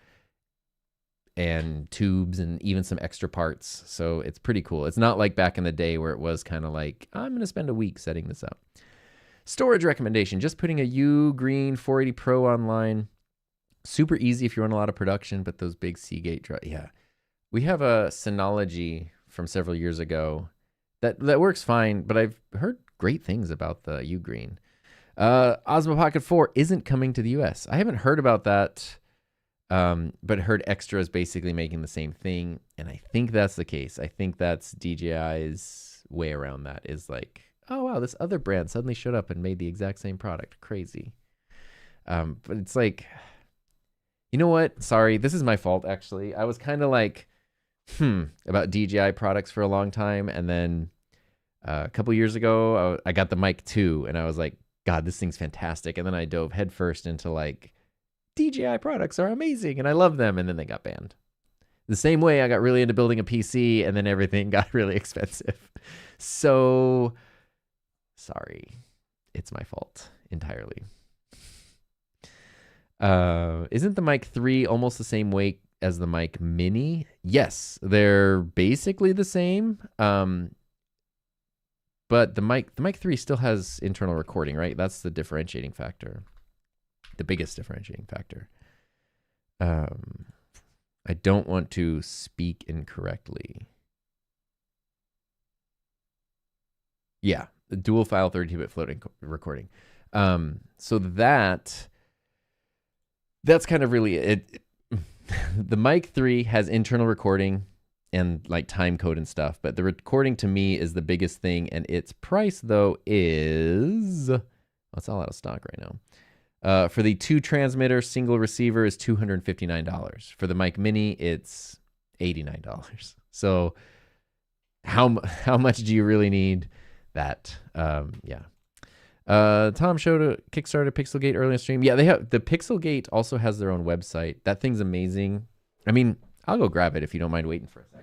and tubes and even some extra parts. So it's pretty cool. It's not like back in the day where it was kind of like, I'm going to spend a week setting this up. Storage recommendation, just putting a Ugreen 480 Pro online. Super easy if you run a lot of production, but those big Seagate drives, yeah. We have a Synology from several years ago that works fine, but I've heard great things about the Ugreen. Osmo Pocket 4 isn't coming to the US. I haven't heard about that, but heard Extra is basically making the same thing, and I think that's the case. I think that's DJI's way around that, is like, oh wow, this other brand suddenly showed up and made the exact same product. Crazy. But it's like, you know what? Sorry, this is my fault, actually. I was kind of like, about DJI products for a long time, and then a couple years ago, I got the Mic 2, and I was like, God, this thing's fantastic. And then I dove headfirst into like, DJI products are amazing, and I love them, and then they got banned. The same way I got really into building a PC, and then everything got really expensive. So, sorry. It's my fault entirely. Isn't the Mic 3 almost the same weight as the Mic Mini? Yes, they're basically the same. But the Mic 3 still has internal recording, right? That's the differentiating factor. The biggest differentiating factor. I don't want to speak incorrectly. Yeah, the dual file 32-bit floating recording. So that's kind of really it. The Mic 3 has internal recording and like time code and stuff, but the recording to me is the biggest thing, and its price though is, it's all out of stock right now. For the 2 transmitter single receiver is $259. For the Mic Mini, it's $89. So how much do you really need that? Yeah. Tom showed a Kickstarter Pixelgate earlier in the stream. Yeah, they have, the Pixelgate also has their own website. That thing's amazing. I mean, I'll go grab it if you don't mind waiting for a second.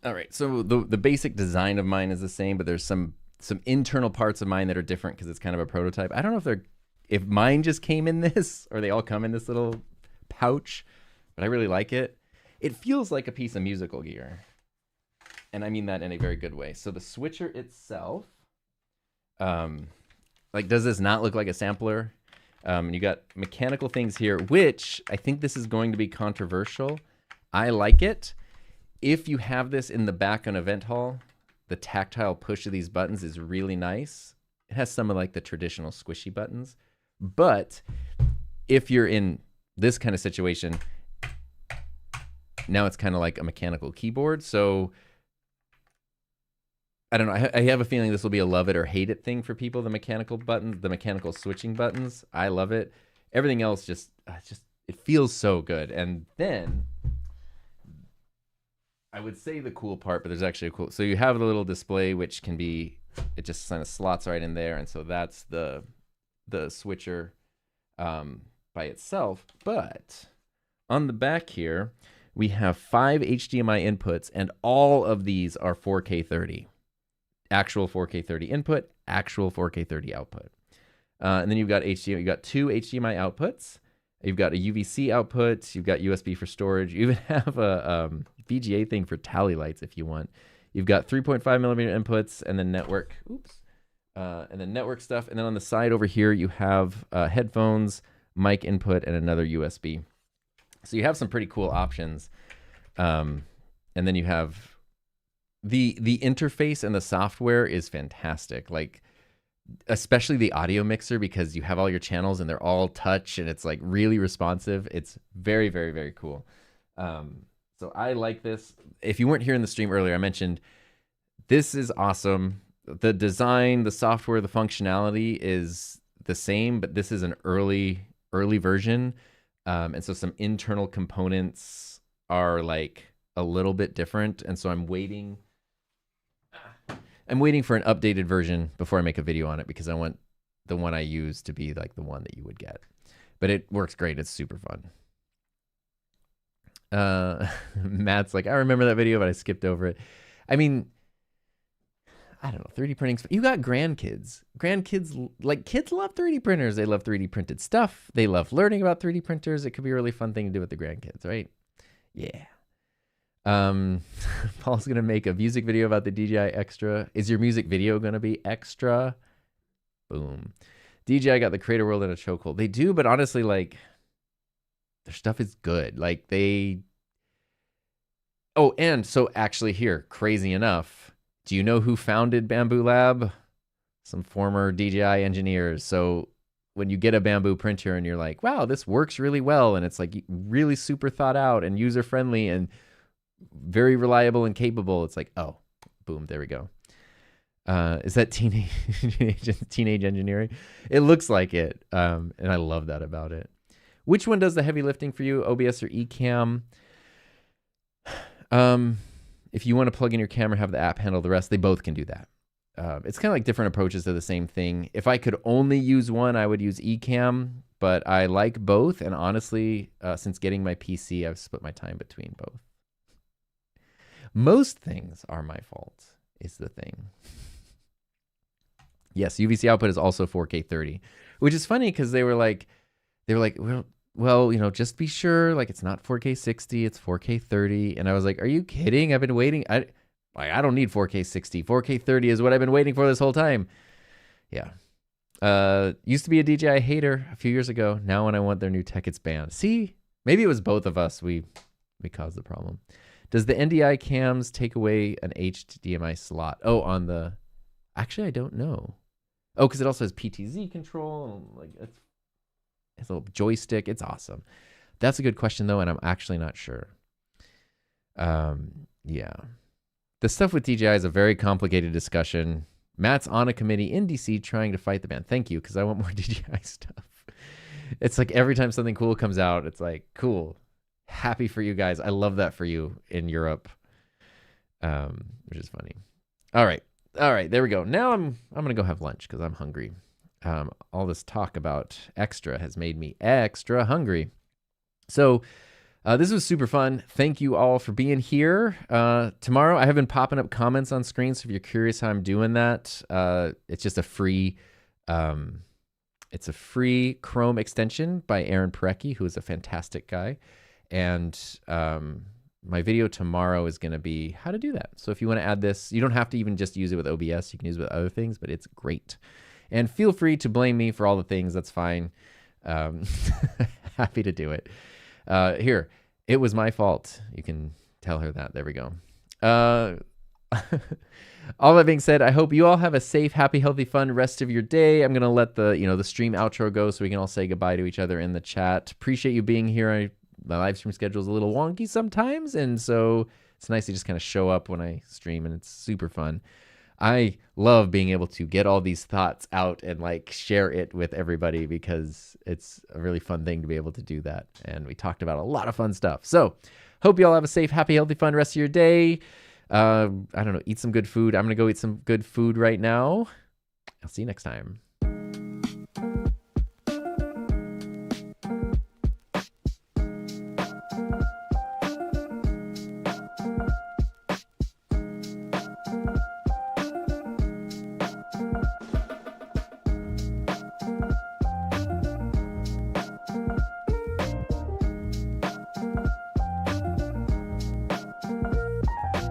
All right, so the basic design of mine is the same, but there's some internal parts of mine that are different because it's kind of a prototype. I don't know if mine just came in this or they all come in this little pouch, but I really like it. It feels like a piece of musical gear, and I mean that in a very good way. So the switcher itself, like, does this not look like a sampler? And you got mechanical things here, which I think this is going to be controversial. I like it. If you have this in the back on event hall, the tactile push of these buttons is really nice. It has some of like the traditional squishy buttons, but if you're in this kind of situation, now it's kind of like a mechanical keyboard. So I don't know. I have a feeling this will be a love it or hate it thing for people. The mechanical buttons, the mechanical switching buttons. I love it. Everything else just it feels so good. And then I would say the cool part, but there's actually a cool. So you have the little display, which can be, it just kind of slots right in there, and so that's the the switcher by itself. But on the back here, we have 5 HDMI inputs, and all of these are 4K 30. Actual 4K 30 input, actual 4K 30 output. And then you've got HDMI. You've got 2 HDMI outputs. You've got a UVC output. You've got USB for storage. You even have a VGA thing for tally lights if you want. You've got 3.5 millimeter inputs, and then network. And then network stuff. And then on the side over here, you have headphones, mic input, and another USB. So you have some pretty cool options. And then you have the interface and the software is fantastic. Like, especially the audio mixer, because you have all your channels and they're all touch and it's like really responsive. It's very, very, very cool. So I like this. If you weren't here in the stream earlier, I mentioned this is awesome. The design, the software, the functionality is the same, but this is an early version. And so some internal components are like a little bit different. And so I'm waiting for an updated version before I make a video on it, because I want the one I use to be like the one that you would get. But it works great. It's super fun. Matt's like, I remember that video, but I skipped over it. I mean, I don't know, 3D printing. You got grandkids. Like, kids love 3D printers. They love 3D printed stuff. They love learning about 3D printers. It could be a really fun thing to do with the grandkids, right? Yeah. Paul's gonna make a music video about the DJI Extra. Is your music video gonna be extra? Boom. DJI got the creator world in a chokehold. They do, but honestly, like, their stuff is good. Like, oh, and so actually here, crazy enough, do you know who founded Bamboo Lab? Some former DJI engineers. So when you get a Bamboo printer and you're like, wow, this works really well, and it's like really super thought out and user friendly and very reliable and capable, it's like, oh, boom, there we go. Is that teenage engineering? It looks like it, and I love that about it. Which one does the heavy lifting for you, OBS or Ecamm? If you want to plug in your camera, have the app handle the rest, they both can do that. It's kind of like different approaches to the same thing. If I could only use one, I would use Ecamm, but I like both, and honestly, since getting my PC, I've split my time between both. Most things are my fault, is the thing. Yes, UVC output is also 4K 30, which is funny because they were like, well, you know, just be sure, like, it's not 4K 60, it's 4K 30. And I was like, are you kidding? I've been waiting. I don't need 4K 60. 4K 30 is what I've been waiting for this whole time. Yeah. Used to be a DJI hater a few years ago. Now when I want their new tech, it's banned. See, maybe it was both of us. We caused the problem. Does the NDI cams take away an HDMI slot? Oh, on the... Actually, I don't know. Oh, because it also has PTZ control. And like, it's a little joystick. It's awesome. That's a good question, though, and I'm actually not sure. Yeah. The stuff with DJI is a very complicated discussion. Matt's on a committee in DC trying to fight the ban. Thank you, because I want more DJI stuff. It's like every time something cool comes out, it's like, cool. Happy for you guys. I love that for you in Europe, which is funny. All right, there we go. Now I'm gonna go have lunch because I'm hungry. All this talk about extra has made me extra hungry. So this was super fun. Thank you all for being here. Tomorrow I have been popping up comments on screen, so if you're curious how I'm doing that, it's just a free it's a free Chrome extension by Aaron Parecki, who is a fantastic guy. And my video tomorrow is going to be how to do that. So if you want to add this, you don't have to even just use it with OBS. You can use it with other things, but it's great. And feel free to blame me for all the things. That's fine. Happy to do it. Here, it was my fault. You can tell her that. There we go. All that being said, I hope you all have a safe, happy, healthy, fun rest of your day. I'm going to let the stream outro go so we can all say goodbye to each other in the chat. Appreciate you being here. My live stream schedule is a little wonky sometimes, and so it's nice to just kind of show up when I stream, and it's super fun. I love being able to get all these thoughts out and like share it with everybody because it's a really fun thing to be able to do that. And we talked about a lot of fun stuff. So hope you all have a safe, happy, healthy, fun rest of your day. I don't know, eat some good food. I'm going to go eat some good food right now. I'll see you next time.